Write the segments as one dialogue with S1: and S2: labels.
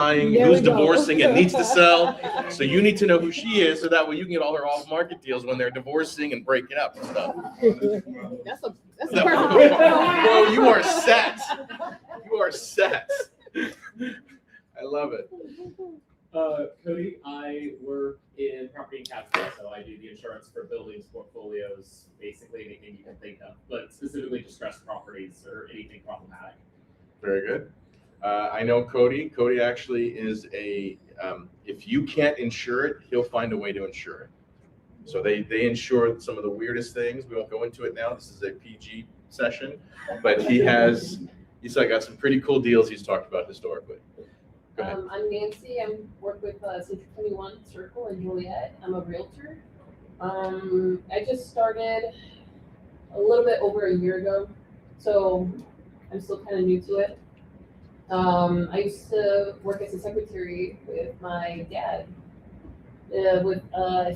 S1: who's divorcing and needs to sell. So you need to know who she is, so that way you can get all her off-market deals when they're divorcing and breaking up and stuff.
S2: That's a
S1: Bro, you are set. You are set. I love it.
S3: Cody, I work in property and casualty, so I do the insurance for buildings, portfolios, basically anything you can think of, but specifically distressed properties or anything problematic.
S1: Very good. I know Cody. Cody actually is if you can't insure it, he'll find a way to insure it. So they insure some of the weirdest things. We won't go into it now. This is a PG session, but he's got some pretty cool deals he's talked about historically. Go ahead.
S4: I'm Nancy. I work with Century 21 Circle in Joliet. I'm a realtor. I just started a little bit over a year ago, so I'm still kind of new to it. I used to work as a secretary with my dad with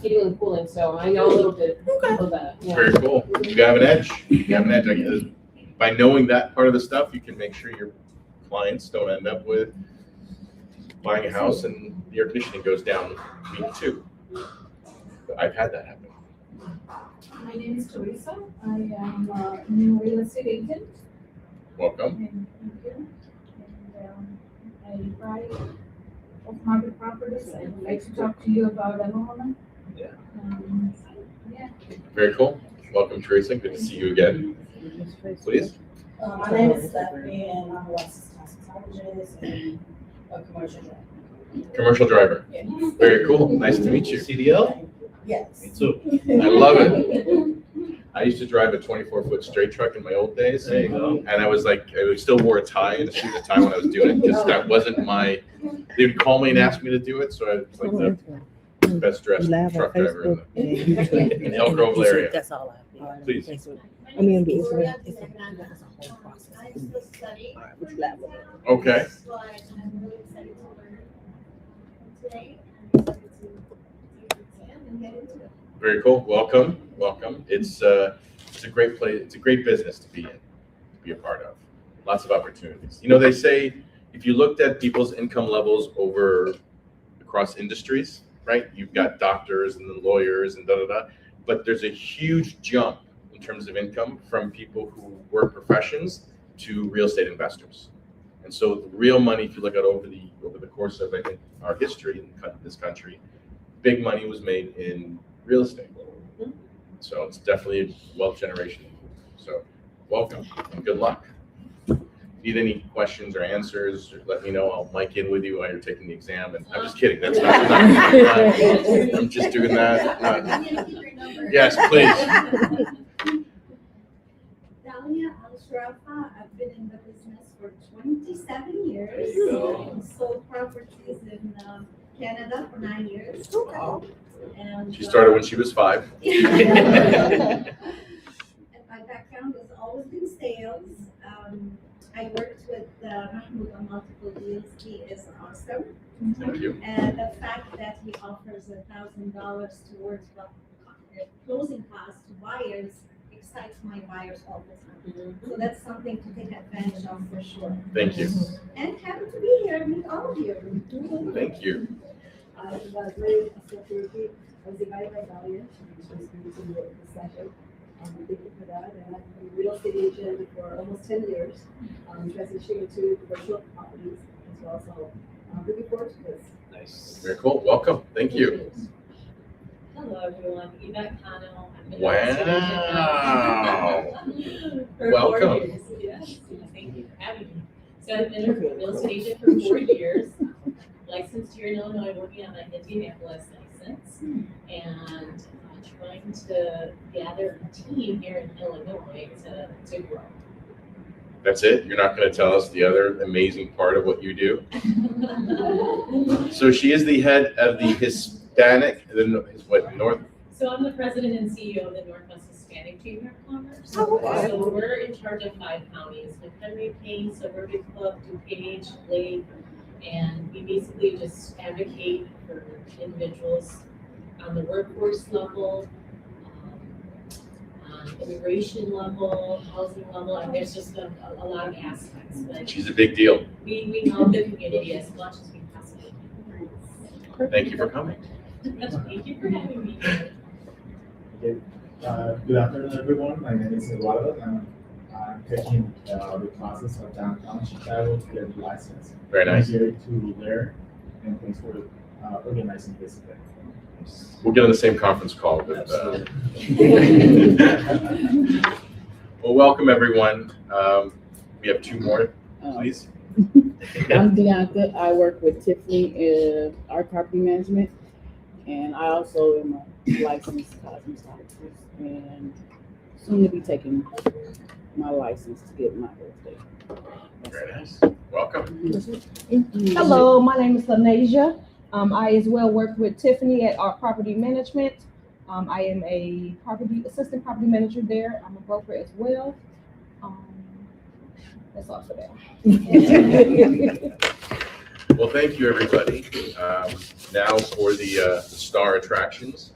S4: heating and cooling, so I know a little bit of that. Yeah.
S1: Very cool. You have an edge. You have an edge. By knowing that part of the stuff, you can make sure your clients don't end up with buying a house and the air conditioning goes down week 2. I've had that happen.
S5: My name is Teresa. I am a new real estate agent.
S1: Welcome.
S5: And I buy off-market properties. I'd like to talk to you about Avalon.
S1: Yeah.
S5: Yeah.
S1: Very cool. Welcome, Teresa. Good to see you again. Please.
S6: My name is Stephanie, and I'm a licensed cosmetologist and a commercial driver.
S1: Commercial driver.
S6: Yeah.
S1: Very cool. Nice to meet you.
S7: CDL?
S6: Yes.
S7: Me too.
S1: I love it. I used to drive a 24-foot straight truck in my old days.
S7: There you go.
S1: And I was like, I still wore a tie and a suit and tie when I was doing it, because that wasn't they would call me and ask me to do it. So I was like the best dressed truck driver in the Elk Grove area.
S2: That's all I have.
S1: Please.
S2: I mean, it's a whole process.
S8: I still study.
S2: All right, which lab was it?
S1: Okay.
S8: So I'm really excited to learn today and excited to take the exam and get into it.
S1: Very cool. Welcome. Welcome. It's a great place. It's a great business to be in, to be a part of. Lots of opportunities. You know, they say if you looked at people's income levels across industries, right? You've got doctors and then lawyers and but there's a huge jump in terms of income from people who work professions to real estate investors. And so the real money, if you look at over the course of, I think, our history in this country, big money was made in real estate. So it's definitely a wealth generation. So welcome and good luck. Need any questions or answers, let me know. I'll mic in with you while you're taking the exam. And I'm just kidding. That's not I'm just doing that. Yes, please.
S8: Dalia Al-Shrafa, I've been in the business for 27 years.
S1: There you go.
S8: Sold properties in Canada for 9 years.
S1: Wow.
S8: And
S1: She started when she was 5.
S8: and my background has always been sales. I worked with Mahmoud on multiple deals. He is awesome.
S1: Thank you.
S8: And the fact that he offers $1,000 towards the closing costs to buyers excites my buyers all the time. So that's something to take advantage of for sure.
S1: Thank you.
S8: And happy to be here and meet all of you.
S1: Thank you.
S9: I was very security. I was invited by Dalia. She was going to the session. Thank you for that. And I've been a real estate agent for almost 10 years, transitioning to commercial properties as well. So I'm looking forward to this.
S7: Nice.
S1: Very cool. Welcome. Thank you.
S4: Hello, everyone. Yvette Cano.
S1: Wow.
S4: For
S1: Welcome.
S4: 4 years. Yes. Thank you for having me. So I've been a real estate agent for 4 years, licensed here in Illinois, working on my Indianapolis license, and trying to gather a team here in Illinois to grow.
S1: That's it? You're not going to tell us the other amazing part of what you do? So she is the head of the Hispanic, North?
S4: So I'm the president and CEO of the Northwest Hispanic Chamber of Commerce.
S2: Oh, okay.
S4: So we're in charge of 5 counties: McHenry, Payne, Suburban Club, DuPage, Lake, and we basically just advocate for individuals on the workforce level, immigration level, housing level, and there's just a lot of aspects. But
S1: She's a big deal.
S4: we help the community as much as we
S8: possible.
S1: Thank you for coming.
S8: Thank you for having me.
S7: Okay. Good afternoon, everyone. My name is Eduardo, and I'm taking the process of downtown Chicago to get a license.
S1: Very nice.
S7: I'm here to learn, and thanks for organizing this event.
S1: We'll get on the same conference call with, well, welcome everyone. We have two more, please.
S2: I'm Bianca. I work with Tiffany in our property management, and I also am a licensed cosmetologist and soon to be taking my license to get my birthday.
S1: Very nice. Welcome.
S10: Hello, my name is Lanasia. I as well work with Tiffany at our property management. I am a assistant property manager there. I'm a broker as well. That's all for now.
S1: Well, thank you, everybody. Now for the star attractions.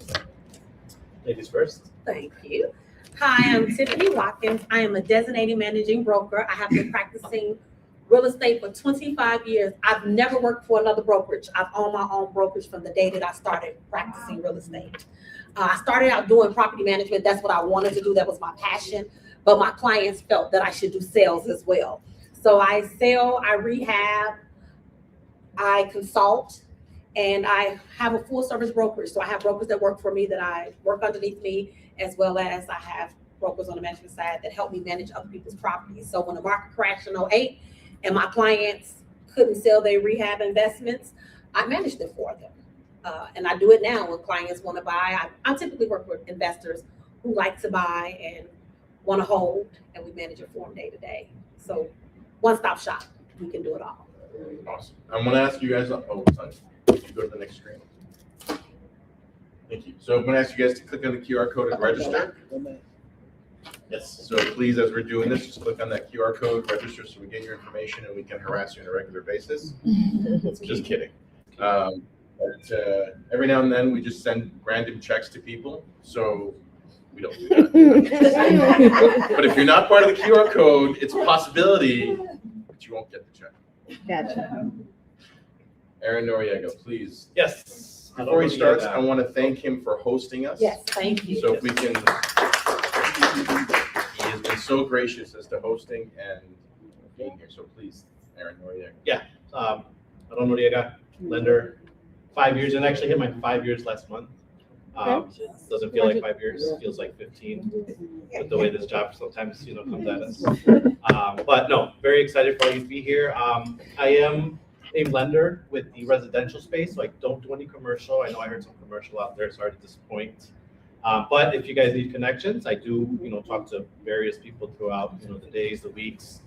S1: Ladies first.
S11: Thank you. Hi, I'm Tiffany Watkins. I am a designated managing broker. I have been practicing real estate for 25 years. I've never worked for another brokerage. I've owned my own brokerage from the day that I started practicing real estate. I started out doing property management. That's what I wanted to do. That was my passion. But my clients felt that I should do sales as well. So I sell, I rehab, I consult, and I have a full service brokerage. So I have brokers that work for me, that I work underneath me, as well as I have brokers on the management side that help me manage other people's properties. So when the market crashed in 2008 and my clients couldn't sell their rehab investments, I managed it for them. And I do it now when clients want to buy. I typically work with investors who like to buy and want to hold, and we manage it for them day to day. So one-stop shop, we can do it all.
S1: Awesome. I'm going to ask you guys, sorry. Can you go to the next screen? Thank you. So I'm going to ask you guys to click on the QR code and register. Yes. So please, as we're doing this, just click on that QR code, register, so we get your information and we can harass you on a regular basis. Just kidding. But every now and then we just send random checks to people, so we don't do that. But if you're not part of the QR code, it's a possibility that you won't get the check.
S2: Gotcha.
S1: Aaron Noriega, please.
S12: Yes.
S1: Before he starts, I want to thank him for hosting us.
S11: Yes, thank you.
S1: So if we can, he has been so gracious as to hosting and being here. So please, Aaron Noriega.
S12: Yeah. Aaron Noriega, lender, 5 years, and actually hit my 5 years last month. Doesn't feel like 5 years, feels like 15 with the way this job sometimes, comes at us. But no, very excited for you to be here. I am a lender with the residential space, so I don't do any commercial. I know I heard some commercial out there, sorry to disappoint. But if you guys need connections, I do, talk to various people throughout, the days, the weeks.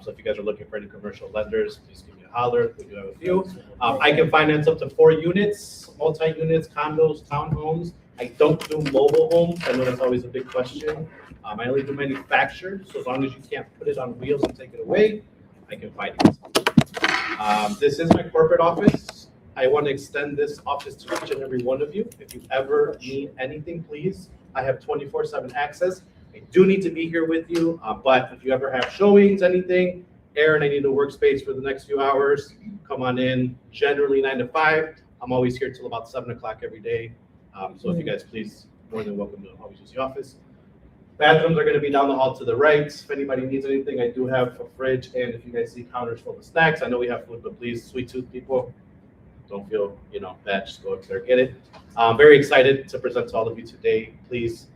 S12: So if you guys are looking for any commercial lenders, please give me a holler. We do have a few. I can finance up to 4 units, multi-units, condos, townhomes. I don't do mobile homes. I know that's always a big question. I only do manufactured, so as long as you can't put it on wheels and take it away, I can finance it. This is my corporate office. I want to extend this office to each and every one of you. If you ever need anything, please, I have 24/7 access. I do need to be here with you, but if you ever have showings, anything, Aaron, I need a workspace for the next few hours. Come on in, generally 9 to 5. I'm always here till about 7 o'clock every day. So if you guys please, more than welcome to always use the office. Bathrooms are going to be down the hall to the right. If anybody needs anything, I do have a fridge, and if you guys see counters full of snacks, I know we have food, but please, sweet tooth people, don't feel bad, just go up there, get it. Very excited to present to all of you today. Please,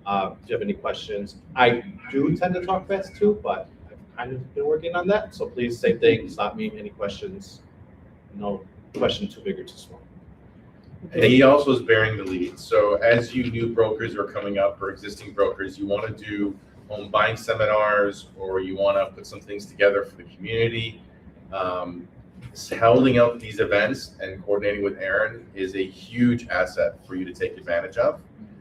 S12: do you have any questions? I do tend to talk fast too, but I've kind of been working on that. So please, same thing, stop me, any questions? No question too big or too small.
S1: And he also is bearing the lead. So as you new brokers are coming up or existing brokers, you want to do home buying seminars, or you want to put some things together for the community. Holding out these events and coordinating with Aaron is a huge asset for you to take advantage of,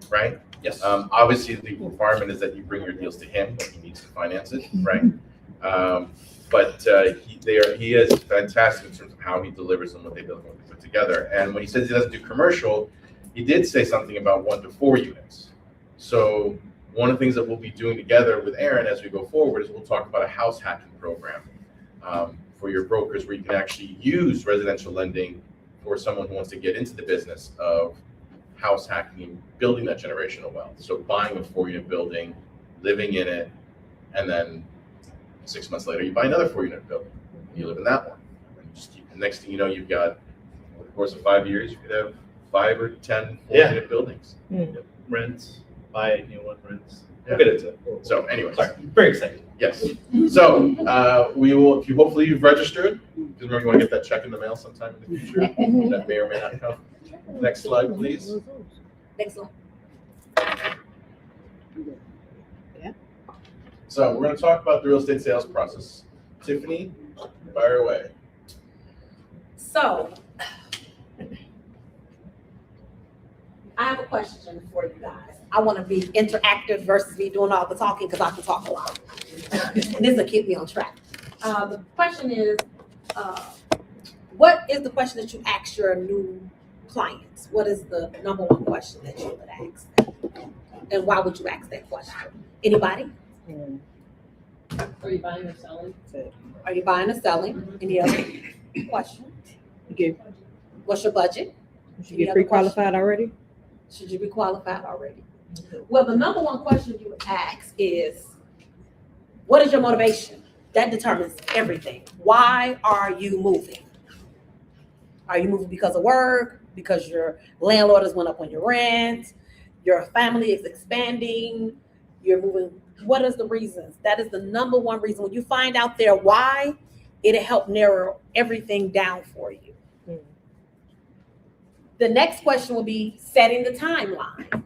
S1: right?
S12: Yes.
S1: Obviously, the requirement is that you bring your deals to him when he needs to finance it, right? But he is fantastic in terms of how he delivers and what they put together. And when he says he doesn't do commercial, he did say something about 1 to 4 units. So one of the things that we'll be doing together with Aaron as we go forward is we'll talk about a house hacking program for your brokers where you can actually use residential lending for someone who wants to get into the business of house hacking and building that generational wealth. So buying a 4-unit building, living in it, and then 6 months later, you buy another 4-unit building. You live in that one. And just keep, the next thing you know, you've got, over the course of 5 years, you could have 5 or 10 4-unit buildings.
S12: Rents, buy a new one, rents. We'll get into it.
S1: So anyways.
S12: Sorry, very excited.
S1: Yes. So we will, if you hopefully you've registered, because remember you want to get that check in the mail sometime in the future. That may or may not come. Next slide, please.
S11: Next one.
S1: So we're going to talk about the real estate sales process. Tiffany, fire away.
S11: So, I have a question for you guys. I want to be interactive versus me doing all the talking because I can talk a lot. And this will keep me on track. The question is, what is the question that you ask your new clients? What is the number one question that you would ask them? And why would you ask that question? Anybody?
S4: Are you buying or selling?
S11: Are you buying or selling? Any other question? What's your budget?
S2: You get pre-qualified already?
S11: Should you be qualified already? Well, the number one question you would ask is, what is your motivation? That determines everything. Why are you moving? Are you moving because of work? Because your landlord has went up on your rent? Your family is expanding? You're moving. What is the reasons? That is the number one reason. When you find out their why, it'll help narrow everything down for you. The next question will be setting the timeline.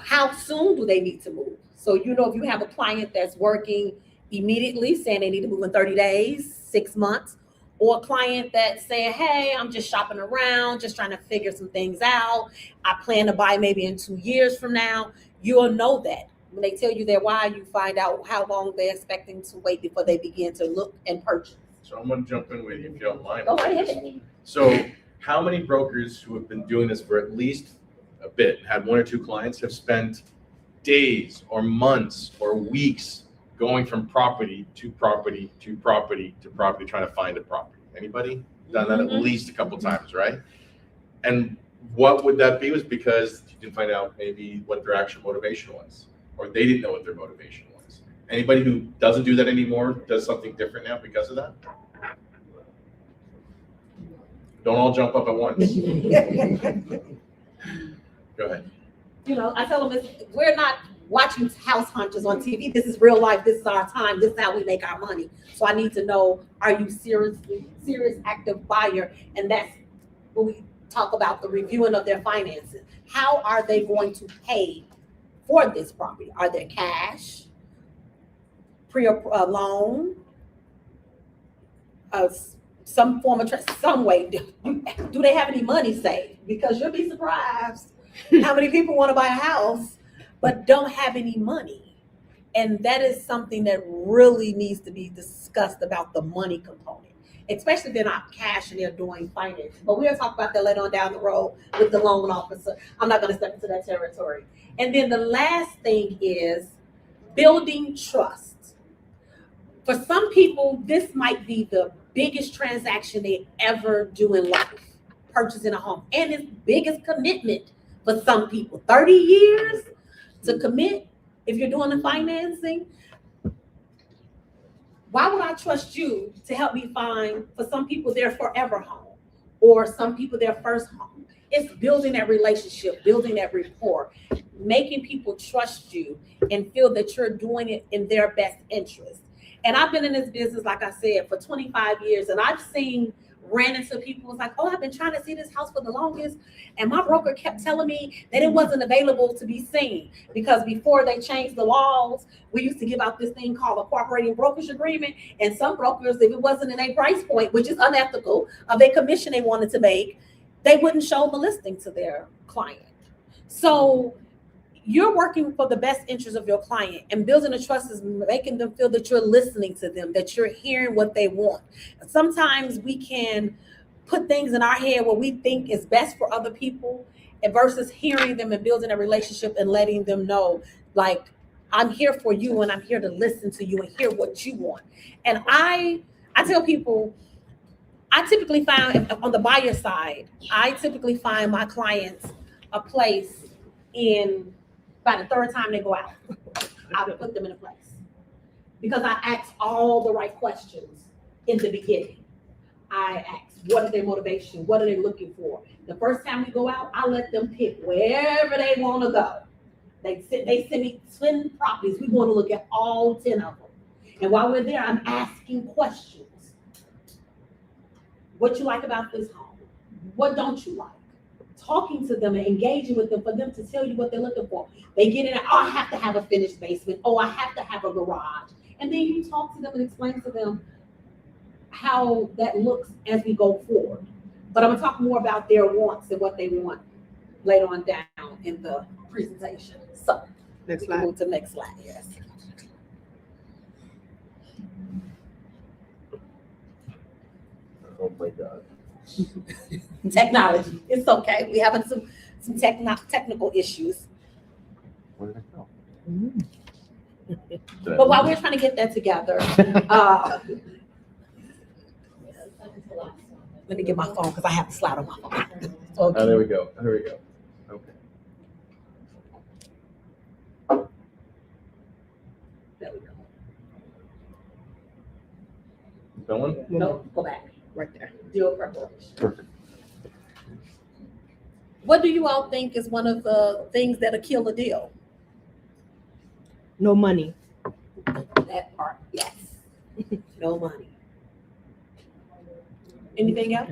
S11: How soon do they need to move? So, if you have a client that's working immediately, saying they need to move in 30 days, 6 months, or a client that's saying, hey, I'm just shopping around, just trying to figure some things out. I plan to buy maybe in 2 years from now. You'll know that. When they tell you their why, you find out how long they're expecting to wait before they begin to look and purchase.
S1: So I'm going to jump in with you if you don't mind.
S11: Go right ahead.
S1: So how many brokers who have been doing this for at least a bit, had 1 or 2 clients, have spent days or months or weeks going from property to property to property to property, trying to find a property? Anybody done that at least a couple times, right? And what would that be? Was because you didn't find out maybe what their actual motivation was, or they didn't know what their motivation was. Anybody who doesn't do that anymore does something different now because of that? Don't all jump up at once. Go ahead.
S11: I tell them we're not watching House Hunters on TV. This is real life. This is our time. This is how we make our money. So I need to know, are you serious active buyer? And that's when we talk about the reviewing of their finances. How are they going to pay for this property? Are there cash, loan, some form of trust, some way? Do they have any money saved? Because you'll be surprised how many people want to buy a house but don't have any money. And that is something that really needs to be discussed about, the money component, especially if they're not cash and they're doing finance. But we'll talk about that later on down the road with the loan officer. I'm not going to step into that territory. And then the last thing is building trust. For some people, this might be the biggest transaction they ever do in life, purchasing a home. And it's biggest commitment for some people. 30 years to commit if you're doing the financing. Why would I trust you to help me find, for some people, their forever home, or some people their first home? It's building that relationship, building that rapport, making people trust you and feel that you're doing it in their best interest. And I've been in this business, like I said, for 25 years, and I've ran into people who's like, oh, I've been trying to see this house for the longest, and my broker kept telling me that it wasn't available to be seen, because before they changed the laws, we used to give out this thing called a cooperating brokerage agreement, and some brokers, if it wasn't in a price point, which is unethical, of their commission they wanted to make, they wouldn't show the listing to their client. So you're working for the best interest of your client, and building a trust is making them feel that you're listening to them, that you're hearing what they want. Sometimes we can put things in our head what we think is best for other people, and versus hearing them and building a relationship and letting them know, like, I'm here for you and I'm here to listen to you and hear what you want. And I I tell people, I typically find on the buyer side, I typically find my clients a place in by the third time they go out. I put them in a place because I ask all the right questions in the beginning. I ask, what is their motivation? What are they looking for? The first time we go out, I let them pick wherever they want to go. They send me 10 properties. We want to look at all 10 of them. And while we're there, I'm asking questions. What you like about this home? What don't you like? Talking to them and engaging with them for them to tell you what they're looking for. They get in there, oh, I have to have a finished basement. Oh, I have to have a garage. And then you talk to them and explain to them how that looks as we go forward. But I'm gonna talk more about their wants and what they want later on down in the presentation. So
S13: Next
S11: we can
S13: slide.
S11: move to the next slide, yes.
S1: Oh my God.
S11: Technology, it's okay. We having some technical issues.
S1: Where did it go?
S11: But while we're trying to get that together, let me get my phone because I have to slide on my phone.
S1: Oh, there we go. There we go. Okay.
S11: There we go.
S1: Going?
S11: No, go back.
S13: Right there.
S11: Deal preparation.
S1: Perfect.
S11: What do you all think is one of the things that'll kill a deal?
S13: No money.
S11: That part, yes. No money. Anything else?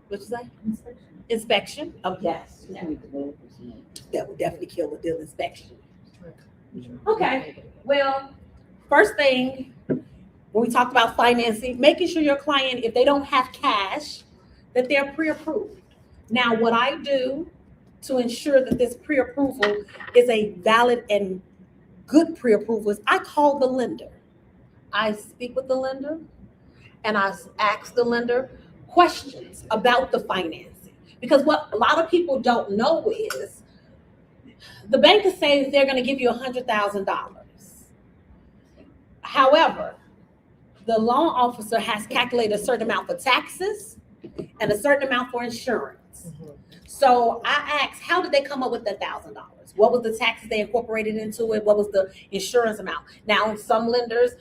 S11: What'd you say? Inspection? Oh, yes. That would definitely kill a deal, inspection. Okay, well, first thing, when we talked about financing, making sure your client, if they don't have cash, that they're pre-approved. Now, what I do to ensure that this pre-approval is a valid and good pre-approval is I call the lender. I speak with the lender and I ask the lender questions about the financing. Because what a lot of people don't know is the bank is saying they're going to give you $100,000. However, the loan officer has calculated a certain amount for taxes and a certain amount for insurance. So I asked, how did they come up with that $1,000? What was the taxes they incorporated into it? What was the insurance amount? Now, some lenders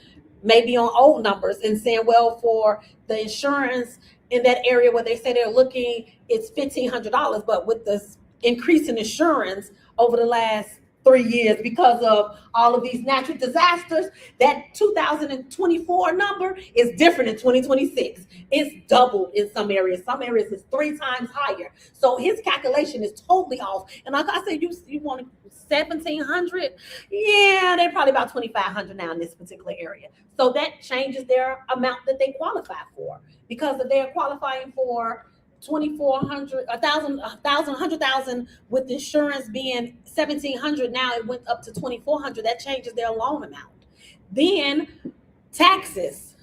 S11: may be on old numbers and saying, well, for the insurance in that area where they say they're looking, it's $1,500, but with this increase in insurance over the last 3 years because of all of these natural disasters, that 2024 number is different in 2026. It's doubled in some areas. Some areas it's 3 times higher. So his calculation is totally off. And like I said, you want 1,700? Yeah, they're probably about 2,500 now in this particular area. So that changes their amount that they qualify for, because if they're qualifying for 2,400, 1,000, 100,000 with insurance being 1,700. Now it went up to 2,400. That changes their loan amount. Then taxes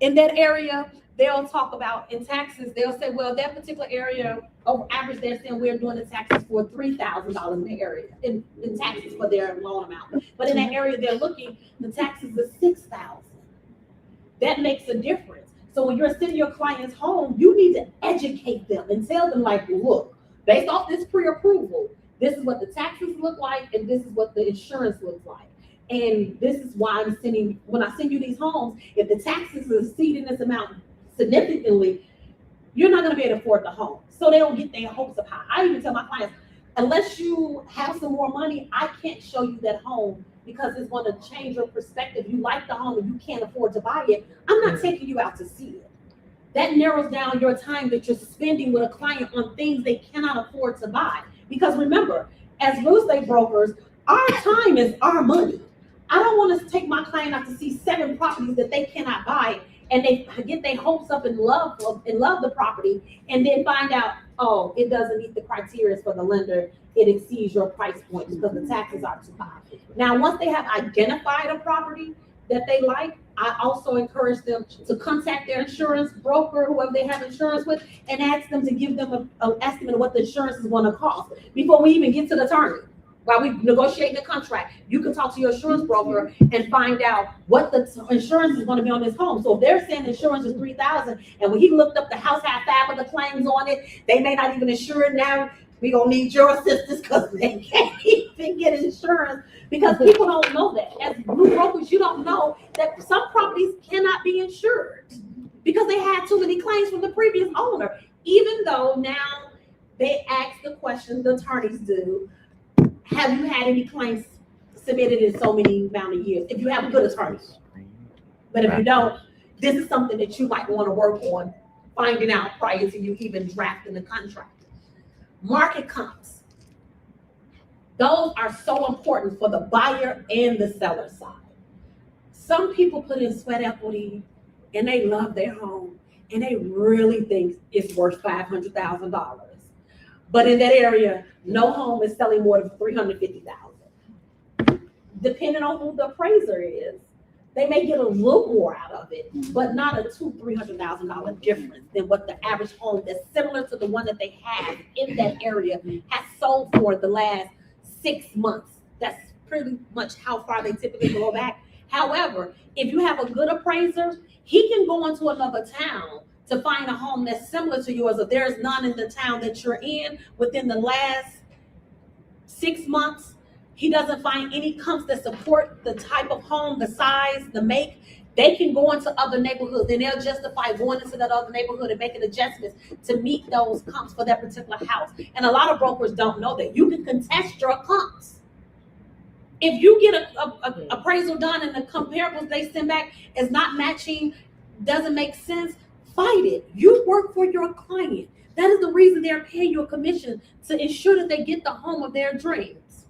S11: in that area, they'll talk about in taxes. They'll say, well, that particular area, over average, they're saying we're doing the taxes for $3,000 in the area in taxes for their loan amount. But in that area, they're looking, the taxes are $6,000. That makes a difference. So when you're sitting your client's home, you need to educate them and tell them, like, look, based off this pre-approval, this is what the taxes look like, and this is what the insurance looks like. And this is why I'm sending, when I send you these homes, if the taxes are exceeding this amount significantly, you're not going to be able to afford the home. So they don't get their hopes up high. I even tell my clients, unless you have some more money, I can't show you that home because it's going to change your perspective. You like the home and you can't afford to buy it. I'm not taking you out to see it. That narrows down your time that you're spending with a client on things they cannot afford to buy. Because remember, as real estate brokers, our time is our money. I don't want to take my client out to see 7 properties that they cannot buy, and they get their hopes up and love the property, and then find out, oh, it doesn't meet the criteria for the lender. It exceeds your price point because the taxes are too high. Now, once they have identified a property that they like, I also encourage them to contact their insurance broker, whoever they have insurance with, and ask them to give them an estimate of what the insurance is going to cost before we even get to the attorney. while we negotiating the contract, you can talk to your insurance broker and find out what the insurance is gonna be on this home. So if they're saying insurance is $3,000, and when he looked up the house had 5 of the claims on it, they may not even insure it now. We gonna need your assistance because they can't even get insurance because people don't know that. As new brokers, you don't know that some properties cannot be insured because they had too many claims from the previous owner. Even though now they ask the question, the attorneys do, have you had any claims submitted in so many amount of years? If you have a good attorney. But if you don't, this is something that you might want to work on finding out prior to you even drafting the contract. Market comps. Those are so important for the buyer and the seller side. Some people put in sweat equity and they love their home and they really think it's worth $500,000. But in that area, no home is selling more than $350,000. Depending on who the appraiser is, they may get a little more out of it, but not a $200,000-$300,000 difference than what the average home that's similar to the one that they have in that area has sold for the last 6 months. That's pretty much how far they typically go back. However, if you have a good appraiser, he can go into another town to find a home that's similar to yours. If there's none in the town that you're in within the last 6 months, he doesn't find any comps that support the type of home, the size, the make, they can go into other neighborhoods and they'll justify going into that other neighborhood and making adjustments to meet those comps for that particular house. And a lot of brokers don't know that. You can contest your comps. If you get a appraisal done and the comparables they send back is not matching, doesn't make sense, fight it. You work for your client. That is the reason they're paying you a commission, to ensure that they get the home of their dreams.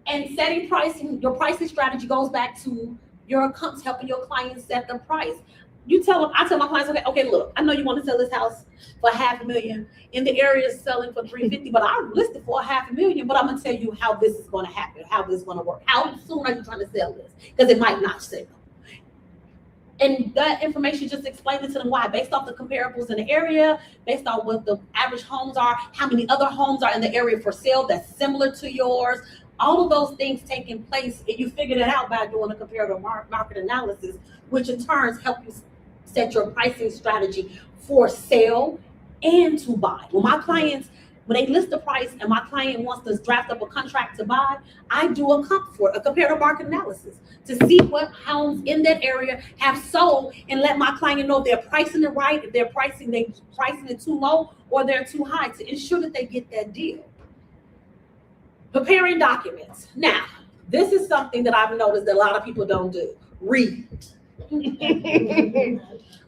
S11: And setting pricing, your pricing strategy goes back to your comps, helping your clients set the price. You tell them, I tell my clients, okay, look, I know you want to sell this house for $500,000. In the area is selling for $350,000, but I listed for $500,000. But I'm gonna tell you how this is going to happen, how this is going to work. How soon are you trying to sell this? Because it might not sell. And that information just explains it to them why, based off the comparables in the area, based on what the average homes are, how many other homes are in the area for sale that's similar to yours. All of those things taking place, and you figure that out by doing a comparative market analysis, which in turn help you set your pricing strategy for sale and to buy. When my clients, when they list the price and my client wants to draft up a contract to buy, I do a comp for it, a comparative market analysis, to see what homes in that area have sold and let my client know if they're pricing it right, if they're pricing it too low or they're too high, to ensure that they get that deal. Preparing documents. Now, this is something that I've noticed that a lot of people don't do. Read.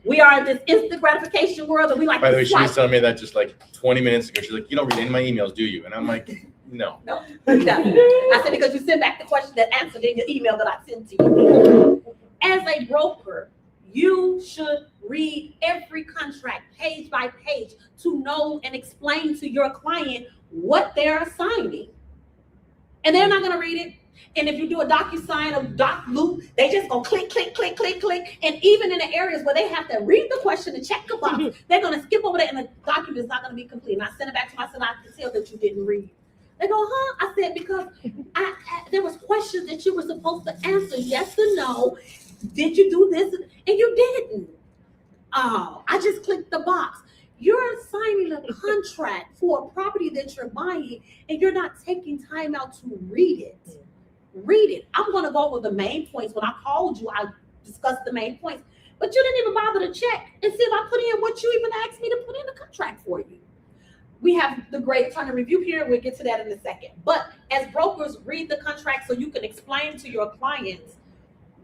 S11: We are in this instant gratification world, and we like
S1: By the way,
S11: to
S1: she was
S11: swipe.
S1: telling me that just like 20 minutes ago. She's like, you don't read any of my emails, do you? And I'm like, no.
S11: No, he doesn't. I said, because you send back the question that answered in your email that I sent to you. As a broker, you should read every contract page by page to know and explain to your client what they're assigning. And they're not going to read it. And if you do a DocuSign or Doc Loop, they just go click, click, click, click, click. And even in the areas where they have to read the question and check the box, they're going to skip over that and the document is not going to be complete. And I sent it back to them. I said, I can tell that you didn't read. They go, huh? I said, because there was questions that you were supposed to answer, yes or no. Did you do this? And you didn't. Oh, I just clicked the box. You're signing a contract for a property that you're buying and you're not taking time out to read it. Read it. I'm going to go over the main points. When I called you, I discussed the main points, but you didn't even bother to check and see if I put in what you even asked me to put in the contract for you. We have the great attorney review period. We'll get to that in a second. But as brokers, read the contract so you can explain to your clients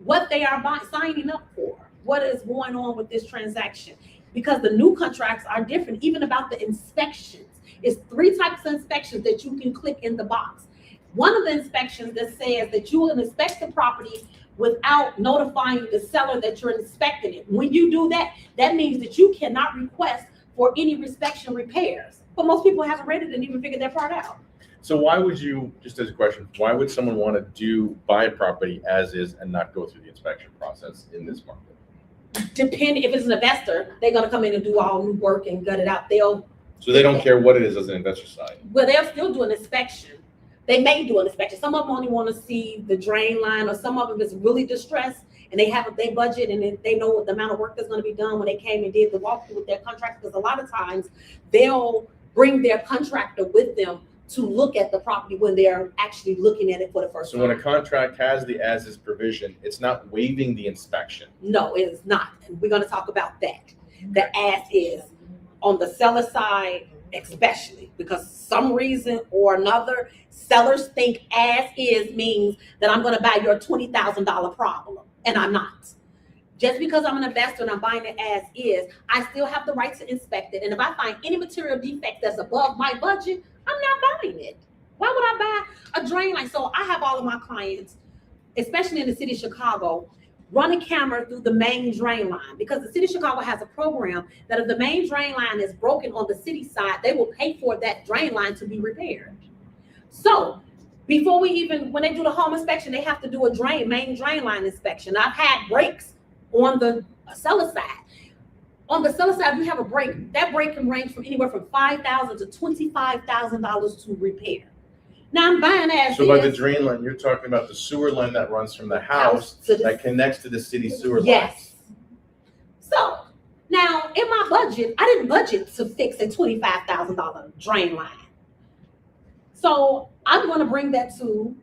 S11: what they are signing up for, what is going on with this transaction. Because the new contracts are different, even about the inspections. It's 3 types of inspections that you can click in the box. One of the inspections that says that you will inspect the property without notifying the seller that you're inspecting it. When you do that, that means that you cannot request for any inspection repairs. But most people haven't read it and even figured that part out.
S1: So why would you, just as a question, why would someone want to buy a property as is and not go through the inspection process in this market?
S11: Depending, if it's an investor, they're gonna come in and do all new work and gut it out.
S1: So they don't care what it is as an investor side.
S11: Well, they'll still do an inspection, They may do an inspection. Some of them only want to see the drain line, or some of them is really distressed and they have their budget and they know what the amount of work that's going to be done when they came and did the walkthrough with their contractor. Because a lot of times they'll bring their contractor with them to look at the property when they're actually looking at it for the first
S1: So
S11: time.
S1: when a contract has the as-is provision, it's not waiving the inspection.
S11: No, it is not. And we're going to talk about that. The as is on the seller side, especially because some reason or another, sellers think as is means that I'm going to buy your $20,000 problem, and I'm not. Just because I'm an investor and I'm buying it as is, I still have the right to inspect it. And if I find any material defect that's above my budget, I'm not buying it. Why would I buy a drain line? So I have all of my clients, especially in the city of Chicago, run a camera through the main drain line, because the city of Chicago has a program that if the main drain line is broken on the city side, they will pay for that drain line to be repaired. So before when they do the home inspection, they have to do a main drain line inspection. I've had breaks on the seller side. On the seller side, if you have a break, that break can range from anywhere from $5,000 to $25,000 to repair. Now I'm buying as
S1: So by
S11: is.
S1: the drain line, you're talking about the sewer line that runs from the house
S11: to the-
S1: that connects to the city sewer line.
S11: Yes. So now in my budget, I didn't budget to fix a $25,000 drain line. So I'm going to bring that to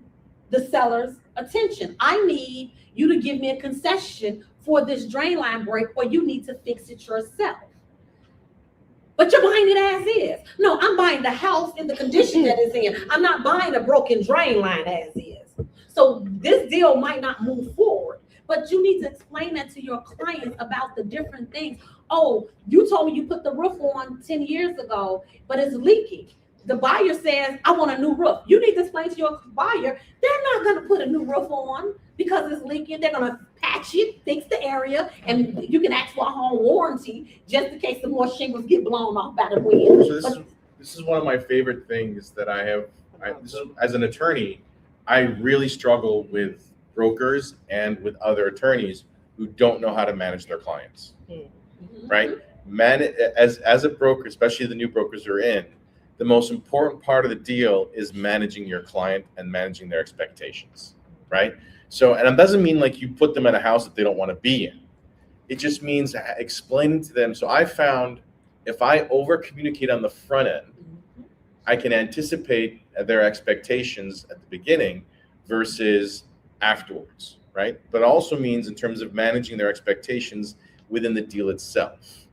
S11: the seller's attention. I need you to give me a concession for this drain line break, or you need to fix it yourself. But you're buying it as is. No, I'm buying the house in the condition that it's in. I'm not buying a broken drain line as is. So this deal might not move forward, but you need to explain that to your clients about the different things. Oh, you told me you put the roof on 10 years ago, but it's leaking. The buyer says, I want a new roof. You need to explain to your buyer, they're not going to put a new roof on because it's leaking. They're going to patch it, fix the area, and you can ask for a home warranty just in case some more shingles get blown off by the wind.
S1: So this is one of my favorite things that I have. As an attorney, I really struggle with brokers and with other attorneys who don't know how to manage their clients, right? As a broker, especially the new brokers are in, the most important part of the deal is managing your client and managing their expectations, right? So, and it doesn't mean like you put them in a house that they don't want to be in. It just means explaining to them. So I found if I over communicate on the front end, I can anticipate their expectations at the beginning versus afterwards, right? But it also means in terms of managing their expectations within the deal itself,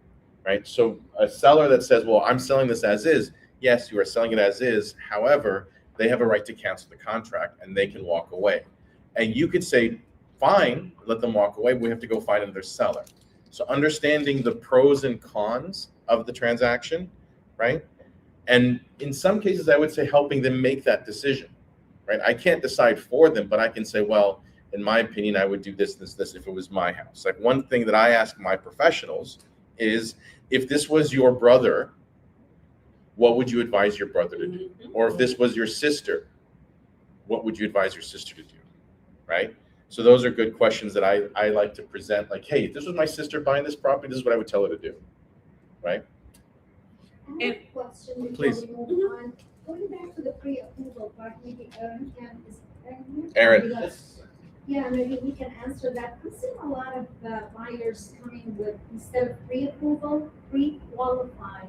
S1: right? So a seller that says, well, I'm selling this as is, yes, you are selling it as is. However, they have a right to cancel the contract and they can walk away. And you could say, fine, let them walk away. We have to go find another seller. So understanding the pros and cons of the transaction, right? And in some cases, I would say helping them make that decision, right? I can't decide for them, but I can say, well, in my opinion, I would do this, this, this if it was my house. Like one thing that I ask my professionals is, if this was your brother, what would you advise your brother to do? Or if this was your sister, what would you advise your sister to do, right? So those are good questions that I like to present. Like, hey, if this was my sister buying this property, this is what I would tell her to do, right?
S8: I have a question before
S1: Please.
S8: we move on. Going back to the pre-approval part, maybe Aaron can, is Aaron here?
S1: Aaron.
S8: Yeah, maybe he can answer that. I'm seeing a lot of buyers coming with, instead of pre-approval, pre-qualified.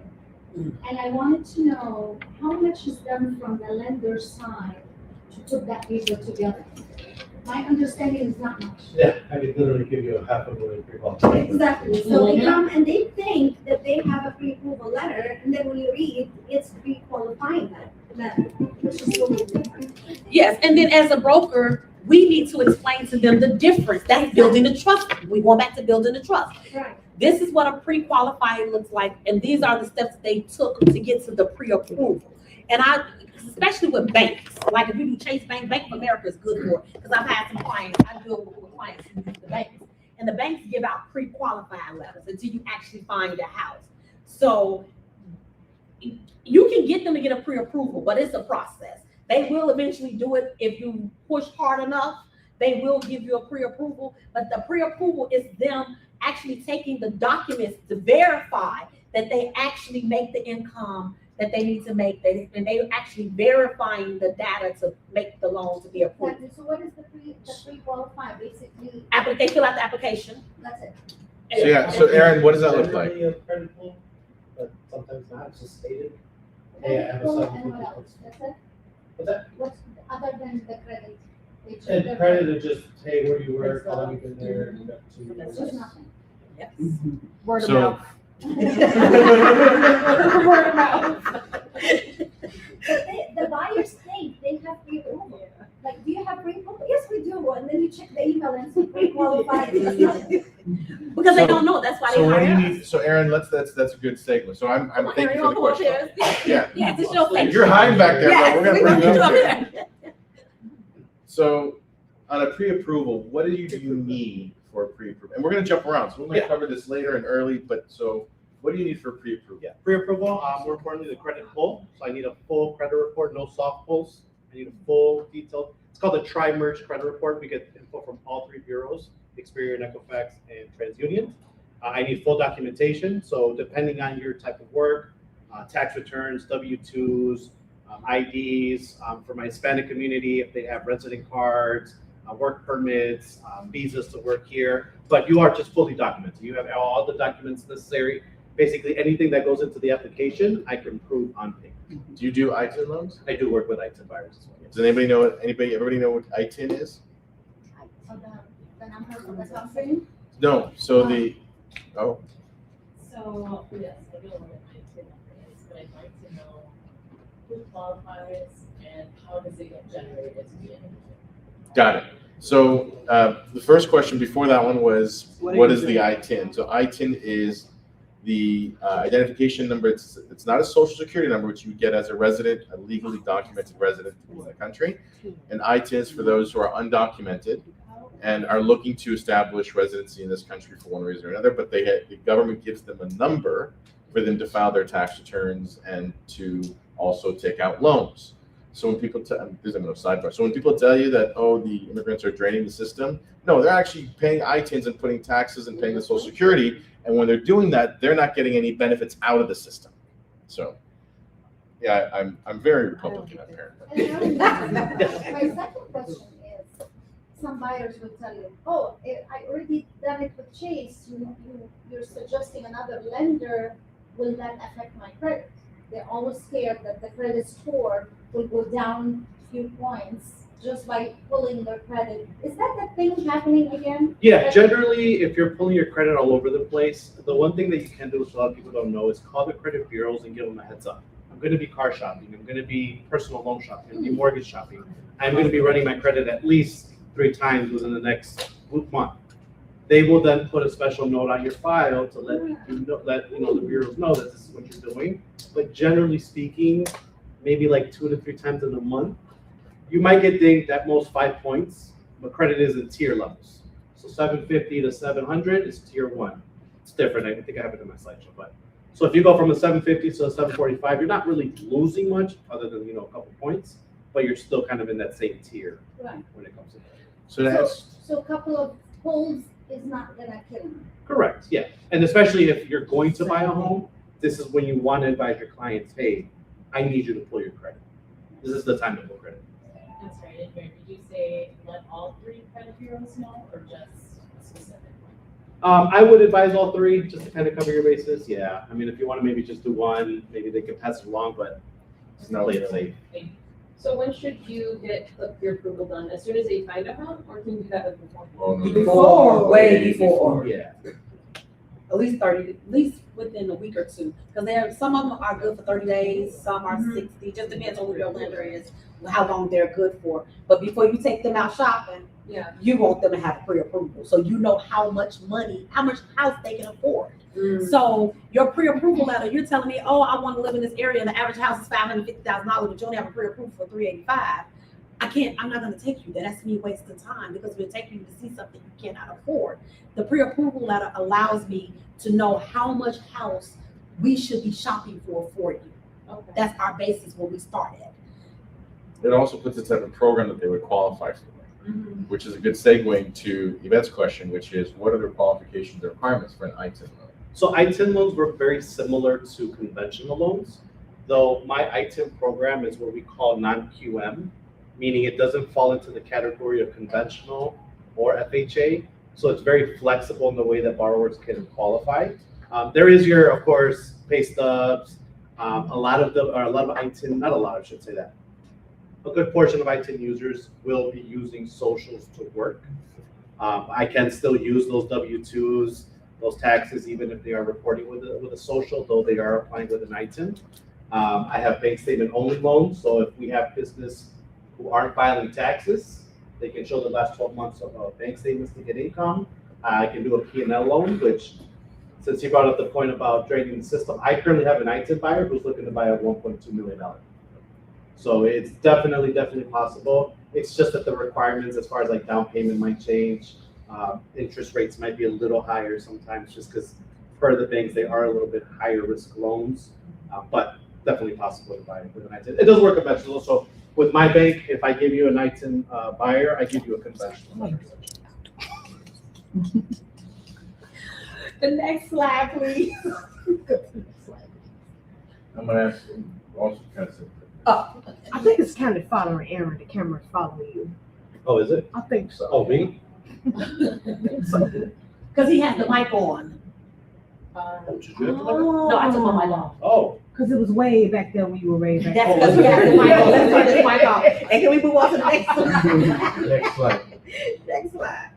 S8: And I wanted to know how much is done from the lender's side to put that paper together. My understanding is not much.
S12: Yeah, I could literally give you a $500,000 pre-qualified.
S8: Exactly. So they come and they think that they have a pre-approval letter, and then when you read, it's pre-qualifying letter, which is totally different.
S11: Yes, and then as a broker, we need to explain to them the difference. That's building the trust. We go back to building the trust.
S8: Right.
S11: This is what a pre-qualifying looks like, and these are the steps that they took to get to the pre-approval. And especially with banks, like if you do Chase Bank, Bank of America is good for it, because I've had some clients, I deal with clients who use the banks, and the banks give out pre-qualifying letters until you actually find a house. So you can get them to get a pre-approval, but it's a process. They will eventually do it if you push hard enough. They will give you a pre-approval, but the pre-approval is them actually taking the documents to verify that they actually make the income that they need to make, and they actually verifying the data to make the loan to be approved.
S5: Exactly, so what is the pre-qualify, basically,
S11: They fill out the application.
S5: that's it.
S1: So yeah, so Aaron, what does that look like?
S12: Generally a credit pull, but sometimes not, it's just stated. Hey, I have a
S5: Well,
S12: seven
S5: and what
S12: fifty.
S5: else? That's it?
S12: What's that?
S5: What's, other than the credit? They check
S12: And
S5: the
S12: credit is just, hey, where do you work, how long you been there, and you got
S5: It's
S12: two.
S5: just nothing.
S11: Yes.
S2: Word of
S1: So-
S2: mouth.
S5: Word of mouth. The buyers think they have pre-approval. Like, do you have pre-approval? Yes, we do. And then you check the email and see pre-qualified. It's nothing.
S11: Because they
S1: So-
S11: don't know, that's why they
S1: So what do you
S11: hire us.
S1: need, so Aaron, that's a good segment. So I'm
S11: Come on,
S1: thank you
S11: Aaron,
S1: for the
S11: come up
S1: question.
S11: here.
S1: Yeah.
S11: Yes, it's your face.
S1: You're hiding back there,
S11: Yes,
S1: bro. We're
S11: we
S1: gonna bring
S11: want
S1: you
S11: you
S1: up
S11: up
S1: there.
S11: here.
S1: So on a pre-approval, what do you need for a pre-approval? And we're gonna jump around, so we're gonna
S12: Yeah.
S1: cover this later and early, but so what do you need for pre-approval?
S12: Yeah, pre-approval, more importantly, the credit pull. So I need a full credit report, no soft pulls. I need a full detailed, it's called a tri-merge credit report. We get info from all three bureaus, Experian, Equifax, and TransUnion. I need full documentation. So depending on your type of work, tax returns, W-2s, IDs, for my Hispanic community, if they have resident cards, work permits, visas to work here, but you are just fully documented. You have all the documents necessary. Basically, anything that goes into the application, I can prove on paper.
S1: Do you do ITIN loans?
S12: I do work with ITIN buyers as well.
S1: Does everybody know what ITIN is?
S5: So the number of the company.
S1: No, so the, oh,
S14: So, yes, I know what my tip is, but I'd like to know who qualifies and how does it get generated to be in?
S1: got it. So the first question before that one was, what is the ITIN? So ITIN is the identification number. It's not a social security number, which you get as a resident, a legally documented resident in the country. And ITIN is for those who are undocumented and are looking to establish residency in this country for one reason or another, but the government gives them a number for them to file their tax returns and to also take out loans. So when people there's no sidebar. So when people tell you that, oh, the immigrants are draining the system, no, they're actually paying ITINs and putting taxes and paying the Social Security. And when they're doing that, they're not getting any benefits out of the system. So, yeah, I'm very Republican apparently.
S5: And my second question is, some buyers will tell you, oh, I already done it with Chase, you're suggesting another lender, will that affect my credit? They're always scared that the credit score will go down a few points just by pulling their credit. Is that the thing happening again?
S12: Yeah, generally, if you're pulling your credit all over the place, the one thing that you can do, which a lot of people don't know, is call the credit bureaus and give them a heads up. I'm going to be car shopping. I'm going to be personal loan shopping. I'm going to be mortgage shopping. I'm going to be running my credit at least 3 times within the next month. They will then put a special note on your file to let the bureaus know that this is what you're doing. But generally speaking, maybe like 2 to 3 times in a month, you might get dinged at most 5 points, but credit is in tier levels. So 750 to 700 is tier 1. It's different. I think I have it in my slideshow. But so if you go from a 750 to a 745, you're not really losing much other than a couple points, but you're still kind of in that same tier
S5: Right.
S12: when it comes to that.
S1: So that's
S5: So a couple of pulls is not gonna kill me.
S12: Correct, yeah. And especially if you're going to buy a home, this is when you want to advise your clients, hey, I need you to pull your credit. This is the time to pull credit.
S14: I'm sorry, I didn't hear. Did you say let all 3 credit bureaus know or just a specific one?
S12: I would advise all 3 just to kind of cover your bases. Yeah, I mean, if you want to maybe just do one, maybe they can pass it along, but just play it safe.
S4: So when should you get your approval done? As soon as they find a home, or can you do that before?
S1: oh, no.
S11: Before, way before.
S12: Yeah.
S11: At least within a week or 2. Because some of them are good for 30 days, some are 60, just depends on who your lender is, how long they're good for. But before you take them out shopping,
S4: Yeah.
S11: you want them to have pre-approval. So you know how much house they can afford. So your pre-approval letter, you're telling me, oh, I want to live in this area and the average house is $550,000, but you only have a pre-approval for $385,000. I'm not going to take you there. That's me wasting time because we're taking you to see something you cannot afford. The pre-approval letter allows me to know how much house we should be shopping for you.
S4: Okay.
S11: That's our basis when we started.
S1: It also puts the type of program that they would qualify for, which is a good segue to Yvette's question, which is what are the qualifications and requirements for an ITIN loan?
S12: So ITIN loans work very similar to conventional loans. though my ITIM program is what we call non-QM, meaning it doesn't fall into the category of conventional or FHA. So it's very flexible in the way that borrowers can qualify. There is your, of course, pay stubs. A lot of ITIN, not a lot, I should say that. A good portion of ITIN users will be using socials to work. I can still use those W-2s, those taxes, even if they are reporting with a social, though they are applying with an ITIN. I have bank statement only loans, so if we have business who aren't filing taxes, they can show the last 12 months of bank statements to get income. I can do a P&L loan, which, since you brought up the point about draining the system, I currently have an ITIN buyer who's looking to buy a $1.2 million. So it's definitely possible. It's just that the requirements as far as like down payment might change. Interest rates might be a little higher sometimes just because per the banks, they are a little bit higher risk loans, but definitely possible to buy with an ITIN. It does work conventional. So with my bank, if I give you an ITIN buyer, I give you a conventional buyer.
S11: The next slide, please.
S1: I'm gonna ask you also kind of.
S13: I think it's kind of following Aaron. The camera's following you.
S12: Oh, is it?
S13: I think so.
S12: Oh, me?
S11: Because he has the mic on. No, I took my mic off.
S12: Oh.
S13: Because it was way back there when you were way back.
S11: That's because we have the mic on. Let's turn this mic off. And can we move on to the next slide?
S1: Next slide.
S11: Next slide.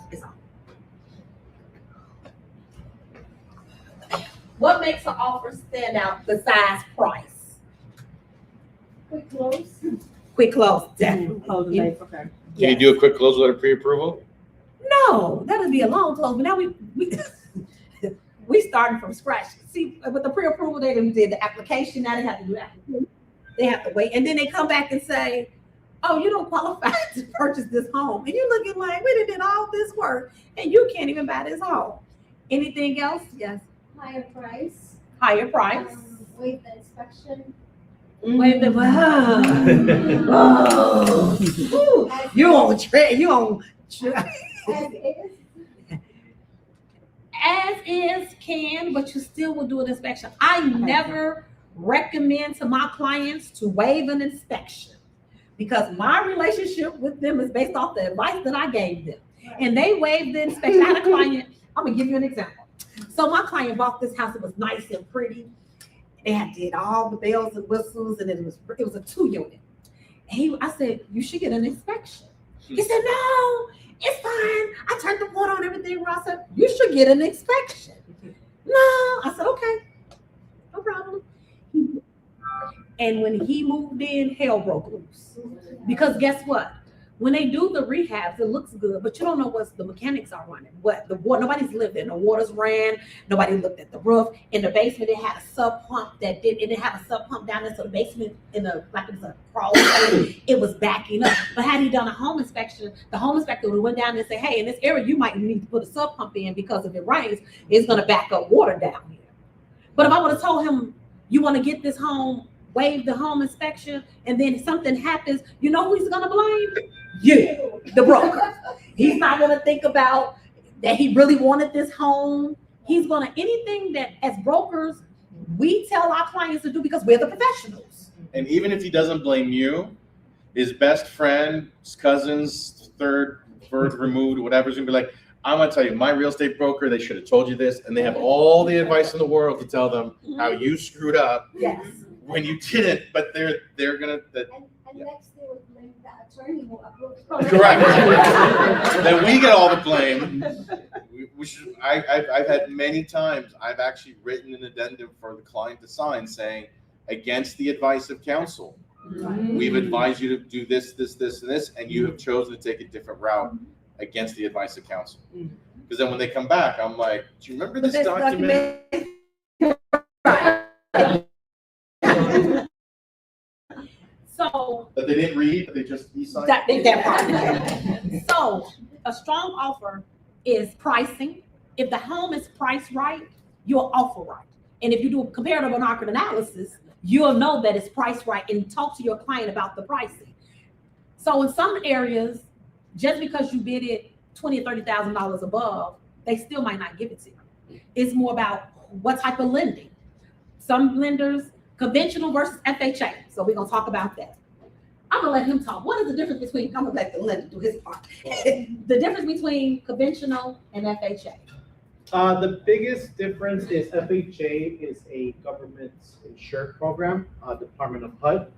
S11: It's on. What makes an offer stand out besides price?
S8: Quick close.
S11: Quick close, definitely.
S13: Close the bank, okay.
S1: Can you do a quick close without a pre-approval?
S11: No, that'll be a long close, but now we starting from scratch. See, with the pre-approval, they did the application, now they have to do application. They have to wait, and then they come back and say, oh, you don't qualify to purchase this home. And you're looking like, we did all this work, and you can't even buy this home. Anything else? Yes.
S5: Higher price.
S11: Higher price.
S5: Waive the inspection.
S11: Wait the wow. You on trend, you on as is can, but you still will do an inspection. I never recommend to my clients to waive an inspection because my relationship with them is based off the advice that I gave them. And they waived the inspection. I had a client, I'm gonna give you an example. So my client bought this house, it was nice and pretty. They had did all the bells and whistles, and it was a 2-unit. And I said, you should get an inspection. He said, no, it's fine. I turned the water on everything. I said, you should get an inspection. No, I said, okay, no problem. And when he moved in, hell broke loose. Because guess what? When they do the rehabs, it looks good, but you don't know what the mechanics are running. What the water, nobody's lived there. No water's ran. Nobody looked at the roof. In the basement, it had a sub pump it didn't have a sub pump down there. So the basement like it was a crawl space, it was backing up. But had he done a home inspection, the home inspector would have went down there and say, hey, in this area, you might need to put a sub pump in because if it rains, it's going to back up water down here. But if I would have told him, you want to get this home, waive the home inspection, and then something happens, you know who he's going to blame? You, the broker. He's not going to think about that he really wanted this home. He's going to, anything that as brokers, we tell our clients to do because we're the professionals.
S1: And even if he doesn't blame you, his best friend, his cousins, third removed, whatever's gonna be like, I'm gonna tell you, my real estate broker, they should have told you this, and they have all the advice in the world to tell them how you screwed up when you didn't, but they're gonna.
S5: And next they would blame the attorney who approved.
S1: Correct. Then we get all the blame. I've had many times, I've actually written an addendum for the client to sign saying, against the advice of counsel, we've advised you to do this, this, this, and this, and you have chosen to take a different route against the advice of counsel. Because then when they come back, I'm like, do you remember this document?
S11: So
S1: that they didn't read, they just e-signed?
S11: That part. So a strong offer is pricing. If the home is priced right, you'll offer right. And if you do a comparative market analysis, you'll know that it's priced right and talk to your client about the pricing. So in some areas, just because you bid it $20,000 or $30,000 above, they still might not give it to you. It's more about what type of lending. Some lenders, conventional versus FHA. So we're gonna talk about that. I'm gonna let him talk. What is the difference between, I'm gonna let the lender do his part. The difference between conventional and FHA.
S12: The biggest difference is FHA is a government insured program, Department of HUD,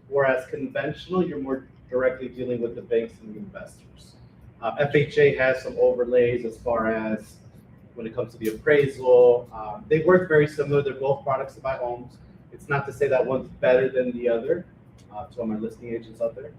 S12: whereas conventional, you're more directly dealing with the banks and the investors. FHA has some overlays as far as when it comes to the appraisal. They work very similar. They're both products to buy homes. It's not to say that one's better than the other, to all my listing agents out there.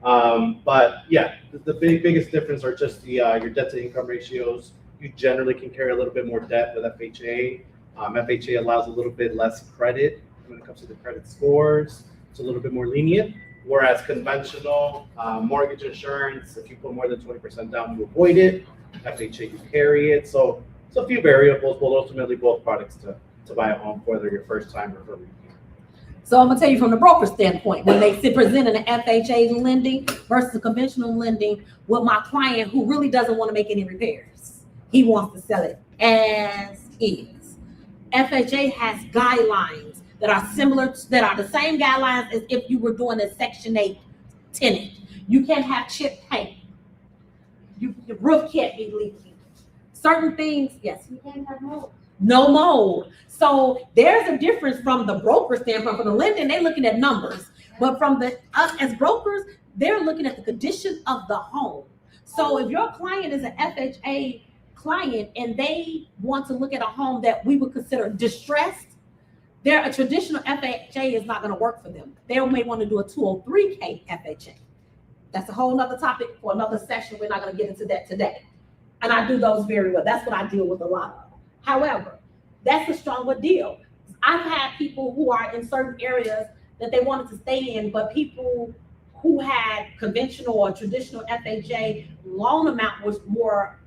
S12: But yeah, the biggest difference are just the your debt to income ratios. You generally can carry a little bit more debt with FHA. FHA allows a little bit less credit when it comes to the credit scores. It's a little bit more lenient. Whereas conventional mortgage insurance, if you put more than 20% down, you avoid it. FHA, you carry it. So it's a few variables, but ultimately both products to buy a home, whether you're first time or for repeat.
S11: So I'm gonna tell you from the broker standpoint, when they present an FHA lending versus a conventional lending with my client who really doesn't want to make any repairs. He wants to sell it as is. FHA has guidelines that are similar, that are the same guidelines as if you were doing a Section 8 tenant. You can't have chip paint. The roof can't be leaking. Certain things, yes.
S5: You can't have mold.
S11: No mold. So there's a difference from the broker standpoint. From the lending, they're looking at numbers. But from us as brokers, they're looking at the condition of the home. So if your client is an FHA client and they want to look at a home that we would consider distressed, a traditional FHA is not going to work for them. They may want to do a 203K FHA. That's a whole nother topic for another session. We're not going to get into that today. And I do those very well. That's what I deal with a lot of. However, that's a stronger deal. I've had people who are in certain areas that they wanted to stay in, but people who had conventional or traditional FHA loan amount was more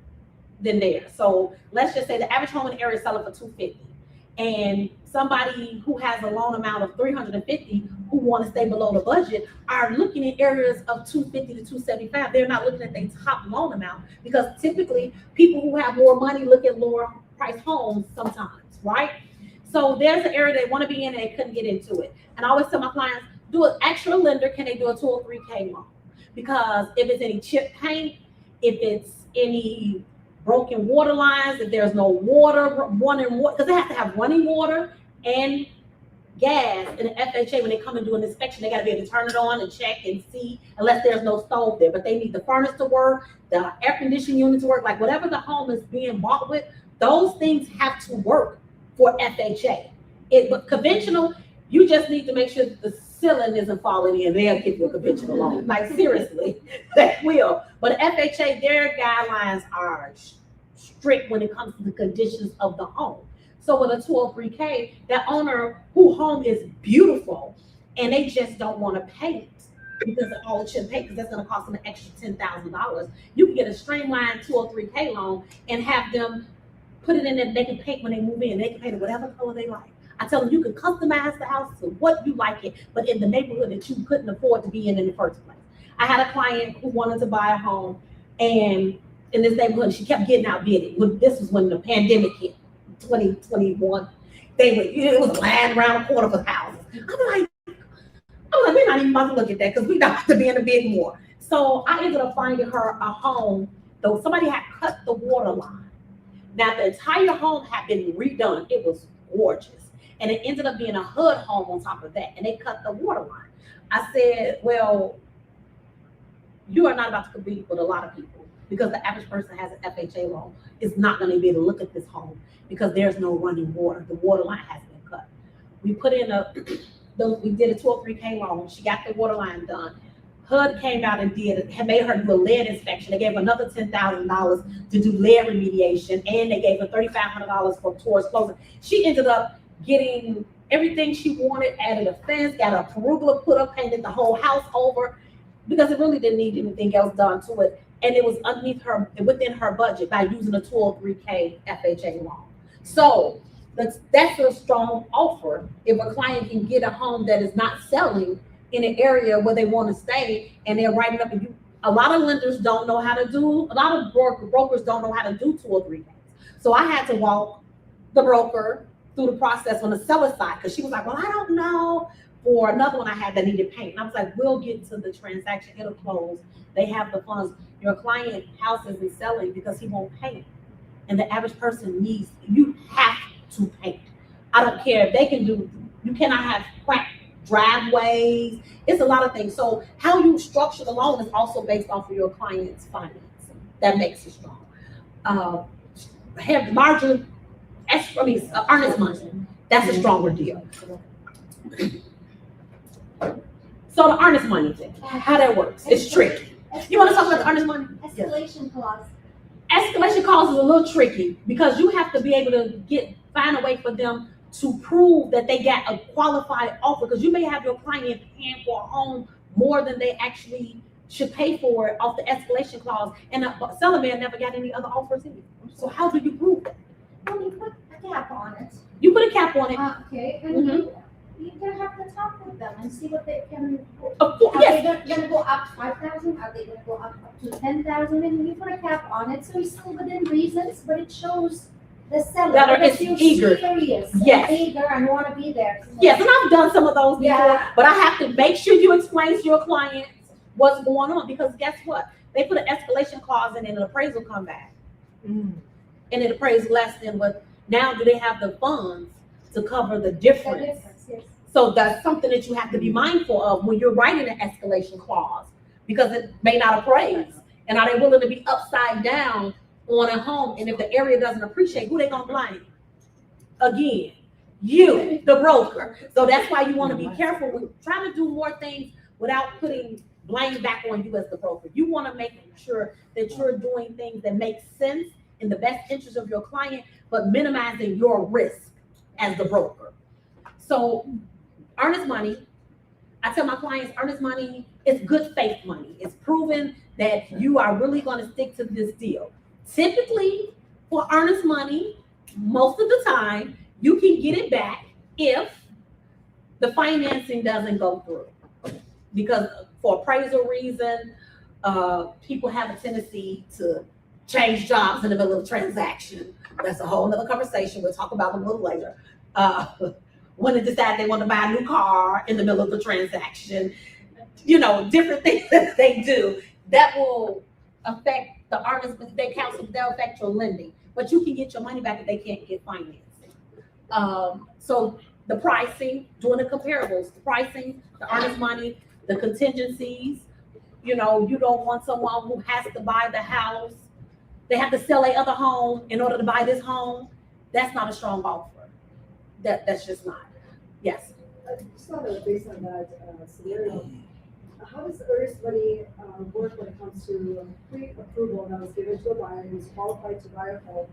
S11: than theirs. So let's just say the average home in the area is selling for $250. And somebody who has a loan amount of $350 who want to stay below the budget are looking in areas of $250 to $275. They're not looking at their top loan amount because typically people who have more money look at lower price homes sometimes, right? So there's an area they want to be in and they couldn't get into it. And I always tell my clients, do an extra lender, can they do a 203K loan? Because if it's any chip paint, if it's any broken water lines, if there's no running water, because they have to have running water and gas in the FHA when they come and do an inspection. They got to be able to turn it on and check and see, unless there's no stove there. But they need the furnace to work, the air conditioning unit to work, like whatever the home is being bought with, those things have to work for FHA. But conventional, you just need to make sure that the ceiling isn't falling in. They'll give you a conventional loan. Like seriously, that will. But FHA, their guidelines are strict when it comes to the conditions of the home. So with a 203K, that owner whose home is beautiful and they just don't want to paint because of all the chip paint, because that's going to cost them an extra $10,000. You can get a streamlined 203K loan and have them put it in there. They can paint when they move in. They can paint it whatever color they like. I tell them you can customize the house to what you like it, but in the neighborhood that you couldn't afford to be in the first place. I had a client who wanted to buy a home, and in this neighborhood, she kept getting outbidded. This was when the pandemic hit, 2021. It was land around the corner for houses. I'm like, we're not even about to look at that because we don't have to be in a bid war. So I ended up finding her a home, though somebody had cut the water line. Now the entire home had been redone. It was gorgeous. And it ended up being a HUD home on top of that. And they cut the water line. I said, well, you are not about to compete with a lot of people because the average person has an FHA loan is not going to be able to look at this home because there's no running water. The water line has been cut. We put in we did a 203K loan. She got the water line done. HUD came out and had made her do a lead inspection. They gave another $10,000 to do lead remediation, and they gave her $3,500 for towards closing. She ended up getting everything she wanted, added a fence, got a pergola put up, painted the whole house over because it really didn't need anything else done to it. And it was within her budget by using a 203K FHA loan. So that's a strong offer if a client can get a home that is not selling in an area where they want to stay and they're writing up. A lot of lenders don't know how to do, a lot of brokers don't know how to do 203Ks. So I had to walk the broker through the process on the seller side, because she was like, well, I don't know. For another one I had that needed paint. And I was like, we'll get to the transaction, it'll close. They have the funds. Your client house isn't selling because he won't paint. And the average person you have to paint. I don't care if they can you cannot have cracked driveways. It's a lot of things. So how you structure the loan is also based off of your client's financing. That makes it strong. Have larger, earnest money. That's a stronger deal. So the earnest money thing, how that works, it's tricky. You want to talk about the earnest money?
S5: Escalation clause.
S11: Escalation clause is a little tricky because you have to be able to find a way for them to prove that they got a qualified offer, because you may have your client paying for a home more than they actually should pay for it off the escalation clause, and the seller man never got any other offers in. So how do you prove that?
S5: Well, you put a cap on it.
S11: You put a cap on it.
S5: Okay, and you can have the talk with them and see what they can.
S11: Of course,
S5: Are
S11: yes.
S5: they gonna go up 5,000? Are they gonna go up to 10,000? And you put a cap on it, so it's still within reasons, but it shows the seller
S11: Seller
S5: that
S11: is
S5: you're
S11: eager.
S5: serious,
S11: Yes.
S5: and eager, and want to be there.
S11: Yes, and I've done some of those before,
S5: Yeah.
S11: but I have to make sure you explain to your clients what's going on, because guess what? They put an escalation clause in and an appraisal come back. And it appraised less than what, now do they have the funds to cover the difference?
S5: Yes.
S11: So that's something that you have to be mindful of when you're writing an escalation clause, because it may not appraise. And are they willing to be upside down on a home? And if the area doesn't appreciate, who they gonna blame? Again, you, the broker. So that's why you want to be careful with trying to do more things without putting blame back on you as the broker. You want to make sure that you're doing things that make sense in the best interest of your client, but minimizing your risk as the broker. So earnest money, I tell my clients, earnest money is good faith money. It's proven that you are really going to stick to this deal. Typically, for earnest money, most of the time, you can get it back if the financing doesn't go through. Because for appraisal reason, people have a tendency to change jobs in the middle of a transaction. That's a whole nother conversation. We'll talk about them a little later. When they decide they want to buy a new car in the middle of the transaction, different things that they do that will affect the earnest. They'll affect your lending, but you can get your money back if they can't get financing. So the pricing, doing the comparables, the pricing, the earnest money, the contingencies. You don't want someone who has to buy the house. They have to sell their other home in order to buy this home. That's not a strong offer. That's just not. Yes.
S9: Just based on that scenario, how does earnest money work when it comes to pre-approval that was given to a buyer who's qualified to buy a home,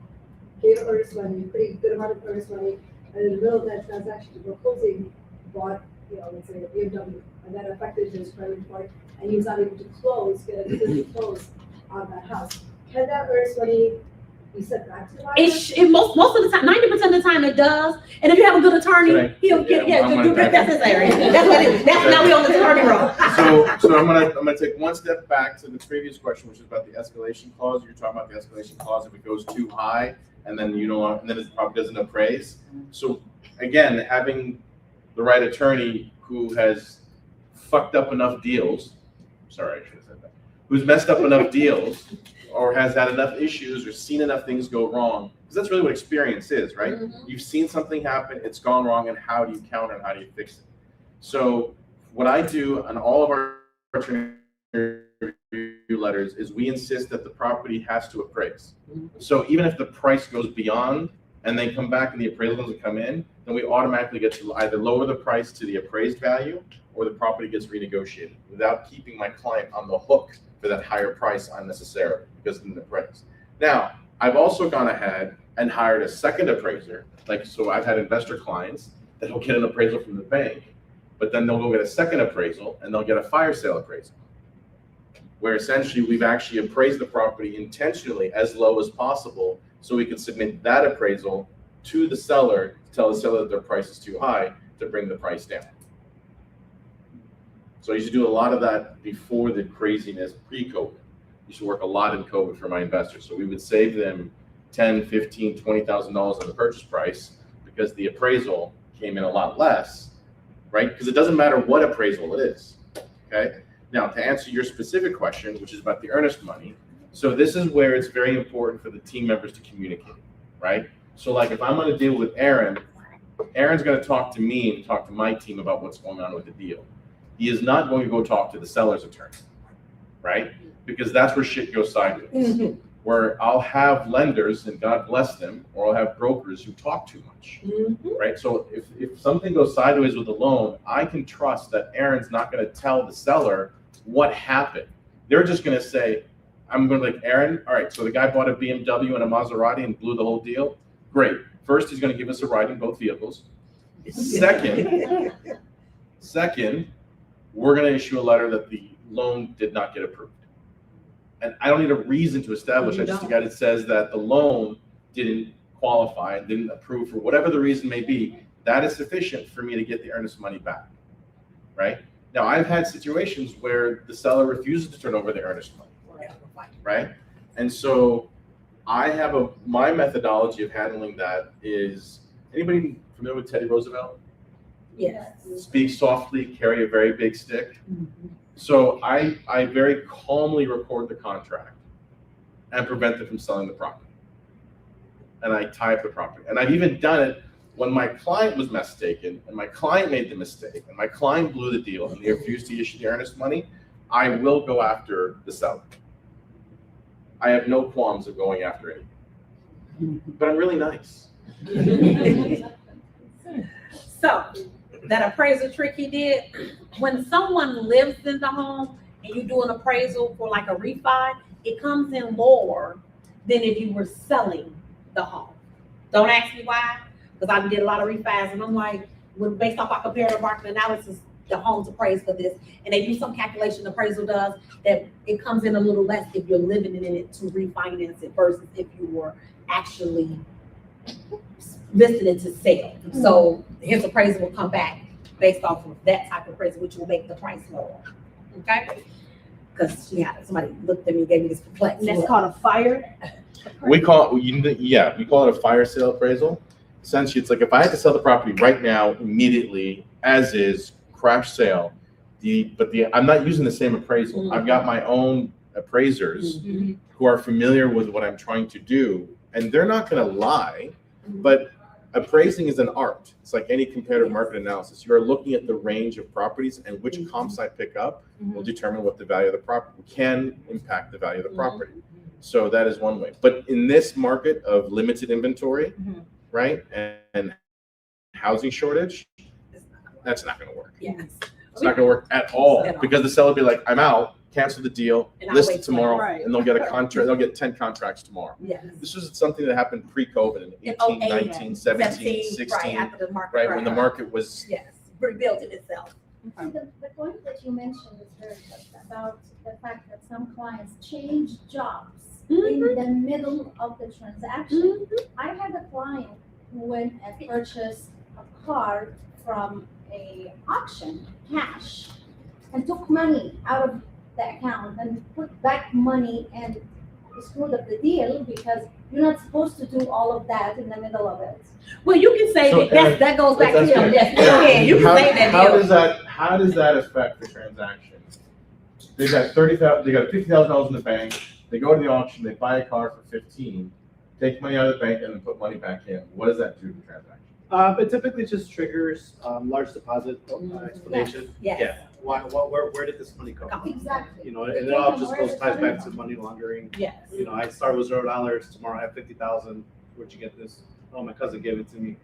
S9: gave earnest money, pretty good amount of earnest money, and in the middle of that transaction, before closing, bought, let's say a BMW, and that affected his credit report, and he was not able to get a decision to close on that house. Can that earnest money be sent back to the buyer?
S11: Most of the time, 90% of the time it does. And if you have a good attorney, he'll get, that's his area. That's what it is. Now we on the attorney road.
S1: So I'm gonna take one step back to the previous question, which is about the escalation clause. You're talking about the escalation clause if it goes too high, and then and then it probably doesn't appraise. So again, having the right attorney who has fucked up enough deals, sorry, I should have said that, who's messed up enough deals, or has had enough issues or seen enough things go wrong, because that's really what experience is, right? Mm-hmm. You've seen something happen, it's gone wrong, and how do you counter and how do you fix it? So what I do on all of our review letters is we insist that the property has to appraise. Mm-hmm. So even if the price goes beyond and they come back and the appraisal doesn't come in, then we automatically get to either lower the price to the appraised value or the property gets renegotiated without keeping my client on the hook for that higher price unnecessarily because it didn't appraise. Now, I've also gone ahead and hired a second appraiser. So I've had investor clients that will get an appraisal from the bank, but then they'll go get a second appraisal and they'll get a fire sale appraisal, where essentially we've actually appraised the property intentionally as low as possible so we can submit that appraisal to the seller to tell the seller that their price is too high to bring the price down. So I used to do a lot of that before the craziness pre-COVID. I used to work a lot in COVID for my investors. So we would save them $10,000, $15,000, $20,000 on the purchase price because the appraisal came in a lot less, right? Because it doesn't matter what appraisal it is, okay? Now, to answer your specific question, which is about the earnest money, so this is where it's very important for the team members to communicate, right? So like if I'm gonna deal with Aaron, Aaron's gonna talk to me and talk to my team about what's going on with the deal. He is not going to go talk to the seller's attorney, right? Because that's where shit goes sideways. Where I'll have lenders, and God bless them, or I'll have brokers who talk too much, right? So if something goes sideways with a loan, I can trust that Aaron's not gonna tell the seller what happened. They're just gonna say, I'm gonna like, Aaron, all right, so the guy bought a BMW and a Maserati and blew the whole deal. Great. First, he's gonna give us a ride in both vehicles. Second, we're gonna issue a letter that the loan did not get approved. And I don't need a reason to establish, I just got it says that the loan didn't qualify, didn't approve for whatever the reason may be. That is sufficient for me to get the earnest money back, right? Now, I've had situations where the seller refuses to turn over the earnest money, right? And so I have my methodology of handling that is, anybody familiar with Teddy Roosevelt?
S11: Yes.
S1: Speak softly, carry a very big stick. So I very calmly record the contract and prevent them from selling the property. And I tie up the property. And I've even done it when my client was mistaken and my client made the mistake and my client blew the deal and they refused to issue the earnest money, I will go after the seller. I have no qualms of going after it. But I'm really nice.
S11: So, that appraisal trick he did, when someone lives in the home and you do an appraisal for like a refi, it comes in lower than if you were selling the home. Don't ask me why, because I did a lot of refis and I'm like, based off our comparative market analysis, the home's appraised for this, and they do some calculation, the appraisal does, that it comes in a little less if you're living in it to refinance it versus if you were actually listed it to sell. So his appraisal will come back based off of that type of appraisal, which will make the price lower. Okay? Because somebody looked at me and gave me this perplexed
S13: And that's
S11: look.
S13: called a fire.
S1: We call it a fire sale appraisal. Essentially, it's like if I had to sell the property right now, immediately, as is, crash sale, I'm not using the same appraisal. I've got my own appraisers who are familiar with what I'm trying to do, and they're not gonna lie, but appraising is an art. It's like any comparative market analysis. You are looking at the range of properties, and which comps I pick up will determine what the value of the property can impact the value of the property. So that is one way. But in this market of limited inventory, right, and housing shortage, that's not going to work.
S11: Yes.
S1: It's not going to work at all because the seller will be like, I'm out, cancel the deal,
S11: And I'll
S1: list
S11: wait
S1: it tomorrow,
S11: right.
S1: and they'll get a contract. They'll get 10 contracts tomorrow.
S11: Yes.
S1: This was something that happened pre-COVID in 18, 19, 17, 16,
S11: right, after the market
S1: right, when the market was.
S11: Yes, rebuilding itself.
S5: See, the point that you mentioned is very good about the fact that some clients change jobs in the middle of the transaction. I had a client who went and purchased a car from a auction, cash, and took money out of the account and put back money and screwed up the deal because you're not supposed to do all of that in the middle of it.
S11: Well, you can say
S1: So,
S11: that goes back to
S1: that's
S11: him.
S1: good.
S11: Yes, yeah, you can say that deal.
S1: How does that affect the transaction? They've got they got $50,000 in the bank. They go to the auction. They buy a car for 15, take money out of the bank, and then put money back in. What does that do to the transaction?
S12: But typically just triggers large deposit explanation.
S11: Yes.
S12: Yeah. Where did this money come from?
S5: Exactly.
S12: You know, and it all just ties back to money laundering.
S11: Yes.
S12: You know, I start with $0. Tomorrow I have 50,000. Where'd you get this? Oh, my cousin gave it to me.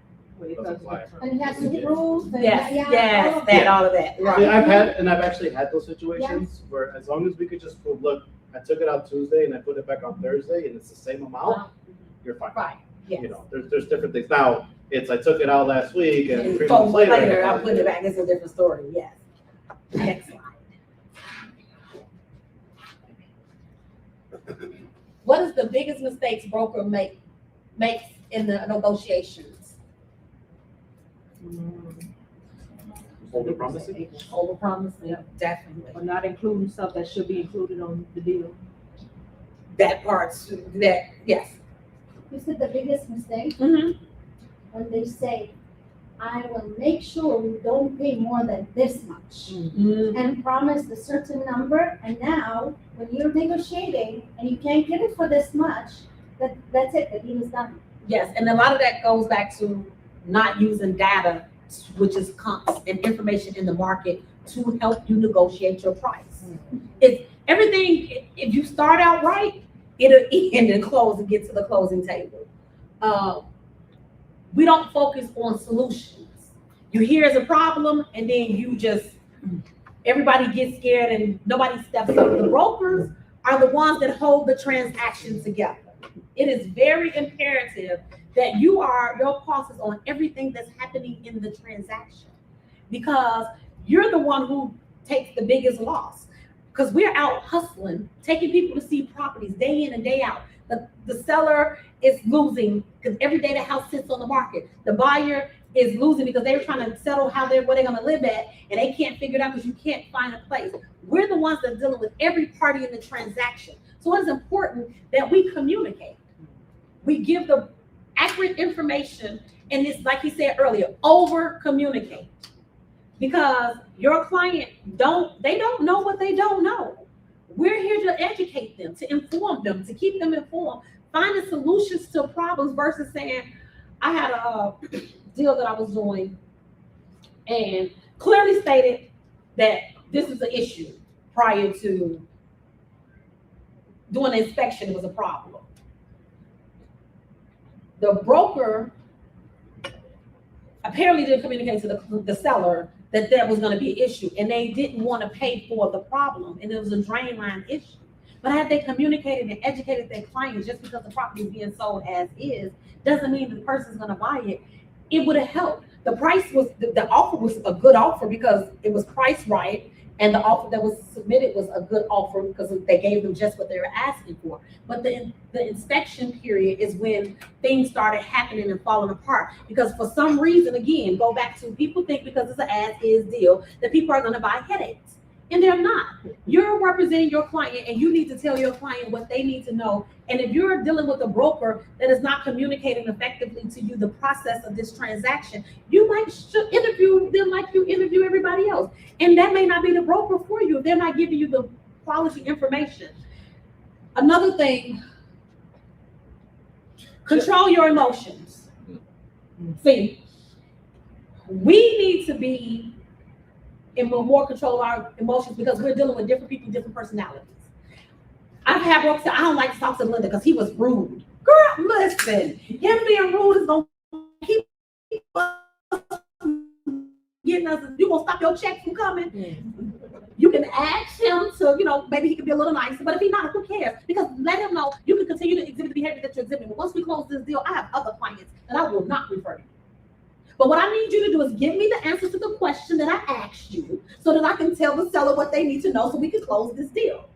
S12: Doesn't fly.
S5: And he has to prove. and
S11: Yes,
S5: all of
S11: all of that. Right.
S12: Yeah, I've actually had those situations where as long as we could just prove, look, I took it out Tuesday and I put it back on Thursday and it's the same amount, you're fine.
S11: Right. Yes.
S12: You know, there's different things. Now, it's I took it out last week and
S11: And
S12: 3
S11: 4
S12: months
S11: months
S12: later.
S11: later, I put it back. It's a different story. Yes. Next slide. What is the biggest mistakes broker makes in the negotiations?
S12: Over promising.
S11: Overpromising, definitely.
S13: Or not including stuff that should be included on the deal.
S11: That part's yes.
S5: You said the biggest mistake? when they say, I will make sure we don't pay more than this much. And promise a certain number, and now, when you're negotiating and you can't get it for this much, that's it, the deal is done.
S11: Yes, and a lot of that goes back to not using data, which is comps and information in the market to help you negotiate your price. It's everything, if you start out right, it'll end and close and get to the closing table. We don't focus on solutions. You hear as a problem and then you just, everybody gets scared and nobody steps up. The brokers are the ones that hold the transaction together. It is very imperative that your cost is on everything that's happening in the transaction, because you're the one who takes the biggest loss. Because we're out hustling, taking people to see properties day in and day out. The seller is losing because every day the house sits on the market. The buyer is losing because they're trying to settle where they're going to live at, and they can't figure it out because you can't find a place. We're the ones that are dealing with every party in the transaction. So it's important that we communicate. We give the accurate information, and it's like he said earlier, over communicate. Because your client don't know what they don't know. We're here to educate them, to inform them, to keep them informed, finding solutions to problems versus saying, I had a deal that I was doing and clearly stated that this is an issue prior to doing the inspection. It was a problem. The broker apparently didn't communicate to the seller that there was going to be an issue, and they didn't want to pay for the problem, and it was a drain line issue. But had they communicated and educated their clients, just because the property is being sold as is, doesn't mean the person's going to buy it. It would have helped. The price was, the offer was a good offer because it was priced right, and the offer that was submitted was a good offer because they gave them just what they were asking for. But the inspection period is when things started happening and falling apart, because for some reason, again, go back to people think because it's an as-is deal that people are going to buy headaches, and they're not. You're representing your client, and you need to tell your client what they need to know. And if you're dealing with a broker that is not communicating effectively to you the process of this transaction, you should interview them like you interview everybody else. And that may not be the broker for you if they're not giving you the quality information. Another thing, control your emotions. See, we need to be in more control of our emotions because we're dealing with different people, different personalities. I've had brokers say, I don't like to talk to Linda because he was rude. Girl, listen, him being rude is going to keep us getting us, you won't stop your check from coming. You can ask him to, maybe he could be a little nicer, but if he's not, who cares? Because let him know you can continue to exhibit the behavior that you're exhibiting. But once we close this deal, I have other clients that I will not refer you. But what I need you to do is give me the answer to the question that I asked you so that I can tell the seller what they need to know so we can close this deal.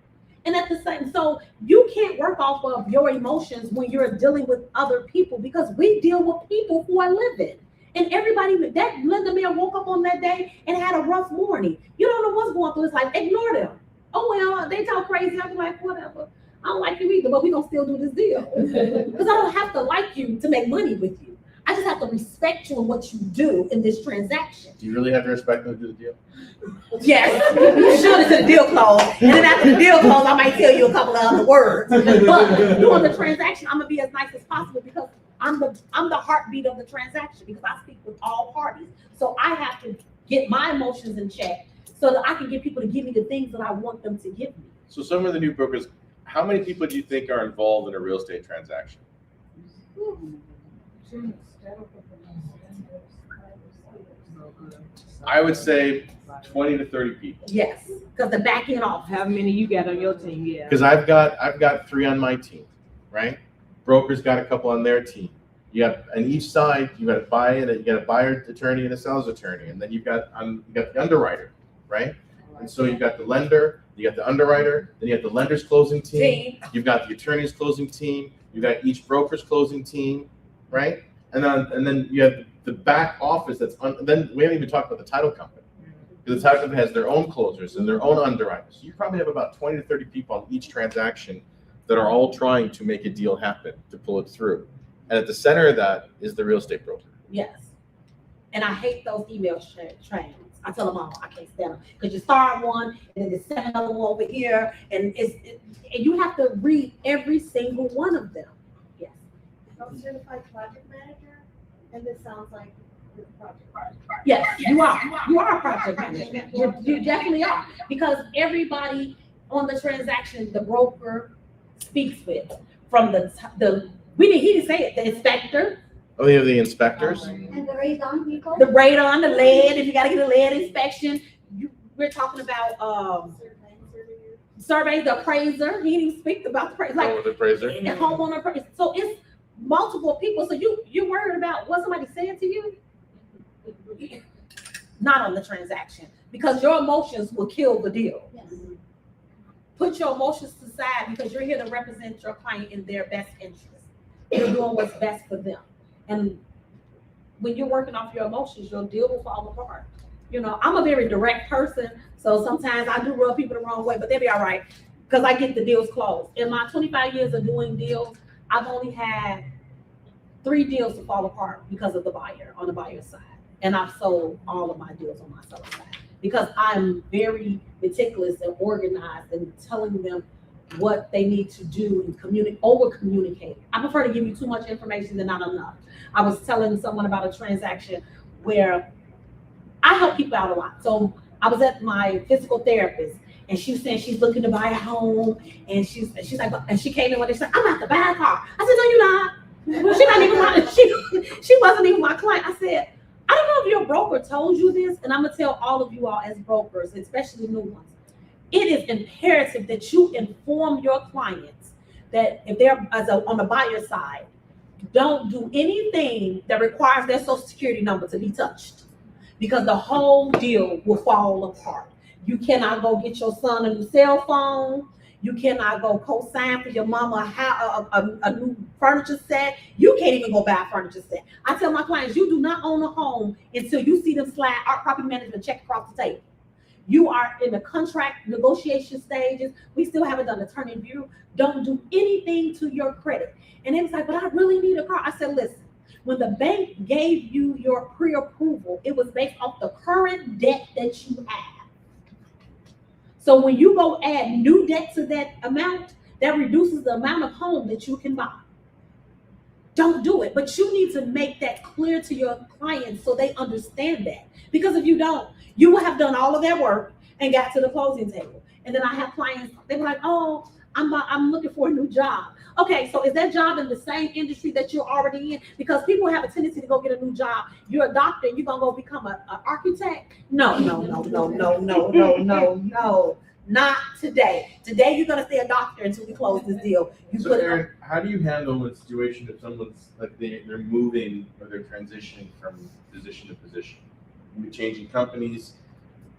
S11: And at the same, so you can't work off of your emotions when you're dealing with other people, because we deal with people for a living. And everybody, that Linda man woke up on that day and had a rough morning. You don't know what's going through his life. Ignore them. Oh, well, they talk crazy. I'm like, whatever. I don't like you either, but we're going to still do this deal. Because I don't have to like you to make money with you. I just have to respect you and what you do in this transaction.
S1: Do you really have to respect them to do the deal?
S11: Yes, you should until the deal close. And then after the deal close, I might tell you a couple of other words. But during the transaction, I'm gonna be as nice as possible because I'm the heartbeat of the transaction, because I speak with all parties. So I have to get my emotions in check so that I can get people to give me the things that I want them to give me.
S1: So some of the new brokers, how many people do you think are involved in a real estate transaction? I would say 20 to 30 people.
S11: Yes, because the back end off.
S13: How many you got on your team? Yeah.
S1: Because I've got 3 on my team, right? Brokers got a couple on their team. You got on each side, you got a buyer attorney and a seller's attorney, and then you've got the underwriter, right? And so you've got the lender, you got the underwriter, then you have the lender's closing team. You've got the attorney's closing team. You got each broker's closing team, right? And then you have the back office then we haven't even talked about the title company. Because the title company has their own closers and their own underwriters. So you probably have about 20 to 30 people on each transaction that are all trying to make a deal happen, to pull it through. And at the center of that is the real estate broker.
S11: Yes. And I hate those email trains. I tell them all, I can't stand them. Because you start one, and then there's 7 other one over here, and and you have to read every single one of them. Yes.
S8: I'm certified project manager, and this sounds like the project.
S11: Yes, you are. You are a project manager. You definitely are. Because everybody on the transaction, the broker speaks with, from he didn't say it, the inspector,
S1: Oh, you have the inspectors?
S5: And the radon people?
S11: the radon, the lead, if you gotta get a lead inspection. We're talking about, survey, the appraiser, he didn't speak about the appraiser, like,
S1: Oh, the appraiser?
S11: and homeowner appraiser. So it's multiple people, so you're worried about what somebody said to you? Not on the transaction, because your emotions will kill the deal.
S5: Yes.
S11: Put your emotions aside, because you're here to represent your client in their best interest. You're doing what's best for them. And when you're working off your emotions, your deal will fall apart. You know, I'm a very direct person, so sometimes I do rub people the wrong way, but they'll be all right, because I get the deals closed. In my 25 years of doing deals, I've only had 3 deals to fall apart because of the buyer, on the buyer's side. And I've sold all of my deals on my seller's side, because I'm very meticulous and organized and telling them what they need to do and over communicate. I prefer to give you too much information than not enough. I was telling someone about a transaction where I help people out a lot. So I was at my physical therapist, and she was saying she's looking to buy a home, and she's like, and she came in when they said, I'm about to buy a car. I said, no, you're not. She's not even my, she wasn't even my client. I said, I don't know if your broker told you this, and I'm gonna tell all of you all as brokers, especially new ones. It is imperative that you inform your clients that if they're on the buyer side, don't do anything that requires their social security number to be touched, because the whole deal will fall apart. You cannot go get your son a new cell phone. You cannot go co-sign for your mama a new furniture set. You can't even go buy a furniture set. I tell my clients, you do not own a home until you see them slide our property management check across the table. You are in the contract negotiation stages. We still haven't done attorney review. Don't do anything to your credit. And it was like, but I really need a car. I said, listen, when the bank gave you your pre-approval, it was based off the current debt that you have. So when you go add new debt to that amount, that reduces the amount of home that you can buy. Don't do it. But you need to make that clear to your clients so they understand that. Because if you don't, you will have done all of their work and got to the closing table. And then I have clients, they were like, oh, I'm looking for a new job. Okay, so is that job in the same industry that you're already in? Because people have a tendency to go get a new job. You're a doctor, you're gonna go become an architect? No. Not today. Today you're gonna stay a doctor until we close this deal.
S1: So Aaron, how do you handle a situation if someone's like they're moving or they're transitioning from position to position? You're changing companies,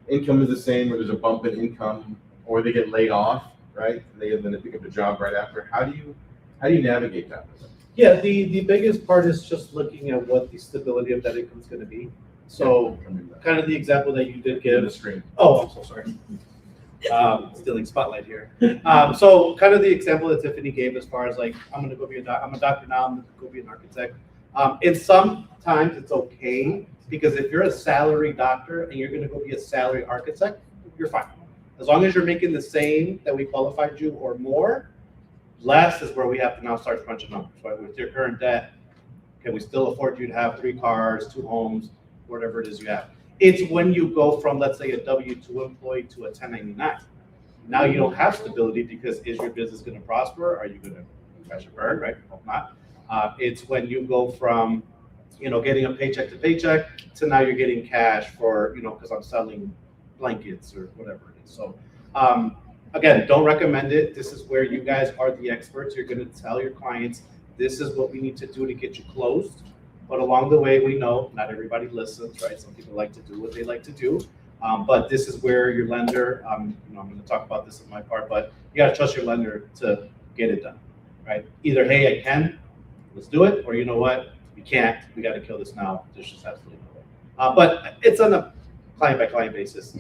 S1: income is the same, or there's a bump in income, or they get laid off, right? Then they pick up a job right after. How do you navigate that?
S12: Yeah, the biggest part is just looking at what the stability of that income is going to be. So kind of the example that you did give.
S1: The screen.
S12: Oh, I'm so sorry. Stealing spotlight here. So kind of the example that Tiffany gave as far as like, I'm going to go be I'm a doctor now, I'm going to go be an architect. And sometimes it's okay, because if you're a salary doctor and you're going to go be a salary architect, you're fine. As long as you're making the same that we qualified you or more, less is where we have to now start crunching numbers, right? With your current debt, can we still afford you to have 3 cars, 2 homes, whatever it is you have? It's when you go from, let's say, a W-2 employee to a 1099. Now you don't have stability, because is your business going to prosper? Are you going to crash and burn, right? Hope not. It's when you go from, getting a paycheck to paycheck to now you're getting cash for, because I'm selling blankets or whatever it is. So again, don't recommend it. This is where you guys are the experts. You're going to tell your clients, this is what we need to do to get you closed. But along the way, we know not everybody listens, right? Some people like to do what they like to do. But this is where your lender, I'm going to talk about this in my part, but you got to trust your lender to get it done, right? Either, hey, I can, let's do it, or you know what, you can't, we got to kill this now. There's just absolutely no way. But it's on a client by client basis.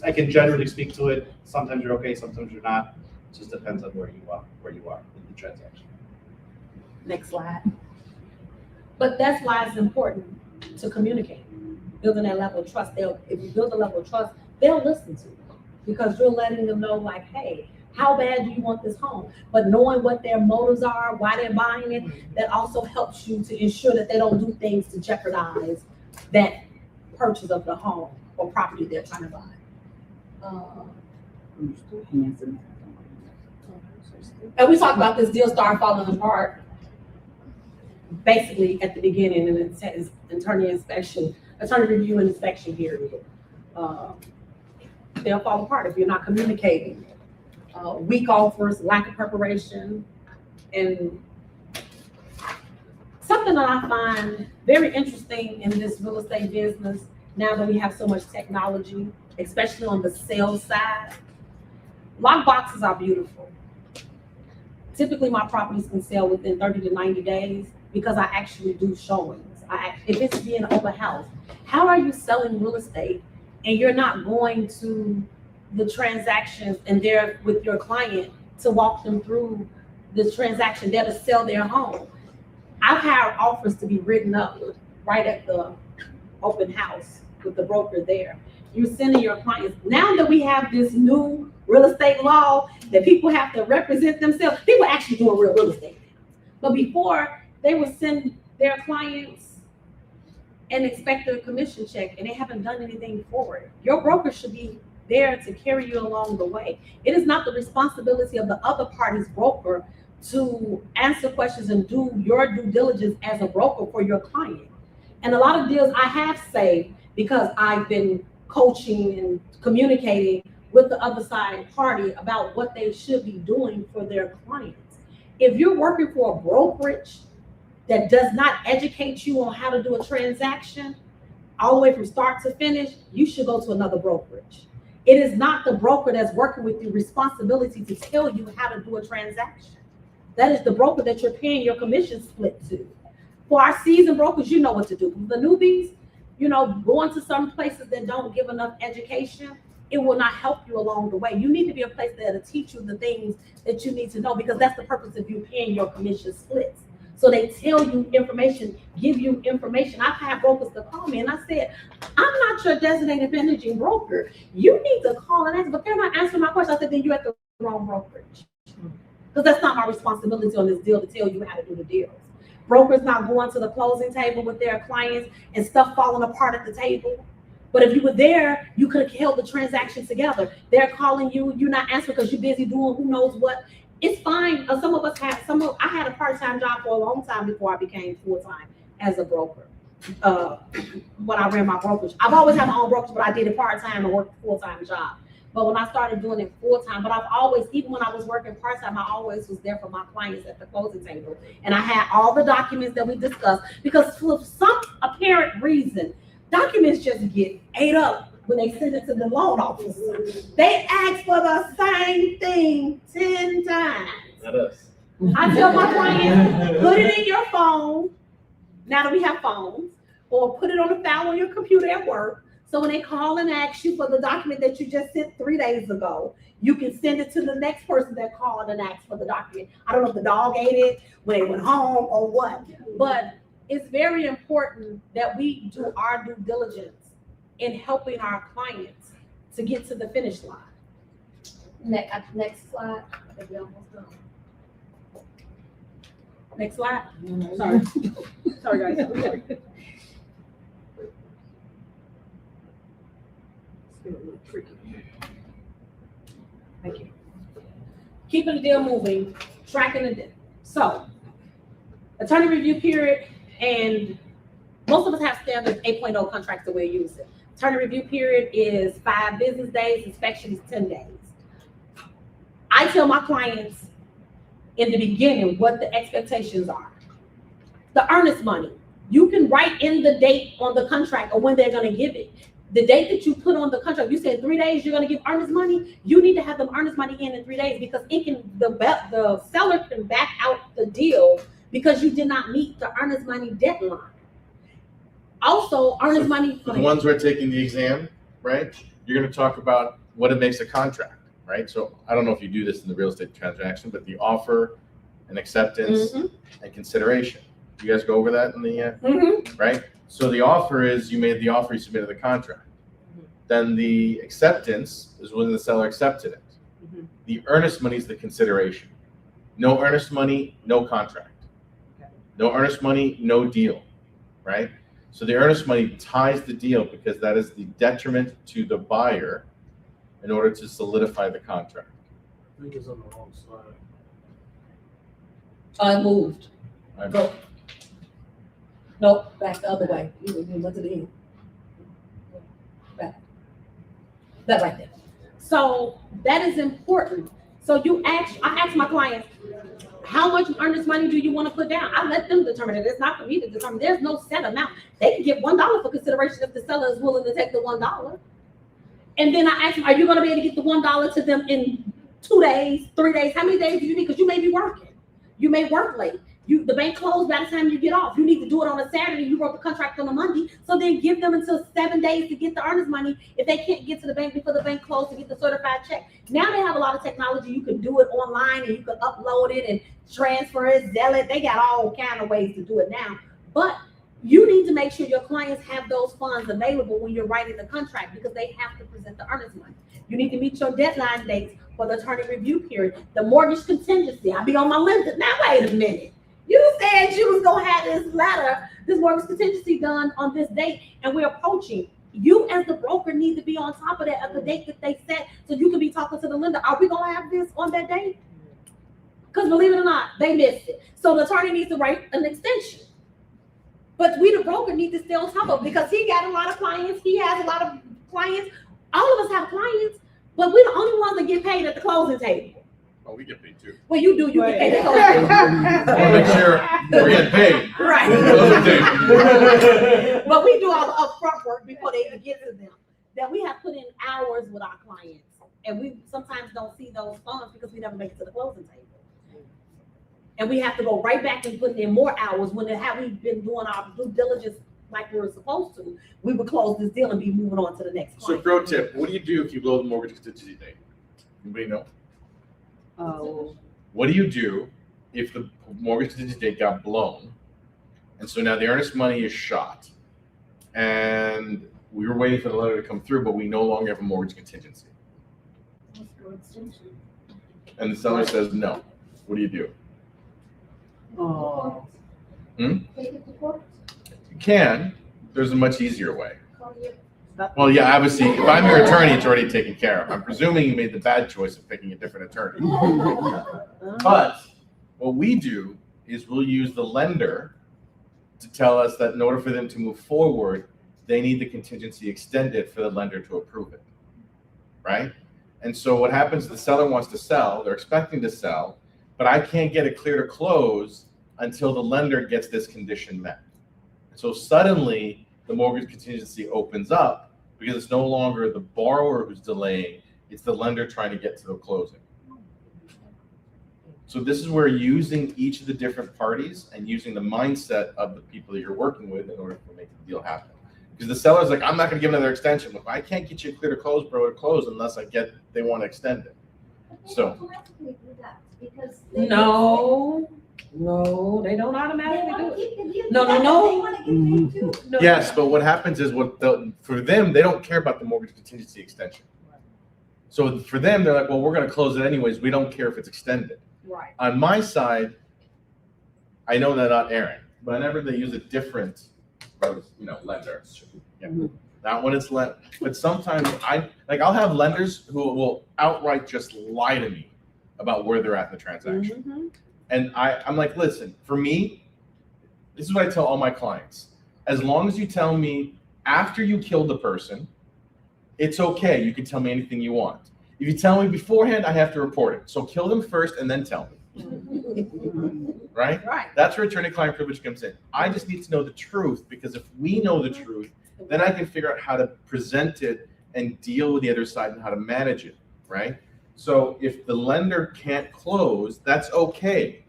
S12: I can generally speak to it. Sometimes you're okay, sometimes you're not. It just depends on where you are in the transaction.
S11: Next slide. But that's why it's important to communicate, building that level of trust. If you build a level of trust, they'll listen to you because you're letting them know like, hey, how bad do you want this home? But knowing what their motives are, why they're buying it, that also helps you to ensure that they don't do things to jeopardize that purchase of the home or property they're trying to buy. And we talked about this deal start falling apart basically at the beginning, and it says attorney review and inspection period. They'll fall apart if you're not communicating. Weak offers, lack of preparation, and something that I find very interesting in this real estate business now that we have so much technology, especially on the sales side. Lock boxes are beautiful. Typically, my properties can sell within 30 to 90 days because I actually do showings. If it's being open house, how are you selling real estate and you're not going to the transactions and there with your client to walk them through the transaction there to sell their home? I've had offers to be written up right at the open house with the broker there. You're sending your clients. Now that we have this new real estate law that people have to represent themselves, people actually doing real estate. But before, they would send their clients and expect a commission check, and they haven't done anything for it. Your broker should be there to carry you along the way. It is not the responsibility of the other party's broker to answer questions and do your due diligence as a broker for your client. And a lot of deals I have saved because I've been coaching and communicating with the other side party about what they should be doing for their clients. If you're working for a brokerage that does not educate you on how to do a transaction all the way from start to finish, you should go to another brokerage. It is not the broker that's working with you responsibility to tell you how to do a transaction. That is the broker that you're paying your commission split to. For our seasoned brokers, you know what to do. The newbies, going to some places that don't give enough education, it will not help you along the way. You need to be a place that'll teach you the things that you need to know, because that's the purpose of you paying your commission splits. So they tell you information, give you information. I've had brokers to call me and I said, I'm not your designated managing broker. You need to call and ask, but they're not answering my question. I said, then you're at the wrong brokerage. Because that's not my responsibility on this deal to tell you how to do the deals. Brokers not going to the closing table with their clients and stuff falling apart at the table. But if you were there, you could have held the transaction together. They're calling you, you're not answering because you're busy doing who knows what. It's fine. I had a part-time job for a long time before I became full-time as a broker. When I ran my brokerage, I've always had my own brokerage, but I did it part-time and worked a full-time job. But when I started doing it full-time, but I've always, even when I was working part-time, I always was there for my clients at the closing table. And I had all the documents that we discussed, because for some apparent reason, documents just get ate up when they send it to the loan officer. They ask for the same thing 10 times.
S12: Not us.
S11: I tell my clients, put it in your phone, now that we have phones, or put it on the file on your computer at work. So when they call and ask you for the document that you just sent 3 days ago, you can send it to the next person that called and asked for the document. I don't know if the dog ate it when they went home or what, but it's very important that we do our due diligence in helping our clients to get to the finish line.
S4: Next slide. We're almost done.
S11: Next slide. Sorry. Sorry, guys. Thank you. Keeping the deal moving, tracking the deal. So, attorney review period, and most of us have standard 8.0 contracts the way we use it. Attorney review period is 5 business days, inspection is 10 days. I tell my clients in the beginning what the expectations are. The earnest money, you can write in the date on the contract or when they're gonna give it. The date that you put on the contract, you said 3 days you're gonna give earnest money, you need to have them earnest money in 3 days, because it can, the seller can back out the deal because you did not meet the earnest money deadline. Also, earnest money.
S1: For the ones who are taking the exam, right? You're gonna talk about what it makes a contract, right? So I don't know if you do this in the real estate transaction, but the offer and acceptance and consideration. You guys go over that in the, right? So the offer is, you made the offer, you submitted the contract. Then the acceptance is when the seller accepted it. The earnest money is the consideration. No earnest money, no contract. No earnest money, no deal, right? So the earnest money ties the deal because that is the detriment to the buyer in order to solidify the contract.
S15: I think it's on the wrong slide.
S16: I moved.
S1: I'm-
S16: Go. Nope, back the other way. You went to the end. Back. That right there.
S11: So that is important. So I ask my clients, how much earnest money do you want to put down? I let them determine it. It's not for me to determine. There's no set amount. They can get $1 for consideration if the seller is willing to take the $1. And then I ask them, are you going to be able to get the $1 to them in 2 days, 3 days? How many days do you need? Because you may be working. You may work late. The bank closed by the time you get off. You need to do it on a Saturday. You wrote the contract on a Monday. So then give them until 7 days to get the earnest money if they can't get to the bank before the bank closed to get the certified check. Now they have a lot of technology. You can do it online and you can upload it and transfer it, sell it. They got all kind of ways to do it now. But you need to make sure your clients have those funds available when you're writing the contract because they have to present the earnest money. You need to meet your deadline dates for the attorney review period. The mortgage contingency. I'll be on my lender. Now, wait a minute. You said you was gonna have this mortgage contingency done on this date, and we're approaching. You as the broker need to be on top of that at the date that they set, so you can be talking to the lender. Are we gonna have this on that date? Because believe it or not, they missed it. So the attorney needs to write an extension. But we, the broker, need to stay on top of it because he got a lot of clients. He has a lot of clients. All of us have clients, but we're the only ones that get paid at the closing table.
S1: Oh, we get paid too.
S11: Well, you do. You get paid at the closing table.
S1: I'll make sure we're getting paid.
S11: Right. But we do all the upfront work before they even get to them. That we have put in hours with our clients, and we sometimes don't see those funds because we never make it to the closing table. And we have to go right back and put in more hours when have we been doing our due diligence like we were supposed to. We would close this deal and be moving on to the next
S1: So
S11: client.
S1: pro tip, what do you do if you blow the mortgage contingency date? Anybody know?
S2: Oh.
S1: What do you do if the mortgage contingency date got blown? And so now the earnest money is shot. And we were waiting for the letter to come through, but we no longer have a mortgage contingency. And the seller says no. What do you do?
S2: Oh.
S1: Hmm?
S5: Take it to court,
S1: You can. There's a much easier way.
S5: call you.
S1: Well, yeah, obviously, if I'm your attorney, it's already taken care of. I'm presuming you made the bad choice of picking a different attorney. But what we do is we'll use the lender to tell us that in order for them to move forward, they need the contingency extended for the lender to approve it, right? And so what happens, the seller wants to sell, they're expecting to sell, but I can't get it clear to close until the lender gets this condition met. So suddenly, the mortgage contingency opens up because it's no longer the borrower who's delaying, it's the lender trying to get to the closing. So this is where using each of the different parties and using the mindset of the people that you're working with in order to make the deal happen. Because the seller's like, I'm not gonna give another extension. Look, I can't get you clear to close, bro, to close unless they want to extend it. So
S5: Automatically do that because. they-
S11: No, they don't
S5: They
S11: automatically
S5: want
S11: do
S5: to
S11: it.
S5: keep the deal.
S11: No,
S5: together.
S11: no.
S5: They want to get paid too.
S11: No.
S1: yes, but what happens is for them, they don't care about the mortgage contingency extension. So for them, they're like, well, we're gonna close it anyways. We don't care if it's extended.
S11: Right.
S1: On my side, I know they're not Aaron, but whenever they use a different, lender. Yeah. That one is lent, but sometimes I'll have lenders who will outright just lie to me about where they're at in the transaction.
S11: Mm-hmm.
S1: And I'm like, listen, for me, this is what I tell all my clients. As long as you tell me after you killed the person, it's okay. You can tell me anything you want. If you tell me beforehand, I have to report it. So kill them first and then tell me. Right?
S11: Right.
S1: That's where attorney-client privilege comes in. I just need to know the truth because if we know the truth, then I can figure out how to present it and deal with the other side and how to manage it, right? So if the lender can't close, that's okay.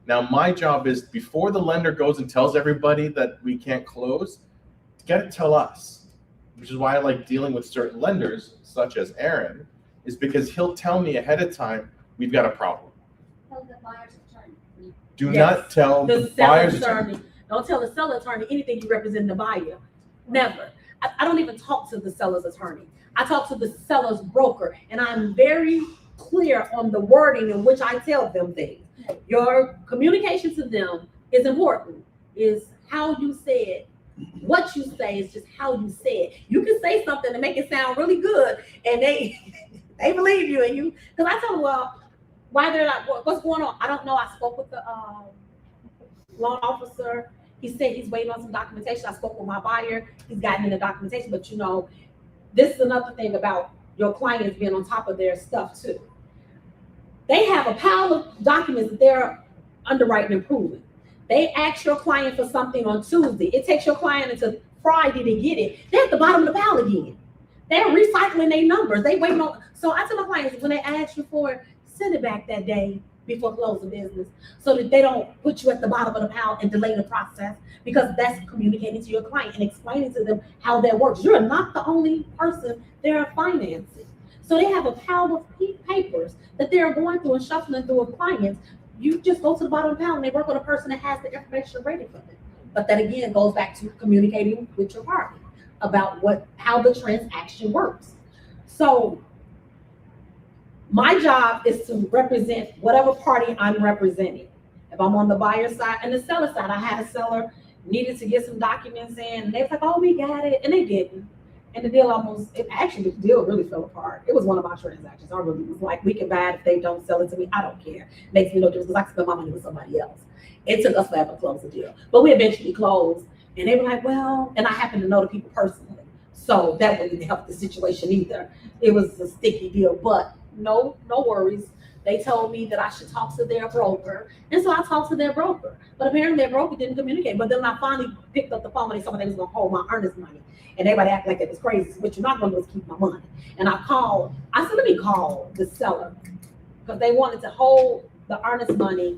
S1: Now my job is before the lender goes and tells everybody that we can't close, get it tell us, which is why I like dealing with certain lenders, such as Aaron, is because he'll tell me ahead of time, we've got a problem.
S5: Tell the buyer's attorney.
S1: Do not tell the buyer's attorney.
S11: Don't tell the seller attorney anything you represent the buyer. Never. I don't even talk to the seller's attorney. I talk to the seller's broker, and I'm very clear on the wording in which I tell them things. Your communication to them is important, is how you say it. What you say is just how you say it. You can say something to make it sound really good, and they believe you, and you, because I tell them, well, why they're like, what's going on? I don't know. I spoke with the loan officer. He said he's waiting on some documentation. I spoke with my buyer. He's gotten in the documentation, but you know, this is another thing about your clients being on top of their stuff too. They have a pile of documents that they're underwriting and proving. They ask your client for something on Tuesday. It takes your client until Friday to get it. They're at the bottom of the pile again. They're recycling their numbers. They waiting on. So I tell my clients, when they ask you for it, send it back that day before closing business, so that they don't put you at the bottom of the pile and delay the process, because that's communicating to your client and explaining to them how that works. You're not the only person they're financing. So they have a pile of papers that they're going through and shuffling through with clients. You just go to the bottom of the pile and they work with a person that has the information ready for them. But that again goes back to communicating with your partner about how the transaction works. So my job is to represent whatever party I'm representing. If I'm on the buyer side and the seller side, I had a seller needed to get some documents in, and they was like, oh, we got it, and they didn't. And the deal the deal really fell apart. It was one of my transactions. I really was like, we can buy it if they don't sell it to me. I don't care. Makes me no difference because I can spend my money with somebody else. It took us forever to close the deal. But we eventually closed, and they were like, well, and I happen to know the people personally. So that wouldn't help the situation either. It was a sticky deal, but no worries. They told me that I should talk to their broker. And so I talked to their broker. But apparently their broker didn't communicate. But then I finally picked up the phone and they told me they was going to hold my earnest money. And everybody acted like it was crazy. What you're not going to do is keep my money. And I said, let me call the seller. Because they wanted to hold the earnest money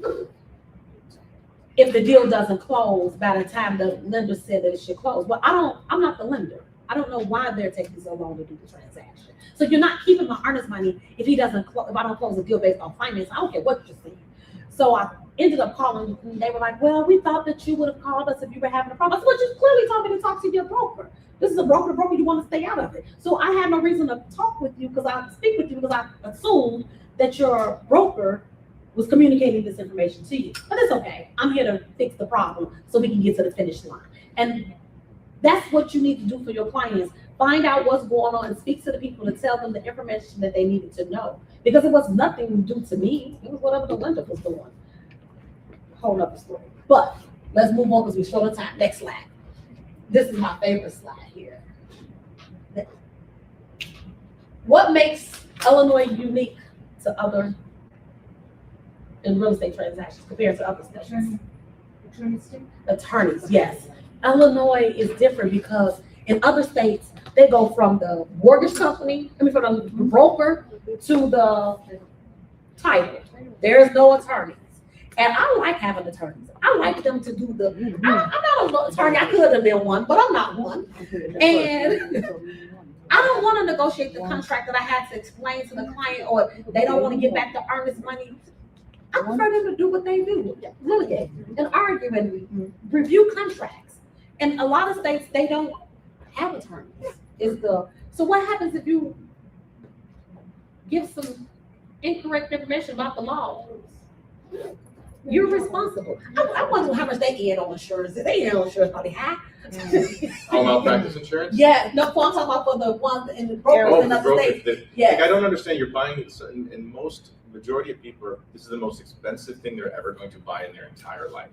S11: if the deal doesn't close by the time the lender said that it should close. But I'm not the lender. I don't know why they're taking so long to do the transaction. So you're not keeping my earnest money if if I don't close a deal based on finance. I don't care what you're saying. So I ended up calling, and they were like, well, we thought that you would have called us if you were having a problem. I said, well, you clearly told me to talk to your broker. This is a broker, you want to stay out of it. So I had no reason to talk with you because I assumed that your broker was communicating this information to you. But it's okay. I'm here to fix the problem so we can get to the finish line. And that's what you need to do for your clients. Find out what's going on and speak to the people and tell them the information that they needed to know. Because it was nothing due to me. It was whatever the lender was doing. Whole other story. But let's move on because we're short on time. Next slide. This is my favorite slide here. What makes Illinois unique to other in real estate transactions compared to other states? Attorneys, yes. Illinois is different because in other states, they go from the mortgage company, from the broker to the title. There's no attorneys. And I like having attorneys. I like them to do I'm not an attorney. I could have been one, but I'm not one. And I don't want to negotiate the contract that I had to explain to the client, or they don't want to get back the earnest money. I prefer them to do what they do, litigate and argue and review contracts. And a lot of states, they don't have attorneys. So what happens if you give some incorrect information about the law? You're responsible. I wonder how much they get on insurance. They get on insurance probably high.
S1: Malpractice insurance?
S11: Yeah, no, I'm talking about for the ones in the brokers in other states. Yeah.
S1: Like, I don't understand. You're buying it, and most majority of people, this is the most expensive thing they're ever going to buy in their entire life,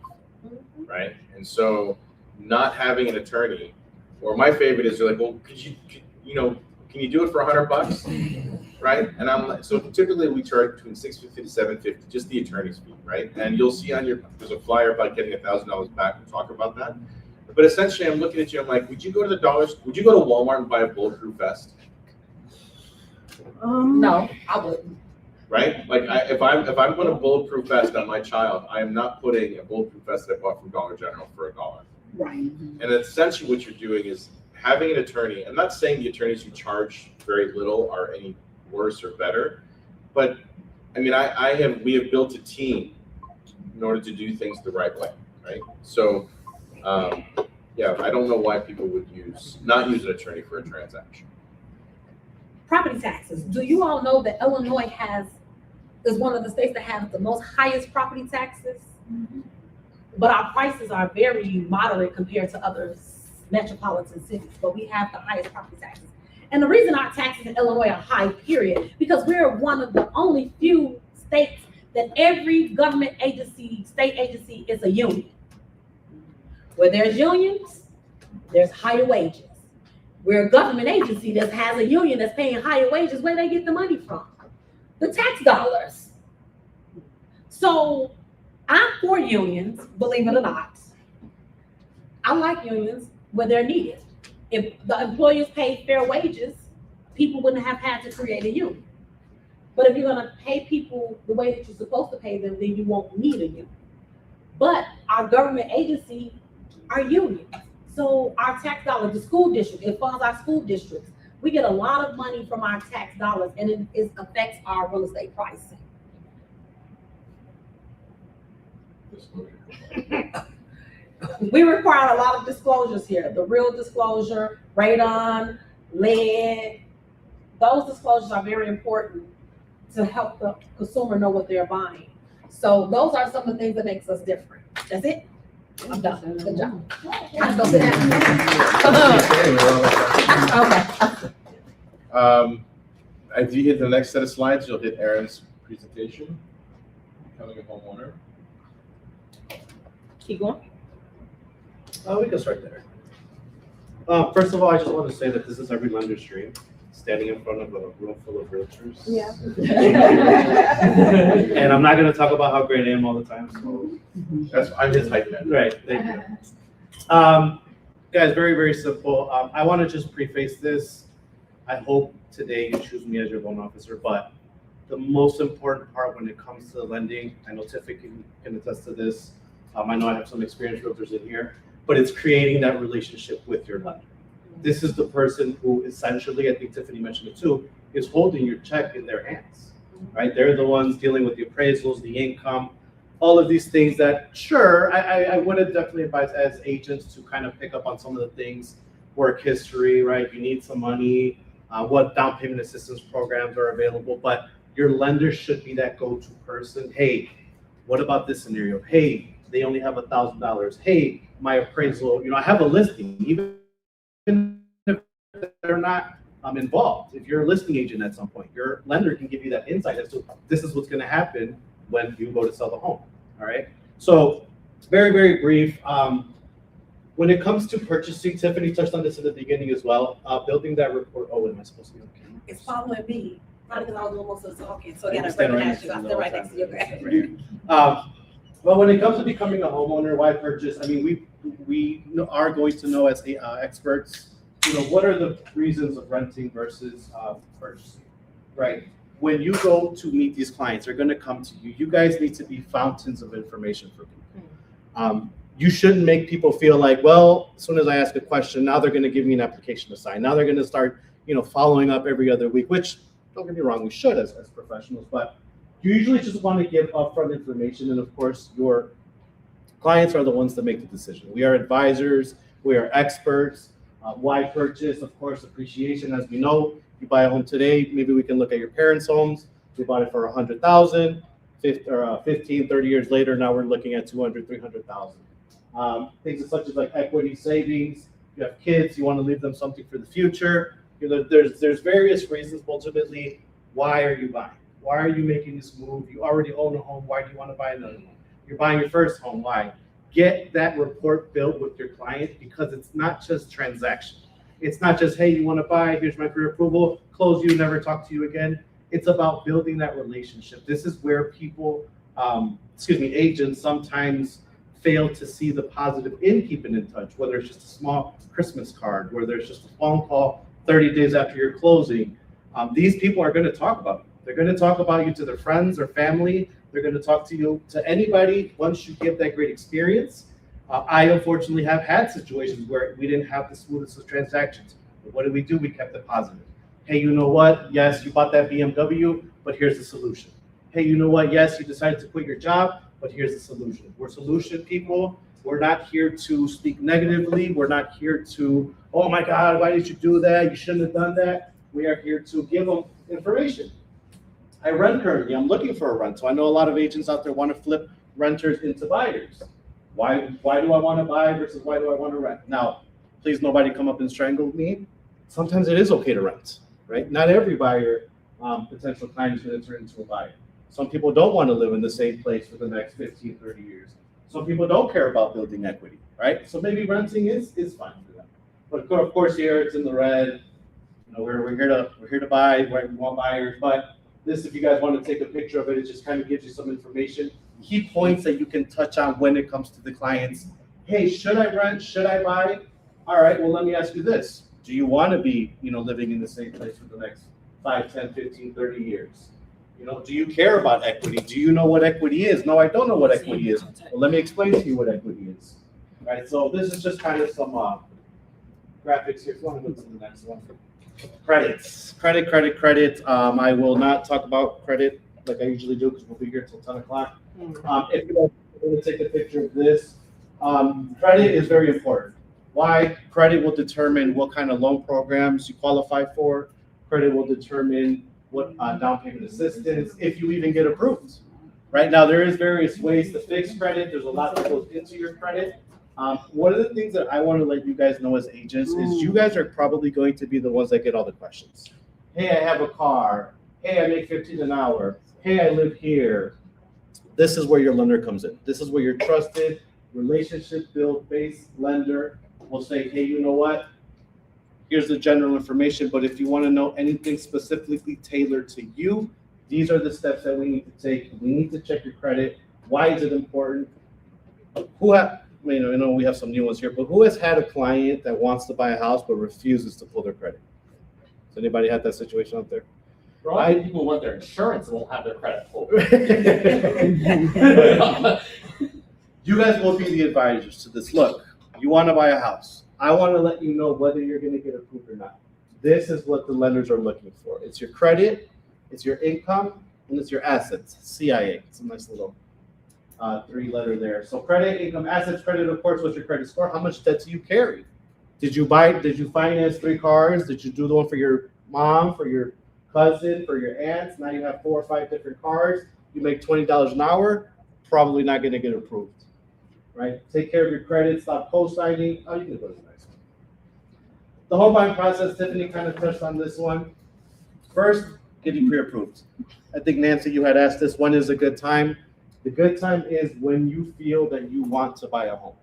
S1: right? And so, not having an attorney, or my favorite is, you're like, well, can you do it for $100, right? And I'm like, so typically we charge between $650 to $750, just the attorney's fee, right? And you'll see there's a flyer about getting $1,000 back. We'll talk about that. But essentially, I'm looking at you. I'm like, would you go to Walmart and buy a bulletproof vest?
S11: No, I wouldn't.
S1: Right? Like, if I'm putting a bulletproof vest on my child, I am not putting a bulletproof vest that I bought from Dollar General for $1.
S11: Right.
S1: And essentially, what you're doing is having an attorney. I'm not saying the attorneys who charge very little are any worse or better, but I mean, we have built a team in order to do things the right way, right? So Yeah, I don't know why people would not use an attorney for a transaction.
S11: Property taxes. Do you all know that Illinois is one of the states that has the most highest property taxes? But our prices are very moderate compared to other metropolitan cities, but we have the highest property taxes. And the reason our taxes in Illinois are high, period, because we're one of the only few states that every government agency, state agency is a union. Where there's unions, there's higher wages. We're a government agency that has a union that's paying higher wages. Where they get the money from? The tax dollars. So I'm for unions, believe it or not. I like unions where they're needed. If the employers paid fair wages, people wouldn't have had to create a union. But if you're gonna pay people the way that you're supposed to pay them, then you won't need a union. But our government agency are unions. So our tax dollars, the school district, it funds our school districts. We get a lot of money from our tax dollars, and it affects our real estate pricing. We require a lot of disclosures here. The real disclosure, radon, lead, those disclosures are very important to help the consumer know what they're buying. So those are some of the things that makes us different. That's it. I'm done. Good job. I go sit down. Okay.
S1: As you hit the next set of slides, you'll hit Aaron's presentation, becoming a homeowner.
S2: Keep going.
S12: We can start there. First of all, I just want to say that this is every lender's dream, standing in front of a room full of realtors.
S2: Yeah.
S12: And I'm not going to talk about how great I am all the time. So
S1: I'm his hype man.
S12: Right. Thank you. Guys, very, very simple. I want to just preface this. I hope today you choose me as your loan officer, but the most important part when it comes to lending, I know Tiffany can attest to this. I know I have some experienced realtors in here, but it's creating that relationship with your lender. This is the person who essentially, I think Tiffany mentioned it too, is holding your check in their hands, right? They're the ones dealing with the appraisals, the income, all of these things that, sure, I would have definitely advised as agents to kind of pick up on some of the things, work history, right? You need some money, what down payment assistance programs are available, but your lender should be that go-to person. Hey, what about this scenario? Hey, they only have $1,000. Hey, my appraisal, I have a listing, even if they're not involved. If you're a listing agent at some point, your lender can give you that insight as to this is what's going to happen when you go to sell the home. All right. So very, very brief. When it comes to purchasing, Tiffany touched on this in the beginning as well. Building that report. Oh, am I supposed to be on camera?
S11: It's following me. Probably because I was almost so talking, so I gotta
S12: stand right
S11: recognize you. I
S12: next to
S11: sit
S12: you
S11: right
S12: all
S11: next to
S12: the
S11: you.
S12: time. Well, when it comes to becoming a homeowner, why purchase? I mean, we are going to know as experts, what are the reasons of renting versus purchasing, right? When you go to meet these clients, they're going to come to you. You guys need to be fountains of information for people. You shouldn't make people feel like, well, as soon as I ask a question, now they're going to give me an application to sign. Now they're going to start, following up every other week, which, don't get me wrong, we should as professionals, but you usually just want to give upfront information. And of course, your clients are the ones that make the decision. We are advisors, we are experts. Why purchase? Of course, appreciation. As we know, you buy a home today, maybe we can look at your parents' homes. We bought it for $100,000, 15, 30 years later, now we're looking at $200,000, $300,000. Things such as like equity savings. You have kids, you want to leave them something for the future. There's various reasons. Ultimately, why are you buying? Why are you making this move? You already own a home. Why do you want to buy another home? You're buying your first home. Why? Get that report built with your client, because it's not just transaction. It's not just, hey, you want to buy, here's my pre-approval, close you, never talk to you again. It's about building that relationship. This is where people, agents sometimes fail to see the positive in keeping in touch, whether it's just a small Christmas card, whether it's just a phone call 30 days after your closing. These people are going to talk about you. They're going to talk about you to their friends or family. They're going to talk to you, to anybody, once you give that great experience. I unfortunately have had situations where we didn't have the smoothest of transactions. But what did we do? We kept it positive. Hey, you know what? Yes, you bought that BMW, but here's the solution. Hey, you know what? Yes, you decided to quit your job, but here's the solution. We're solution people. We're not here to speak negatively. We're not here to, oh my God, why did you do that? You shouldn't have done that. We are here to give them information. I rent currently. I'm looking for a rent. So I know a lot of agents out there want to flip renters into buyers. Why do I want to buy versus why do I want to rent? Now, please nobody come up and strangle me. Sometimes it is okay to rent, right? Not every buyer, potential client is going to turn into a buyer. Some people don't want to live in the same place for the next 15, 30 years. Some people don't care about building equity, right? So maybe renting is fine for them. But of course here it's in the red. You know, we're here to buy, right? We want buyers, but this, if you guys want to take a picture of it, it just kind of gives you some information, key points that you can touch on when it comes to the clients. Hey, should I rent? Should I buy? All right, well, let me ask you this. Do you want to be, living in the same place for the next 5, 10, 15, 30 years? Do you care about equity? Do you know what equity is? No, I don't know what equity is. Well, let me explain to you what equity is. All right, so this is just kind of some graphics here. If you want to move to the next one. Credits. Credit. I will not talk about credit like I usually do because we'll be here till 10 o'clock. If you want to take a picture of this, credit is very important. Why? Credit will determine what kind of loan programs you qualify for. Credit will determine what down payment assistance, if you even get approved. Right now, there is various ways to fix credit. There's a lot that goes into your credit. One of the things that I want to let you guys know as agents is you guys are probably going to be the ones that get all the questions. Hey, I have a car. Hey, I make $15 an hour. Hey, I live here. This is where your lender comes in. This is where your trusted, relationship-built-based lender will say, hey, you know what? Here's the general information, but if you want to know anything specifically tailored to you, these are the steps that we need to take. We need to check your credit. Why is it important? I know we have some new ones here, but who has had a client that wants to buy a house but refuses to pull their credit? Has anybody had that situation out there?
S3: Right. People want their insurance and won't have their credit pulled.
S12: You guys will be the advisors to this. Look, you want to buy a house. I want to let you know whether you're going to get approved or not. This is what the lenders are looking for. It's your credit, it's your income, and it's your assets. CIA. It's a nice little 3-letter there. So credit, income, assets, credit, of course, what's your credit score? How much debt do you carry? Did you finance 3 cars? Did you do the one for your mom, for your cousin, for your aunts? Now you have 4 or 5 different cars. You make $20 an hour, probably not going to get approved. Right? Take care of your credit, stop co-signing. Oh, you can go to the next one. The home buying process, Tiffany kind of touched on this one. First, getting pre-approved. I think, Nancy, you had asked this, when is a good time? The good time is when you feel that you want to buy a home.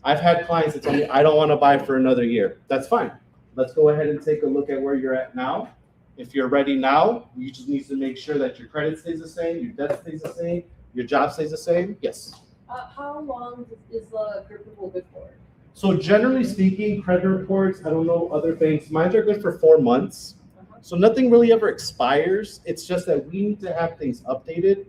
S12: I've had clients that tell me, I don't want to buy for another year. That's fine. Let's go ahead and take a look at where you're at now. If you're ready now, you just need to make sure that your credit stays the same, your debt stays the same, your job stays the same. Yes.
S4: How long is the pre-approval good for?
S12: So generally speaking, credit reports, I don't know other banks, mine are good for 4 months. So nothing really ever expires. It's just that we need to have things updated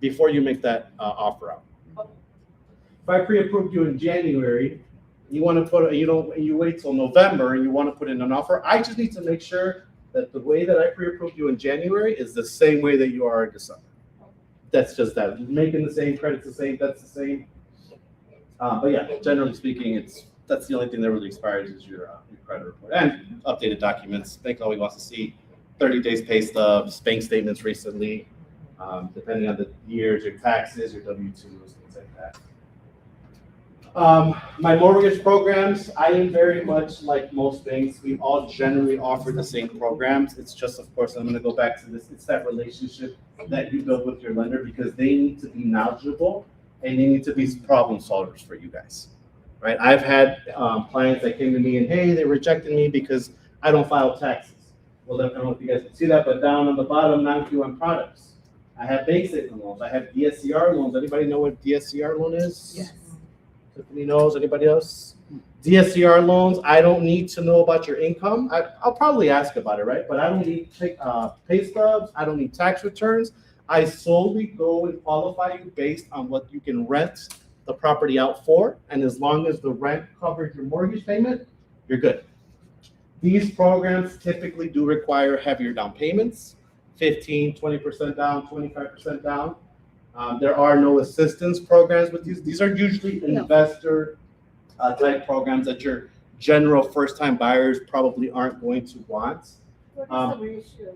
S12: before you make that offer out. If I pre-approved you in January, you want to put, you wait till November and you want to put in an offer, I just need to make sure that the way that I pre-approved you in January is the same way that you are in December. That's just that. Making the same, credit's the same, that's the same. But yeah, generally speaking, that's the only thing that really expires is your credit report and updated documents. Bank always wants to see 30 days pay stubs, bank statements recently, depending on the years, your taxes, your W-2s, things like that. My mortgage programs, I am very much like most banks. We all generally offer the same programs. It's just, of course, I'm going to go back to this. It's that relationship that you build with your lender because they need to be knowledgeable and they need to be problem solvers for you guys, right? I've had clients that came to me and, hey, they rejected me because I don't file taxes. Well, I don't know if you guys can see that, but down on the bottom, non-QM products. I have bank statement loans. I have DSCR loans. Anybody know what DSCR loan is? Yes. Tiffany knows. Anybody else? DSCR loans, I don't need to know about your income. I'll probably ask about it, right? But I don't need pay stubs. I don't need tax returns. I solely go and qualify you based on what you can rent the property out for. And as long as the rent covers your mortgage payment, you're good. These programs typically do require heavier down payments, 15, 20% down, 25% down. There are no assistance programs with these. These are usually investor type programs that your general first-time buyers probably aren't going to want.
S9: What is the ratio?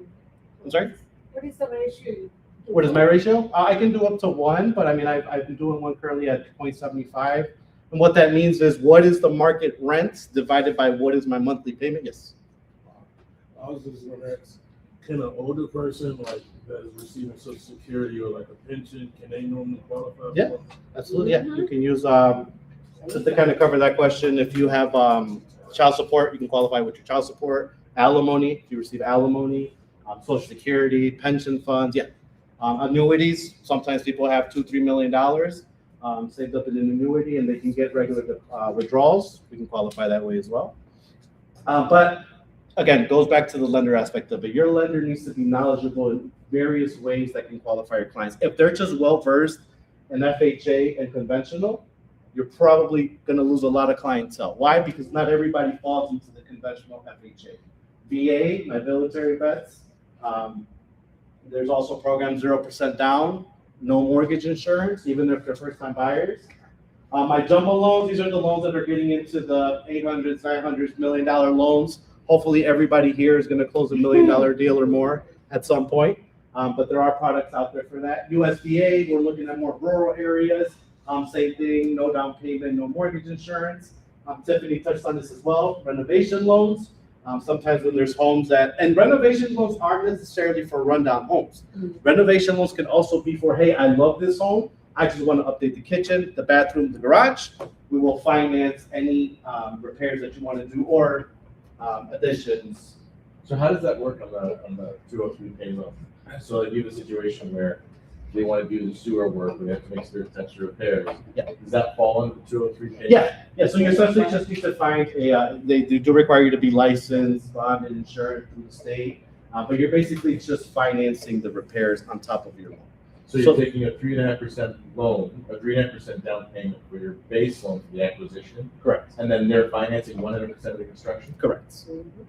S12: I'm sorry?
S9: What is the ratio?
S12: What is my ratio? I can do up to 1, but I mean, I've been doing one currently at 0.75. And what that means is what is the market rent divided by what is my monthly payment? Yes.
S15: I was just gonna ask, can an older person like that is receiving Social Security or like a pension, can they normally qualify?
S12: Yeah.
S15: for it?
S12: Absolutely, yeah. You can use, just to kind of cover that question, if you have child support, you can qualify with your child support, alimony, if you receive alimony, Social Security, pension funds, yeah. Annuities, sometimes people have $2-3 million saved up in an annuity and they can get regular withdrawals. We can qualify that way as well. But again, goes back to the lender aspect of it. Your lender needs to be knowledgeable in various ways that can qualify your clients. If they're just well-versed in FHA and conventional, you're probably going to lose a lot of clientele. Why? Because not everybody falls into the conventional FHA. VA, my military vets, there's also programs 0% down, no mortgage insurance, even if they're first-time buyers. My jumbo loans, these are the loans that are getting into the $800s, $900s, $1 million loans. Hopefully everybody here is going to close $1 million deal or more at some point. But there are products out there for that. USDA, we're looking at more rural areas. Same thing, no down payment, no mortgage insurance. Tiffany touched on this as well. Renovation loans. Sometimes when there's homes and renovation loans aren't necessarily for rundown homes. Renovation loans can also be for, hey, I love this home. I just want to update the kitchen, the bathroom, the garage. We will finance any repairs that you want to do or additions.
S1: So how does that work on the 203 pay loan? So if you have a situation where they want to do the sewer work, we have to make certain types of repairs.
S12: Yeah.
S1: Does that fall under the 203 pay?
S12: Yeah. So you essentially just need to find they do require you to be licensed, bonded, insured through the state, but you're basically just financing the repairs on top of your loan.
S1: So you're taking a 3.5% loan, a 3.5% down payment for your base loan for the acquisition.
S12: Correct.
S1: And then they're financing 100% of the construction.
S12: Correct.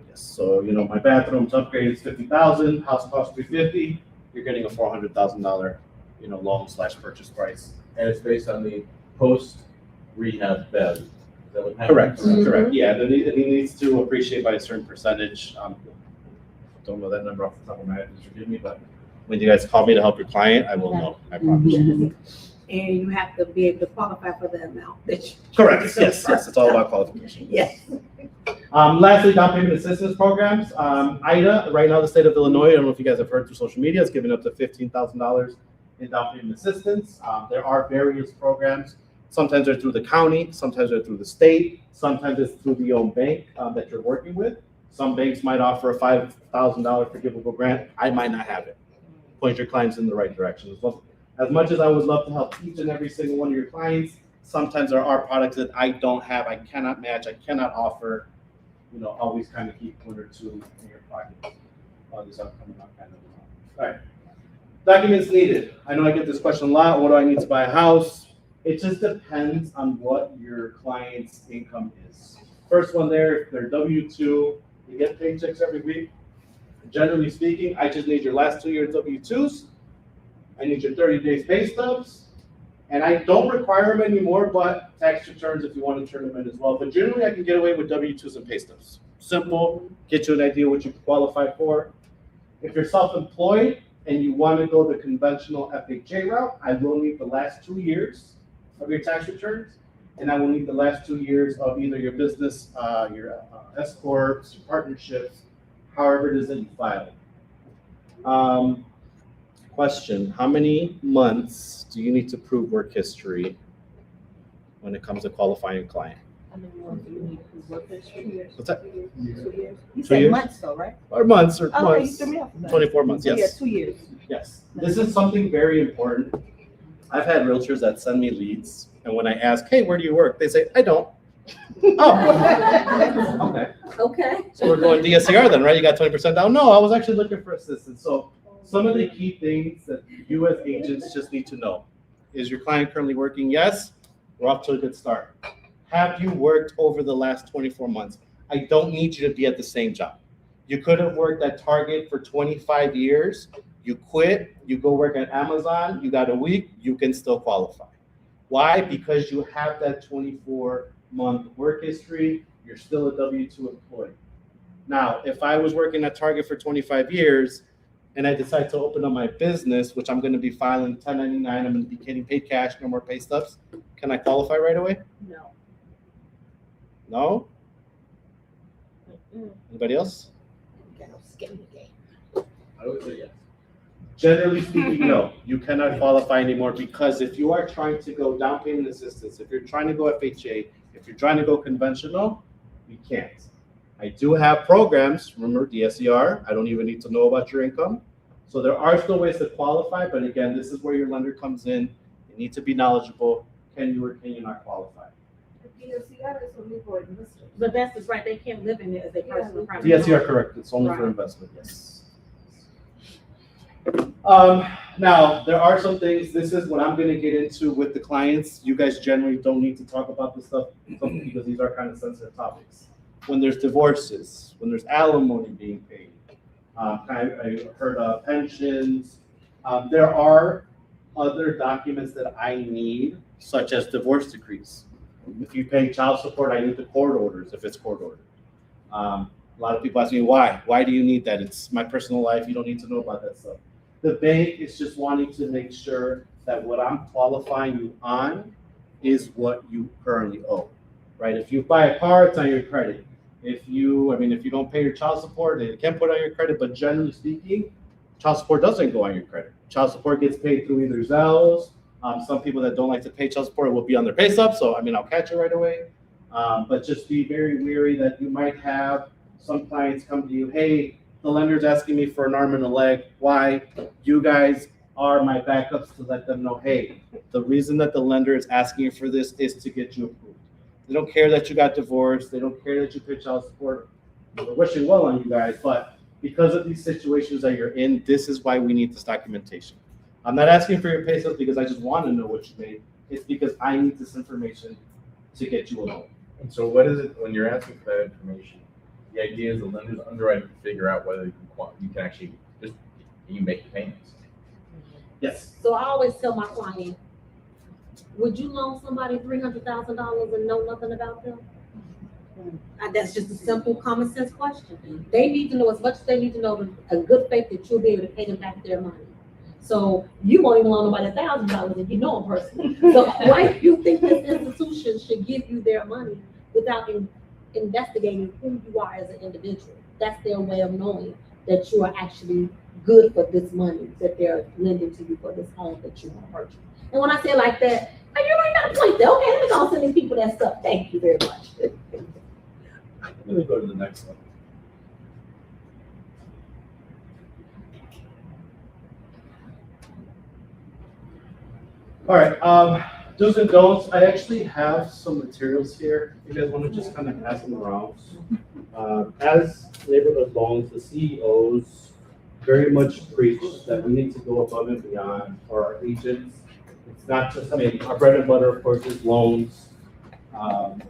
S12: Yes. So my bathroom's upgrade is $50,000, house costs $350. You're getting a $400,000 loan/purchase price.
S1: And it's based on the post-rehab value. Is that what happens?
S12: Correct. Correct. Yeah. Then it needs to appreciate by a certain percentage. Don't know that number off the top of my head. Just forgive me, but when you guys call me to help your client, I will know. I promise.
S10: And you have to be able to qualify for the amount that you.
S12: Correct. Yes. It's all about qualification.
S10: Yes.
S12: Lastly, down payment assistance programs. IDA, right now, the state of Illinois, I don't know if you guys have heard through social media, is giving up to $15,000 in down payment assistance. There are various programs. Sometimes they're through the county, sometimes they're through the state, sometimes it's through the own bank that you're working with. Some banks might offer a $5,000 forgivable grant. I might not have it. Point your clients in the right direction. As much as I would love to help each and every single one of your clients, sometimes there are products that I don't have, I cannot match, I cannot offer. Always kind of keep 1 or 2 in your pocket. All these are coming up kind of. All right. Documents needed. I know I get this question a lot. What do I need to buy a house? It just depends on what your client's income is. First one there, if they're W-2, you get paychecks every week. Generally speaking, I just need your last 2 years W-2s. I need your 30 days pay stubs. And I don't require them anymore, but tax returns if you want to turn them in as well. But generally, I can get away with W-2s and pay stubs. Simple, get you an idea what you qualify for. If you're self-employed and you want to go the conventional FHA route, I will need the last 2 years of your tax returns. And I will need the last 2 years of either your business, your S corps, your partnerships, however it is that you file. Question, how many months do you need to prove work history when it comes to qualifying a client?
S2: How many months do you need to work this year?
S12: What's that?
S2: 2 years. You
S12: 2
S2: said
S12: years?
S2: months though, right?
S12: Or months, or
S2: Oh, you
S12: months.
S2: threw me off.
S12: 24 months, yes.
S2: Yeah, 2 years.
S12: Yes. This is something very important. I've had realtors that send me leads, and when I ask, hey, where do you work? They say, I don't. Oh, okay.
S11: Okay.
S12: So we're going DSCR then, right? You got 20% down? No, I was actually looking for assistance. So some of the key things that you as agents just need to know. Is your client currently working? Yes. We're off to a good start. Have you worked over the last 24 months? I don't need you to be at the same job. You could have worked at Target for 25 years. You quit, you go work at Amazon, you got a week, you can still qualify. Why? Because you have that 24-month work history, you're still a W-2 employee. Now, if I was working at Target for 25 years and I decide to open up my business, which I'm going to be filing 1099, I'm going to be getting paid cash, no more pay stubs, can I qualify right away?
S11: No.
S12: No? Anybody else?
S1: I would say yes.
S12: Generally speaking, no, you cannot qualify anymore because if you are trying to go down payment assistance, if you're trying to go FHA, if you're trying to go conventional, you can't. I do have programs, remember DSCR, I don't even need to know about your income. So there are still ways to qualify, but again, this is where your lender comes in. You need to be knowledgeable. Can you or can you not qualify?
S11: But that's just right, they can't live in it as a personal property.
S12: DSCR, correct, it's only for
S11: Right.
S12: investment, yes. Now, there are some things, this is what I'm gonna get into with the clients. You guys generally don't need to talk about this stuff because these are kind of sensitive topics. When there's divorces, when there's alimony being paid, I heard of pensions. There are other documents that I need, such as divorce decrees. If you pay child support, I need the court orders if it's court ordered. A lot of people ask me why. Why do you need that? It's my personal life. You don't need to know about that stuff. The bank is just wanting to make sure that what I'm qualifying you on is what you currently owe, right? If you buy a car, it's on your credit. If you don't pay your child support, they can put on your credit, but generally speaking, child support doesn't go on your credit. Child support gets paid through either Zelles. Some people that don't like to pay child support will be on their pay stub, so I'll catch it right away. But just be very wary that you might have some clients come to you, hey, the lender's asking me for an arm and a leg. Why? You guys are my backups to let them know, hey, the reason that the lender is asking you for this is to get you approved. They don't care that you got divorced. They don't care that you paid child support. We're wishing well on you guys, but because of these situations that you're in, this is why we need this documentation. I'm not asking for your pay stubs because I just want to know what you made. It's because I need this information to get you a loan.
S1: And so what is it, when you're asking for that information, the idea is the lender's underwriting to figure out whether you can actually just, you make the payments.
S12: Yes.
S11: So I always tell my client, would you loan somebody $300,000 and know nothing about them? That's just a simple common sense question. They need to know as much as they need to know a good faith that you'll be able to pay them back their money. So you won't even loan nobody $1,000 if you know them personally. So why do you think this institution should give you their money without investigating who you are as an individual? That's their way of knowing that you are actually good for this money that they're lending to you for this home that you want to purchase. And when I say it like that, you're right, got a point there. Okay, let me go send these people that stuff. Thank you very much.
S1: Let me go to the next one.
S12: All right, do's and don'ts. I actually have some materials here. You guys want to just kind of pass them around. As neighborhood loans, the CEOs very much preach that we need to go above and beyond for our agents. It's not just, our bread and butter, of course, is loans. On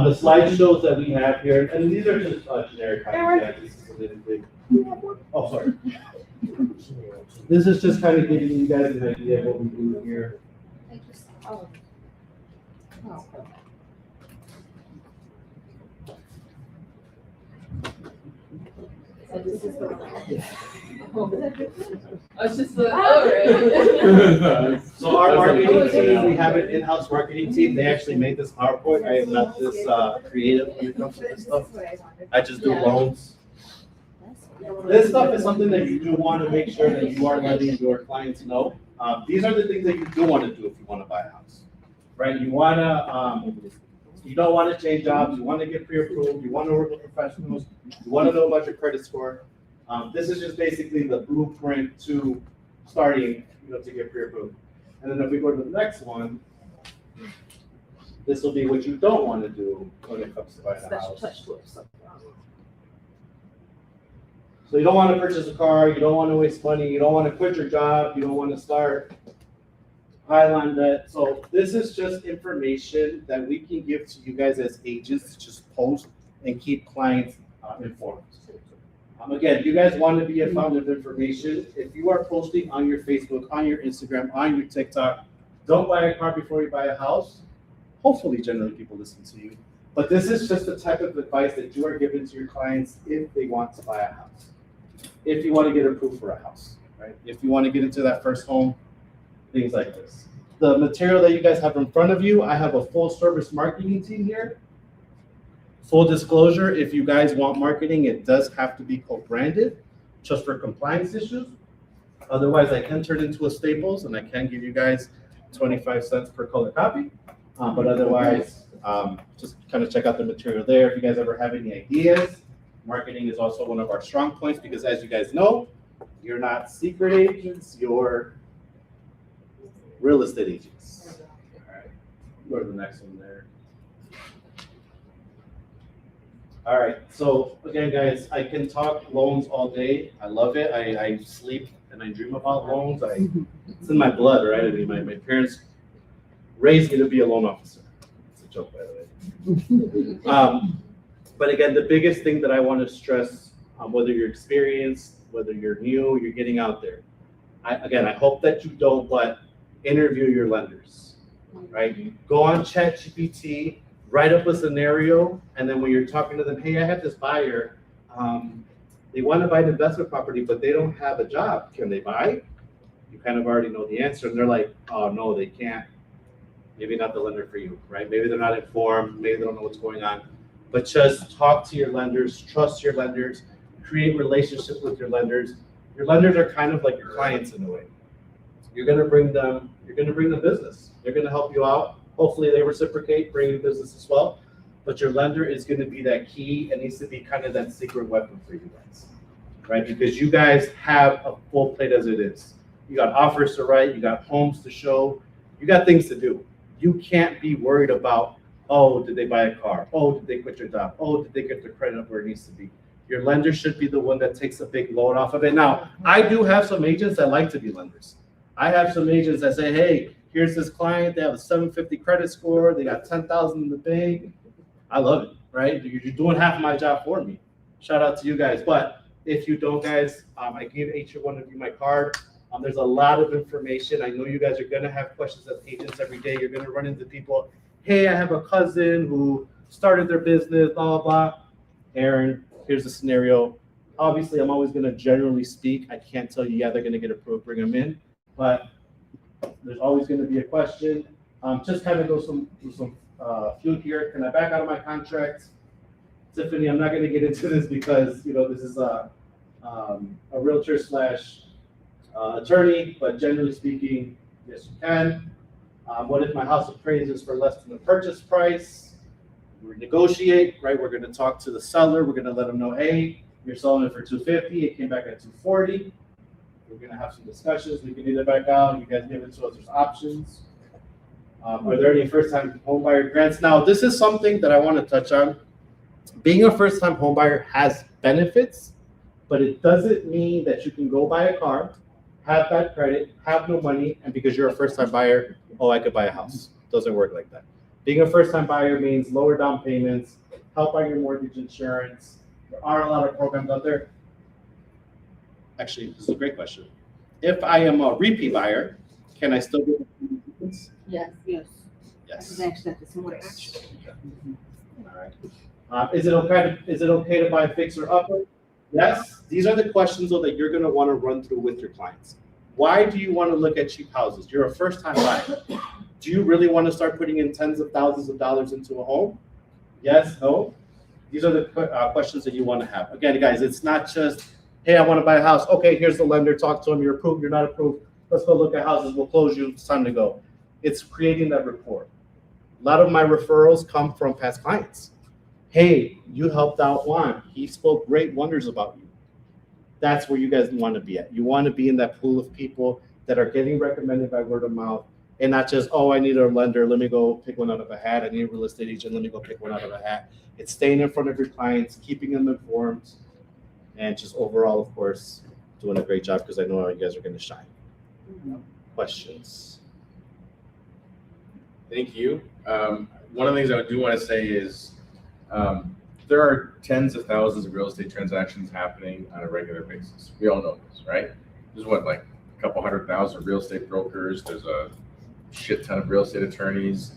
S12: the slideshows that we have here, and these are just generic copies. Oh, sorry. This is just kind of giving you guys an idea of what we do here.
S4: It's just the,
S12: So our marketing team, we have an in-house marketing team. They actually made this PowerPoint. I am not this creative when it comes to this stuff. I just do loans. This stuff is something that you do want to make sure that you are letting your clients know. These are the things that you do want to do if you want to buy a house, right? You want to, you don't want to change jobs. You want to get pre-approved. You want to work with professionals. You want to know about your credit score. This is just basically the blueprint to starting, to get pre-approved. And then if we go to the next one, this will be what you don't want to do when it comes to buying a house. So you don't want to purchase a car, you don't want to waste money, you don't want to quit your job, you don't want to start pile-on debt. So this is just information that we can give to you guys as agents to just post and keep clients informed. Again, you guys want to be a fount of information. If you are posting on your Facebook, on your Instagram, on your TikTok, don't buy a car before you buy a house. Hopefully, generally people listen to you. But this is just the type of advice that you are giving to your clients if they want to buy a house. If you want to get approved for a house, right? If you want to get into that first home, things like this. The material that you guys have in front of you, I have a full service marketing team here. Full disclosure, if you guys want marketing, it does have to be co-branded, just for compliance issues. Otherwise, I can turn into a Staples and I can give you guys 25 cents per color copy. But otherwise, just kind of check out the material there. If you guys ever have any ideas, marketing is also one of our strong points because as you guys know, you're not secret agents, you're real estate agents. All right, go to the next one there. All right, so again, guys, I can talk loans all day. I love it. I sleep and I dream about loans. It's in my blood, right? I mean, my parents raised me to be a loan officer. It's a joke, by the way. But again, the biggest thing that I want to stress, whether you're experienced, whether you're new, you're getting out there. I hope that you don't, but interview your lenders, right? Go on ChatGPT, write up a scenario, and then when you're talking to them, hey, I have this buyer, they want to buy an investment property, but they don't have a job. Can they buy? You kind of already know the answer, and they're like, oh, no, they can't. Maybe not the lender for you, right? Maybe they're not informed, maybe they don't know what's going on. But just talk to your lenders, trust your lenders, create relationships with your lenders. Your lenders are kind of like your clients in a way. You're gonna bring them business. They're gonna help you out. Hopefully they reciprocate, bring you business as well. But your lender is gonna be that key and needs to be kind of that secret weapon for you guys, right? Because you guys have a full plate as it is. You got offers to write, you got homes to show, you got things to do. You can't be worried about, oh, did they buy a car? Oh, did they quit their job? Oh, did they get their credit up where it needs to be? Your lender should be the one that takes a big load off of it. Now, I do have some agents that like to be lenders. I have some agents that say, hey, here's this client, they have a 750 credit score, they got 10,000 in the bank. I love it, right? You're doing half of my job for me. Shout out to you guys. But if you don't, guys, I gave each one of you my card. There's a lot of information. I know you guys are gonna have questions as agents every day. You're gonna run into people, hey, I have a cousin who started their business, blah, blah, blah. Aaron, here's the scenario. Obviously, I'm always gonna generally speak. I can't tell you, yeah, they're gonna get approved, bring them in. But there's always gonna be a question. Just kind of go some few here. Can I back out of my contract? Tiffany, I'm not gonna get into this because, you know, this is a realtor slash attorney, but generally speaking, yes, you can. What if my house appraises for less than the purchase price? We negotiate, right? We're gonna talk to the seller. We're gonna let them know, hey, you're selling it for $250. It came back at $240. We're gonna have some discussions. We can either back out. You guys give it to us. There's options. Are there any first-time homebuyer grants? Now, this is something that I want to touch on. Being a first-time homebuyer has benefits, but it doesn't mean that you can go buy a car, have bad credit, have no money, and because you're a first-time buyer, oh, I could buy a house. It doesn't work like that. Being a first-time buyer means lower down payments, help on your mortgage insurance. There are a lot of programs out there. Actually, this is a great question. If I am a repeat buyer, can I still get assistance?
S2: Yes. Yes.
S12: Yes.
S13: Actually, that's what it actually.
S12: All right. Is it okay to buy a fixer upper? Yes. These are the questions though that you're going to want to run through with your clients. Why do you want to look at cheap houses? You're a first-time buyer. Do you really want to start putting in tens of thousands of dollars into a home? Yes. No. These are the questions that you want to have. Again, guys, it's not just, hey, I want to buy a house. Okay, here's the lender. Talk to him. You're approved. You're not approved. Let's go look at houses. We'll close you. It's time to go. It's creating that rapport. A lot of my referrals come from past clients. Hey, you helped out Juan. He spoke great wonders about you. That's where you guys want to be at. You want to be in that pool of people that are getting recommended by word of mouth and not just, oh, I need a lender. Let me go pick one out of a hat. I need a real estate agent. Let me go pick one out of a hat. It's staying in front of your clients, keeping them informed, and just overall, of course, doing a great job because I know you guys are going to shine. Questions?
S1: Thank you. One of the things I do want to say is there are tens of thousands of real estate transactions happening on a regular basis. We all know this, right? There's what, like a couple 100,000 real estate brokers. There's a shit ton of real estate attorneys.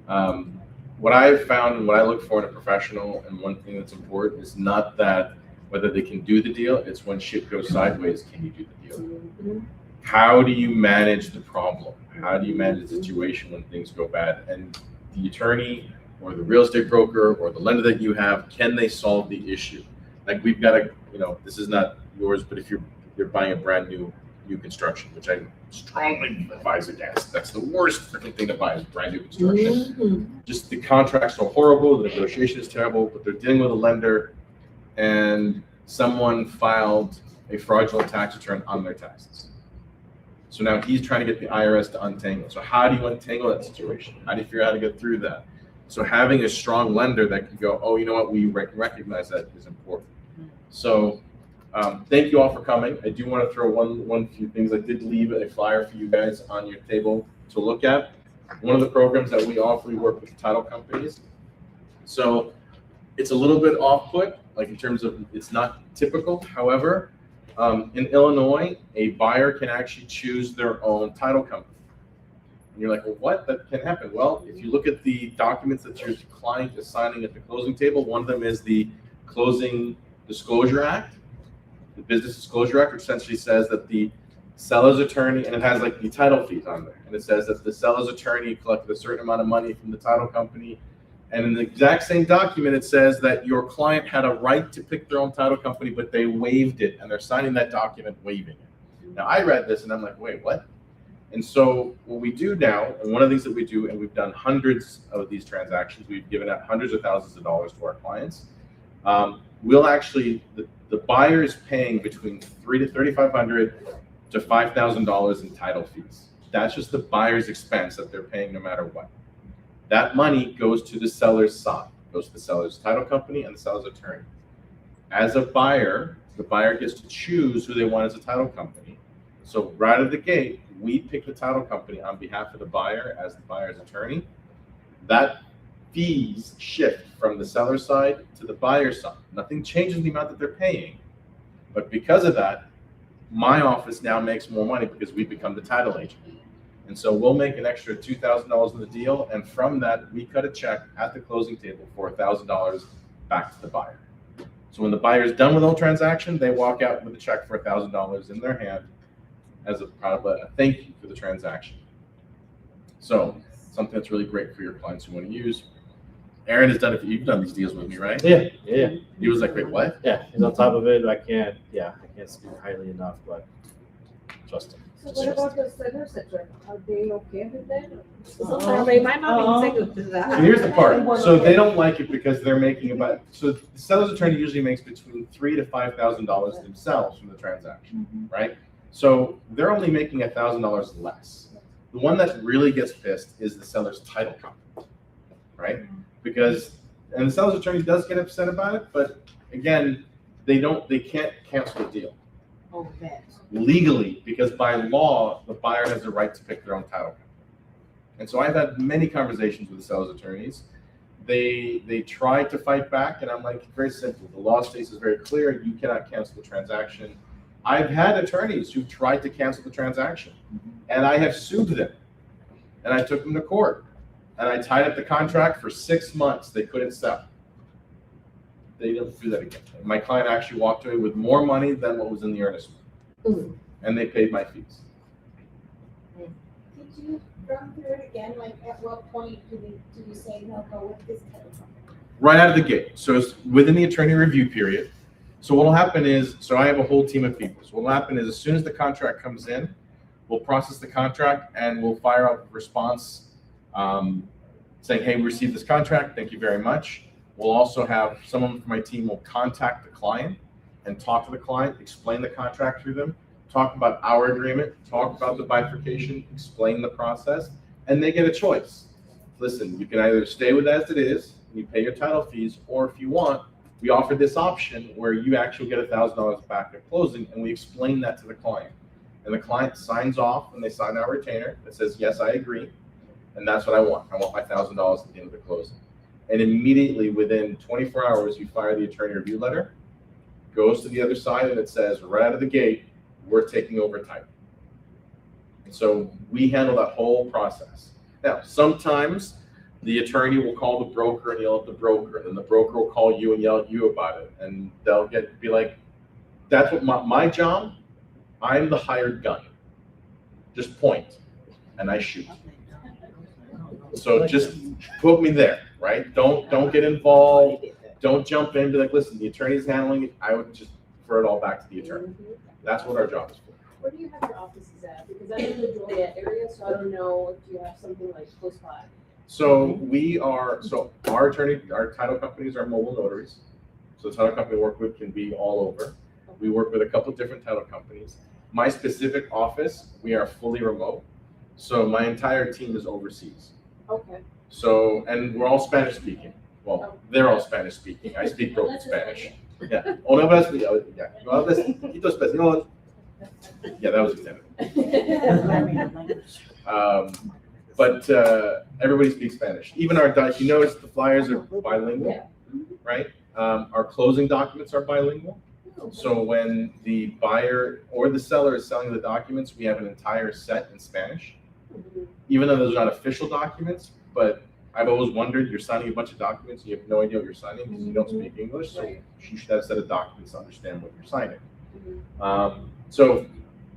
S1: What I've found and what I look for in a professional, and one thing that's important, is not that whether they can do the deal, it's when shit goes sideways, can you do the deal? How do you manage the problem? How do you manage the situation when things go bad? And the attorney or the real estate broker or the lender that you have, can they solve the issue? Like we've got a, this is not yours, but if you're buying a brand new construction, which I strongly advise against. That's the worst freaking thing to buy is brand new construction. Just the contract's so horrible, the negotiation is terrible, but they're dealing with a lender and someone filed a fraudulent tax return on their taxes. So now he's trying to get the IRS to untangle. So how do you untangle that situation? How do you figure out how to get through that? So having a strong lender that can go, oh, you know what, we recognize that is important. So thank you all for coming. I do want to throw one few things. I did leave a flyer for you guys on your table to look at. One of the programs that we offer, we work with title companies. So it's a little bit off-put, like in terms of it's not typical. However, in Illinois, a buyer can actually choose their own title company. And you're like, well, what? That can happen. Well, if you look at the documents that your client is signing at the closing table, one of them is the Closing Disclosure Act. The Business Disclosure Act, which essentially says that the seller's attorney, and it has like the title fees on there, and it says that the seller's attorney collected a certain amount of money from the title company. And in the exact same document, it says that your client had a right to pick their own title company, but they waived it, and they're signing that document waiving it. Now, I read this, and I'm like, wait, what? And so what we do now, and one of the things that we do, and we've done hundreds of these transactions, we've given out hundreds of thousands of dollars to our clients. We'll actually, the buyer is paying between $3,000 to $3,500 to $5,000 in title fees. That's just the buyer's expense that they're paying no matter what. That money goes to the seller's side, goes to the seller's title company and the seller's attorney. As a buyer, the buyer gets to choose who they want as a title company. So right out of the gate, we pick the title company on behalf of the buyer as the buyer's attorney. That fees shift from the seller's side to the buyer's side. Nothing changes the amount that they're paying. But because of that, my office now makes more money because we become the title agent. And so we'll make an extra $2,000 in the deal. And from that, we cut a check at the closing table for $1,000 back to the buyer. So when the buyer is done with the whole transaction, they walk out with a check for $1,000 in their hand as a part of a thank you for the transaction. So something that's really great for your clients who want to use. Aaron has done it. You've done these deals with me, right?
S12: Yeah.
S1: He was like, wait, what?
S12: Yeah, he's on top of it. I can't speak highly enough, but trust him.
S9: So what about the sellers attorney? Are they okay with that?
S11: They might not be taken to that.
S1: So here's the part. So they don't like it because they're making about, so the seller's attorney usually makes between $3,000 to $5,000 themselves from the transaction, right? So they're only making $1,000 less. The one that really gets pissed is the seller's title company, right? Because, and the seller's attorney does get upset about it, but again, they can't cancel the deal.
S13: Oh, that.
S1: Legally, because by law, the buyer has the right to pick their own title company. And so I've had many conversations with the seller's attorneys. They try to fight back, and I'm like, very simple. The law states is very clear. You cannot cancel the transaction. I've had attorneys who tried to cancel the transaction, and I have sued them, and I took them to court, and I tied up the contract for 6 months. They couldn't sell. They didn't do that again. My client actually walked away with more money than what was in the earnest money, and they paid my fees.
S8: Did you run through it again? Like, at what point do you say no, go with this title company?
S1: Right out of the gate. So it's within the attorney review period. So what will happen is, so I have a whole team of people. So what will happen is, as soon as the contract comes in, we'll process the contract and we'll fire out a response saying, hey, we received this contract. Thank you very much. We'll also have someone from my team will contact the client and talk to the client, explain the contract to them, talk about our agreement, talk about the bifurcation, explain the process, and they get a choice. Listen, you can either stay with it as it is, you pay your title fees, or if you want, we offer this option where you actually get $1,000 back at closing, and we explain that to the client. And the client signs off and they sign our retainer that says, yes, I agree. And that's what I want. I want my $1,000 at the end of the closing. and immediately within 24 hours, you fire the attorney review letter, goes to the other side, and it says right out of the gate, we're taking over title. And so we handle that whole process. Now, sometimes the attorney will call the broker and yell at the broker, and then the broker will call you and yell at you about it, and they'll be like, that's what my job, I'm the hired gun. Just point, and I shoot. So just put me there, right? Don't get involved. Don't jump in and be like, listen, the attorney's handling it. I would just refer it all back to the attorney. That's what our job is for.
S4: Where do you have your offices at? Because I'm in the Joliet area, so I don't know if you have something like close by.
S1: So our title companies are mobile notaries. So the title company we work with can be all over. We work with a couple different title companies. My specific office, we are fully remote. So my entire team is overseas.
S4: Okay.
S1: So, and we're all Spanish speaking. Well, they're all Spanish speaking. I speak broken Spanish. Yeah. Oh, no hablas, yeah. No hablas poquito español. Yeah, that was intended. But everybody speaks Spanish. Even our, you notice the flyers are bilingual, right? Our closing documents are bilingual. So when the buyer or the seller is selling the documents, we have an entire set in Spanish. Even though those are not official documents, but I've always wondered, you're signing a bunch of documents, you have no idea what you're signing because you don't speak English, so you should have a set of documents to understand what you're signing. So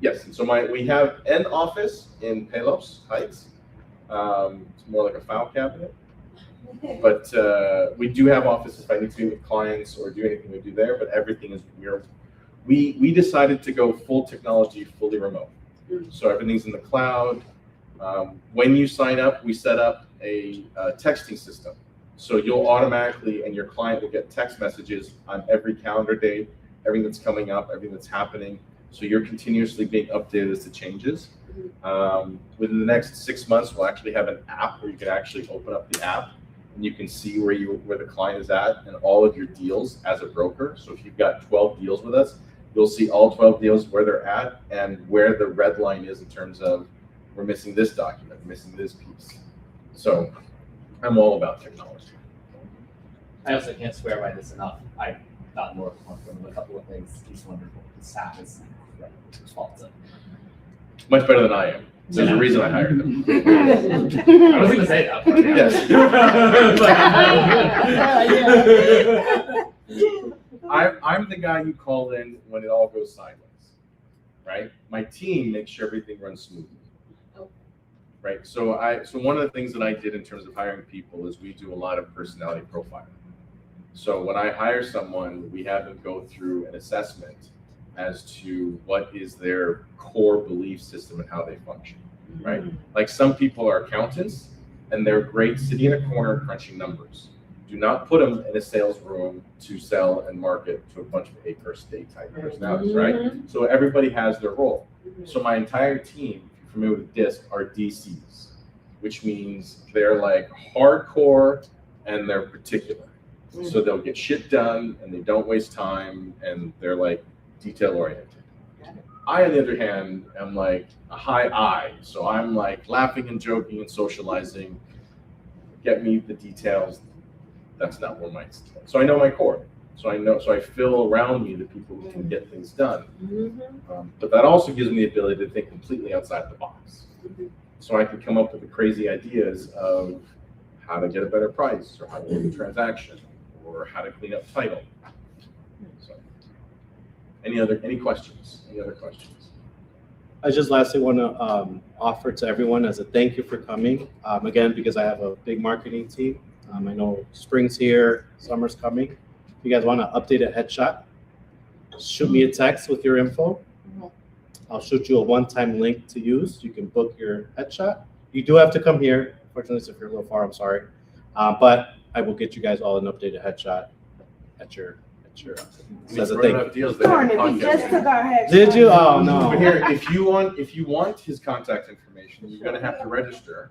S1: yes, and so we have an office in Palos Heights. It's more like a file cabinet, but we do have offices if I need to be with clients or do anything we do there, but everything is we decided to go full technology, fully remote. So everything's in the cloud. When you sign up, we set up a texting system. So you'll automatically, and your client will get text messages on every calendar day, everything that's coming up, everything that's happening. So you're continuously being updated as to changes. Within the next 6 months, we'll actually have an app where you can actually open up the app and you can see where the client is at and all of your deals as a broker. So if you've got 12 deals with us, you'll see all 12 deals where they're at and where the red line is in terms of we're missing this document, we're missing this piece. So I'm all about technology.
S3: I also can't swear by this enough. I've gotten more comfortable with a couple of things. He's wonderful. The staff is responsive.
S1: Much better than I am. There's a reason I hired them.
S3: I was going to say that.
S1: Yes. I'm the guy you call in when it all goes sideways, right? My team makes sure everything runs smoothly. Right. So one of the things that I did in terms of hiring people is we do a lot of personality profiling. So when I hire someone, we have them go through an assessment as to what is their core belief system and how they function, right? Like some people are accountants and they're great sitting in a corner crunching numbers. Do not put them in a sales room to sell and market to a bunch of A-per-state type personalities, right? So everybody has their role. So my entire team, if you're familiar with DISC, are DCs, which means they're like hardcore and they're particular. So they'll get shit done and they don't waste time and they're like detail oriented. I, on the other hand, am like a high I. So I'm like laughing and joking and socializing. Get me the details. That's not where my skill. So I know my core. So I feel around me the people who can get things done. But that also gives me the ability to think completely outside the box. So I can come up with the crazy ideas of how to get a better price or how to do a transaction or how to clean up title. So any questions? Any other questions?
S12: I just lastly want to offer to everyone as a thank you for coming. Again, because I have a big marketing team. I know spring's here, summer's coming. If you guys want to update a headshot, shoot me a text with your info. I'll shoot you a one-time link to use. You can book your headshot. You do have to come here. Unfortunately, if you're a little far, I'm sorry. But I will get you guys all an updated headshot at your as a thank you. Did you? Oh no.
S1: But here, if you want his contact information, you're gonna have to register.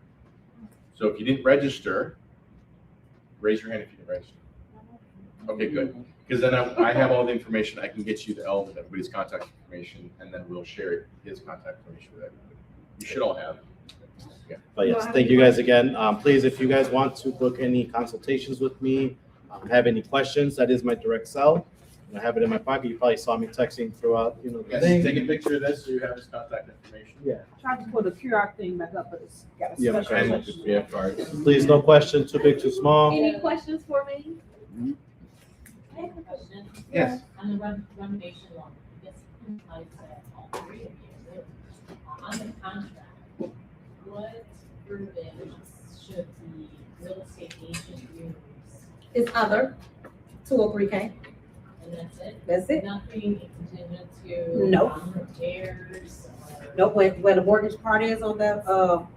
S1: So if you didn't register, raise your hand if you didn't register. Okay, good. Because then I have all the information. I can get you to everybody's contact information, and then we'll share his contact information with everybody. You should all have.
S12: But yes, thank you guys again. Please, if you guys want to book any consultations with me, have any questions, that is my direct cell. And I have it in my pocket. You probably saw me texting throughout, the
S1: Yes,
S12: thing.
S1: take a picture of this so you have his contact information.
S12: Yeah.
S2: Tried to pull the QR thing back up, but it's got a
S12: Yeah,
S2: special.
S1: And just VF cards.
S12: Please, no question, too big, too small.
S14: Any questions for me? I have a question.
S1: Yes.
S14: On the renovation loan, I guess, like I said, all three of you, on the contract, what verbiage should the real estate agent use?
S11: It's other, 203K.
S14: And that's it?
S11: That's it.
S14: Nothing contingent to.
S11: Nope.
S14: Repairs or.
S11: Nope, where the mortgage part is on the,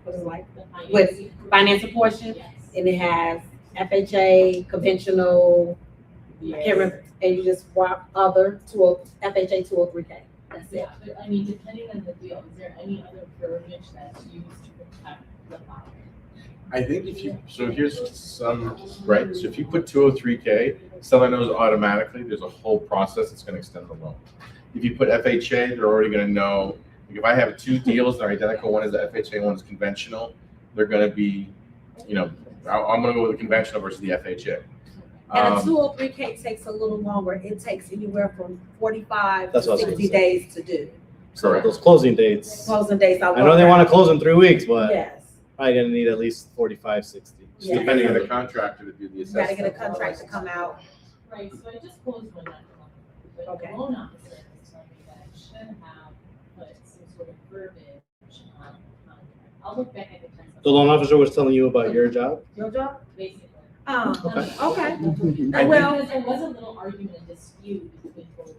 S11: what is it like?
S14: The
S11: With
S14: financing.
S11: financing portion,
S14: Yes.
S11: and it has FHA, conventional, I
S14: Yes.
S11: can't remember, and you just swap other FHA 203K. That's it.
S14: Yeah, but I mean, depending on the deal, is there any other verbiage that's used to protect the buyer?
S1: I think here's some, right, so if you put 203K, seller knows automatically, there's a whole process that's gonna extend the loan. If you put FHA, they're already gonna know, like, if I have two deals that are identical, one is the FHA, one is conventional, they're gonna be, I'm gonna go with the conventional versus the FHA.
S11: And a 203K takes a little longer. It takes anywhere from 45
S12: That's
S11: to
S12: what I was
S11: 60
S12: gonna say.
S11: days to do.
S12: So
S1: Correct.
S12: those closing dates,
S11: Closing days.
S12: I know they want to close in 3 weeks, but
S11: Yes.
S12: probably gonna need at least 45, 60.
S1: Just depending on the contractor to do the
S11: You gotta
S1: assessment.
S11: get a contract to come out.
S14: Right, so I just closed one not long ago, but
S11: Okay.
S14: the loan officer is telling me that I should have put some sort of verbiage on the contract. I'll look back at the text.
S12: The loan officer was telling you about your job?
S11: Your job?
S14: Basically.
S11: Oh, okay.
S1: I
S11: Well,
S14: Because there was a little argument and dispute between both.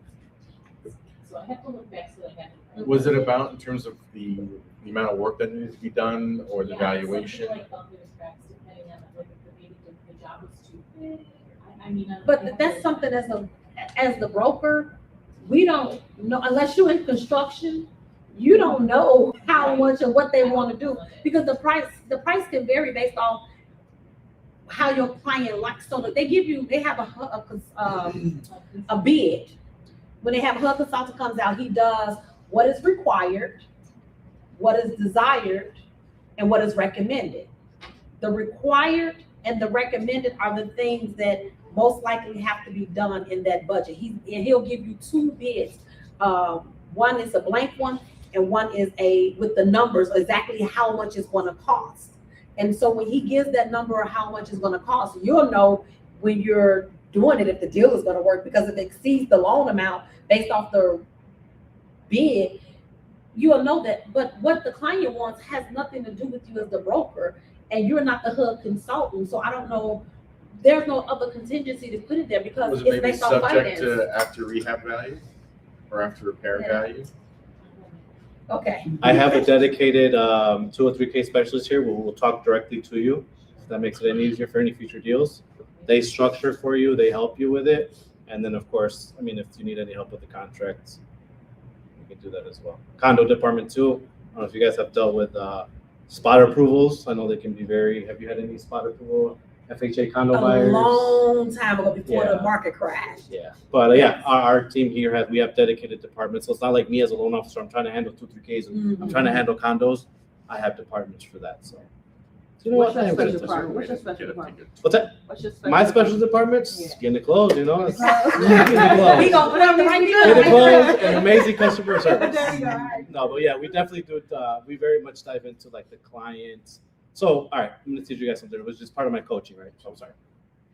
S14: So I have to look back so I have.
S1: Was it about in terms of the amount of work that needed to be done or the
S14: Yeah,
S1: valuation?
S14: something like bumping cracks depending on like if maybe the job was too big. I mean. I don't
S11: but
S14: know.
S11: that's something as the broker, we don't know, unless you're in construction, you don't know how much and what they want to do. Because the price can vary based on how your client likes. So that they have a bid. When they have a HUD consultant comes out, he does what is required, what is desired, and what is recommended. The required and the recommended are the things that most likely have to be done in that budget. He'll give you two bids. One is a blank one, and one is with the numbers, exactly how much it's gonna cost. And so when he gives that number of how much it's gonna cost, you'll know when you're doing it if the deal is gonna work, because if it exceeds the loan amount based off the bid, you'll know that. But what the client wants has nothing to do with you as the broker, and you're not the HUD consultant. So I don't know, there's no other contingency to put it there because
S1: Was it
S11: it's
S1: maybe
S11: based on
S1: subject
S11: finance.
S1: to after rehab value or after repair value?
S11: Okay.
S12: I have a dedicated 203K specialist here. We'll talk directly to you. If that makes it any easier for any future deals. They structure for you, they help you with it. And then, of course, I mean, if you need any help with the contracts, we can do that as well. Condo department too. I don't know if you guys have dealt with spot approvals. I know they can be have you had any spot approval, FHA condo
S11: A
S12: buyers?
S11: long time ago before
S12: Yeah.
S11: the market crashed.
S12: Yeah, but yeah, our team here we have dedicated departments. So it's not like me as a loan officer, I'm trying to handle 2-3Ks and I'm trying to handle condos. I have departments for that, so. You know
S2: What's
S12: what? I
S2: your
S12: am gonna
S2: special
S12: touch
S2: department?
S12: it.
S2: What's your special department?
S12: What's that?
S2: What's your special?
S12: My special departments,
S2: Yeah.
S12: getting it closed, you know.
S11: He gonna put up the right deal.
S12: Getting it closed and amazing customer service.
S11: There you go, right.
S12: No, but yeah, we definitely do it. We very much dive into like the clients. So, all right, I'm gonna teach you guys something. It was just part of my coaching, right? So, sorry.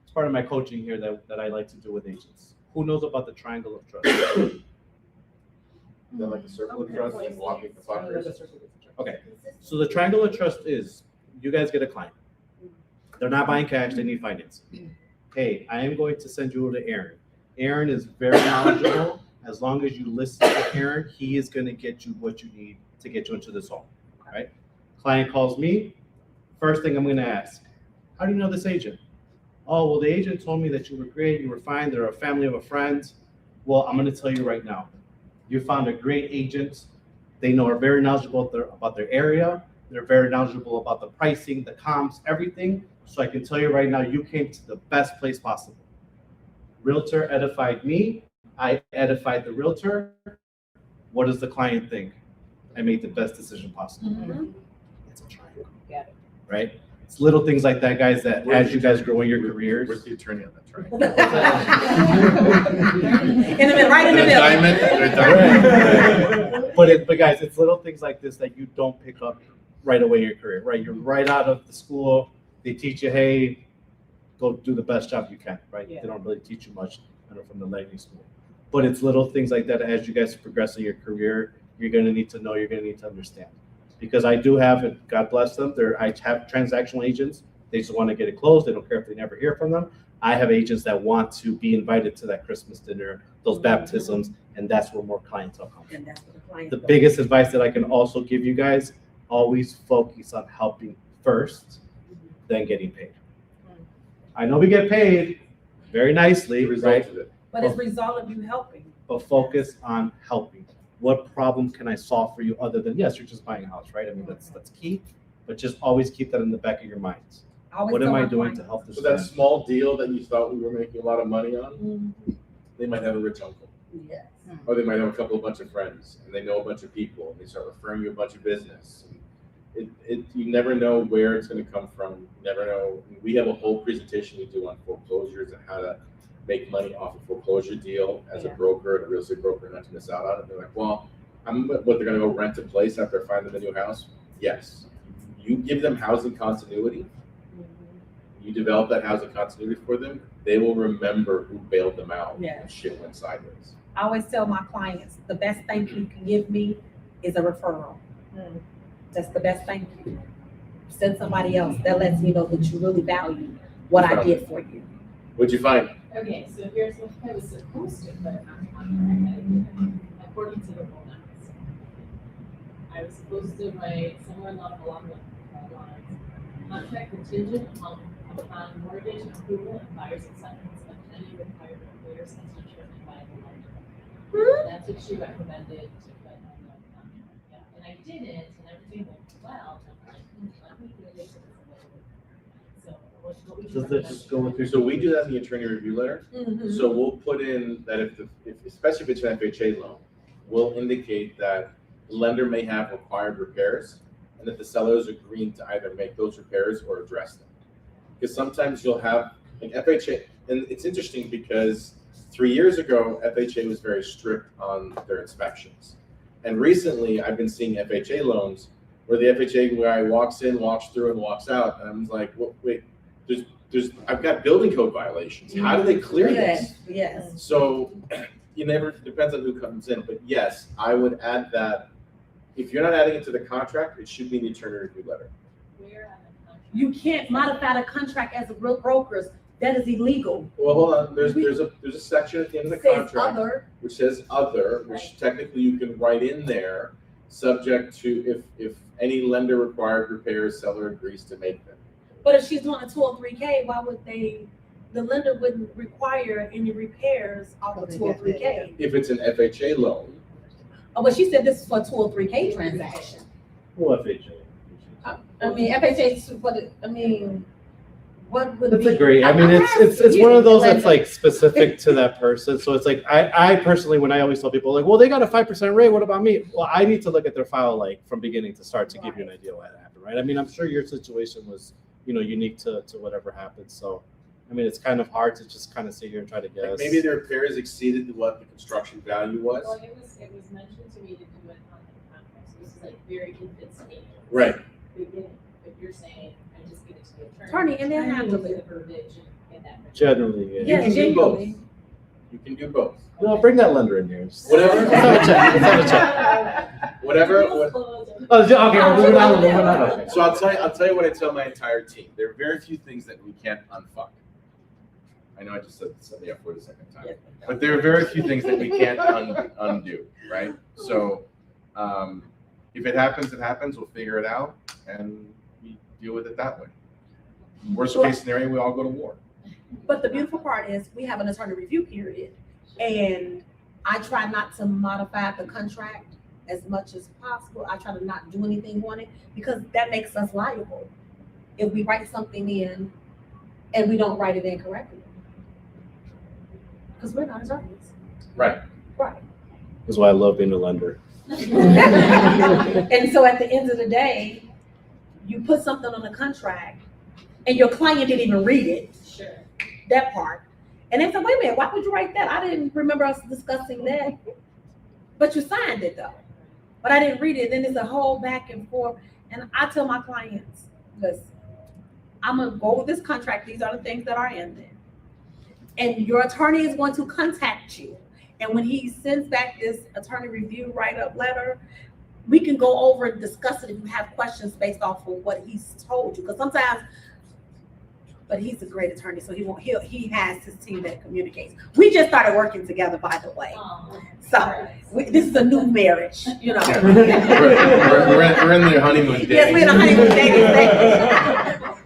S12: It's part of my coaching here that I like to do with agents. Who knows about the triangle of trust?
S1: Is that like a circle of trust and walking the blockers?
S12: Okay, so the triangle of trust is you guys get a client. They're not buying cash, they need financing. Hey, I am going to send you to Aaron. Aaron is very knowledgeable. As long as you listen to Aaron, he is going to get you what you need to get you into this home, right? Client calls me. First thing I'm going to ask, how do you know this agent? Oh, well, the agent told me that you were great, you were fine, they're a family of a friend. Well, I'm going to tell you right now, you found a great agent. They are very knowledgeable about their area. They're very knowledgeable about the pricing, the comps, everything. So I can tell you right now, you came to the best place possible. Realtor edified me. I edified the realtor. What does the client think? I made the best decision possible.
S11: Mhm.
S12: It's a triangle. right? It's little things like that, guys, that as you guys grow in your careers.
S1: Where's the attorney on that? Right.
S11: Right in the middle.
S1: Diamond.
S12: But guys, it's little things like this that you don't pick up right away in your career, right? You're right out of the school. They teach you, hey, go do the best job you can, right?
S2: Yeah.
S12: They don't really teach you much from the Lightning School. But it's little things like that as you guys progress in your career, you're going to need to know, you're going to need to understand. Because I do have, and God bless them, I have transactional agents. They just want to get it closed. They don't care if they never hear from them. I have agents that want to be invited to that Christmas dinner, those baptisms, and that's where more clientele comes from.
S6: And that's what the client.
S12: The biggest advice that I can also give you guys, always focus on helping first, then getting paid. I know we get paid very nicely, right?
S11: But it's a result of you helping.
S12: But focus on helping. What problem can I solve for you other than, yes, you're just buying a house, right? I mean, that's key, but just always keep that in the back of your minds. What am I doing to help this
S1: So that
S12: man?
S1: small deal that you thought we were making a lot of money on, they might have a rich uncle.
S6: Yes.
S1: Or they might have a bunch of friends, and they know a bunch of people, and they start referring you a bunch of business. You never know where it's going to come from. You never know. We have a whole presentation we do on foreclosures and how to make money off a foreclosure deal as a broker and a real estate broker, not to miss out on it. They're like, well, they're going to go rent a place after I find them a new house? Yes. You give them housing continuity. You develop that housing continuity for them, they will remember who bailed them out when shit went sideways.
S11: I always tell my clients, the best thing you can give me is a referral. That's the best thing you can. Send somebody else that lets me know that you really value what I did for you.
S1: What'd you find?
S14: Okay, so here's what I was supposed to put on according to the rule notes. I was supposed to write somewhere along the lines, contract contingent upon mortgage approval and buyer's acceptance of any required repairs as determined by the lender. That's what she recommended to put on the contract. Yeah, and I did it, and everything went well. I'm like, let me do this. So what would you
S12: Does that just go with your?
S1: So we do that in the attorney review letter.
S11: Mhm.
S1: So we'll put in that especially if it's an FHA loan, we'll indicate that the lender may have required repairs and that the seller is agreeing to either make those repairs or address them. Because sometimes you'll have like FHA, and it's interesting because 3 years ago, FHA was very strict on their inspections. And recently I've been seeing FHA loans where the FHA guy walks in, walks through and walks out. And I'm like, well, wait, I've got building code violations. How do they clear this?
S6: Yes.
S1: So depends on who comes in, but yes, I would add that. If you're not adding it to the contract, it should be in the attorney review letter.
S11: You can't modify the contract as a real brokers. That is illegal.
S1: Well, hold on, there's a section at the end of the
S11: Says
S1: contract
S11: other.
S1: which says other, which technically you can write in there, subject to if any lender required repairs, seller agrees to make them.
S11: But if she's doing a 203K, why would the lender wouldn't require any repairs off of 203K?
S1: If it's an FHA loan,
S11: Oh, but she said this is for a 203K transaction.
S12: Well, FHA.
S11: I mean, FHA, what would
S12: That's
S11: be?
S12: a great. I mean, it's one of those that's like specific to that person. So it's like I personally, when I always tell people like, well, they got a 5% rate. What about me? Well, I need to look at their file like from beginning to start to give you an idea what happened, right? I mean, I'm sure your situation was unique to whatever happened. So, I mean, it's kind of hard to just kind of sit here and try to guess.
S1: like maybe the repairs exceeded what the construction value was.
S14: Well, it was mentioned to me to do it on the contract, so this is like very infant stage.
S1: Right.
S14: Beginning, but you're saying, I just give it to the
S11: Attorney, and then handle
S14: The
S11: it.
S14: verbiage and that.
S12: Generally, yeah.
S11: Yeah,
S1: You can do both.
S11: genuinely.
S1: You can do both.
S12: No, bring that lender in here.
S1: Whatever.
S12: Let's have a check. Let's have a check.
S1: Whatever.
S12: Oh, okay, we're moving on. Okay.
S1: So I'll tell you what I tell my entire team. There are very few things that we can't unfuck. I know I just said the F word a second time, but there are very few things that we can't undo, right? So if it happens, it happens. We'll figure it out and we deal with it that way. Worst case scenario, we all go to war.
S11: But the beautiful part is we have an attorney review period, and I try not to modify the contract as much as possible. I try to not do anything on it because that makes us liable if we write something in and we don't write it in correctly. Because we're not attorneys.
S1: Right.
S11: Right.
S12: That's why I love being a lender.
S11: And so at the end of the day, you put something on the contract and your client didn't even read it,
S4: Sure.
S11: that part. And they said, wait a minute, why would you write that? I didn't remember us discussing that. But you signed it though. But I didn't read it. Then there's a whole back and forth. And I tell my clients, listen, I'm gonna go with this contract. These are the things that are in there. And your attorney is going to contact you. And when he sends back this attorney review write-up letter, we can go over and discuss it if you have questions based off of what he's told you. Because sometimes, but he's a great attorney, so he has his team that communicates. We just started working together, by the way. So this is a new marriage, you know.
S1: Yeah. We're in the honeymoon days.
S11: Yes, we're in the honeymoon days.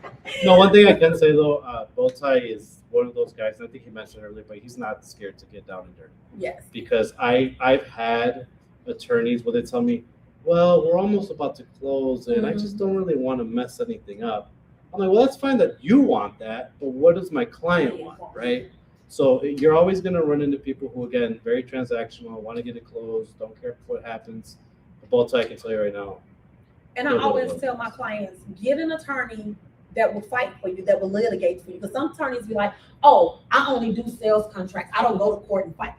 S12: No, one thing I can say though, Bowtie is one of those guys, I think he mentioned earlier, but he's not scared to get down and dirty.
S11: Yes.
S12: Because I've had attorneys where they tell me, well, we're almost about to close and I just don't really want to mess anything up. I'm like, well, that's fine that you want that, but what does my client want, right? So you're always going to run into people who, again, very transactional, want to get it closed, don't care what happens. But Bowtie, I can tell you right now.
S11: And I always tell my clients, get an attorney that will fight for you, that will litigate for you. Because some attorneys be like, oh, I only do sales contracts. I don't go to court and fight.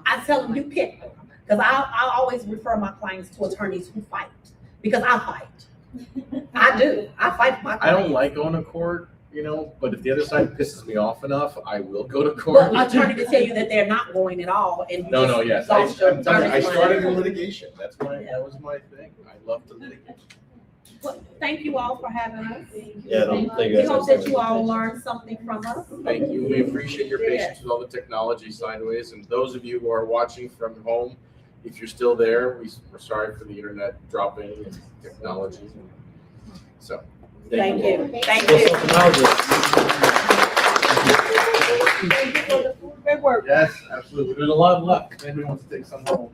S11: I tell them, you pick. Because I always refer my clients to attorneys who fight. Because I fight. I do. I fight for my clients.
S1: I don't like going to court, you know, but if the other side pisses me off enough, I will go to court.
S11: But attorney to tell you that they're not going at all. And
S1: Yes. I'm telling you, I started in litigation. That was my thing. I love to litigate.
S11: Well, thank you all for having us.
S12: Yeah, no, thank you
S11: We
S12: guys.
S11: hope that you all learned something from us.
S1: Thank you. We appreciate your patience with all the technology sideways. And those of you who are watching from home, if you're still there, we're sorry for the internet dropping and technology. So,
S11: Thank you. Thank
S12: Well,
S11: you.
S12: so now
S11: Good work.
S1: yes, absolutely. There's a lot of luck. If anybody wants to take some home.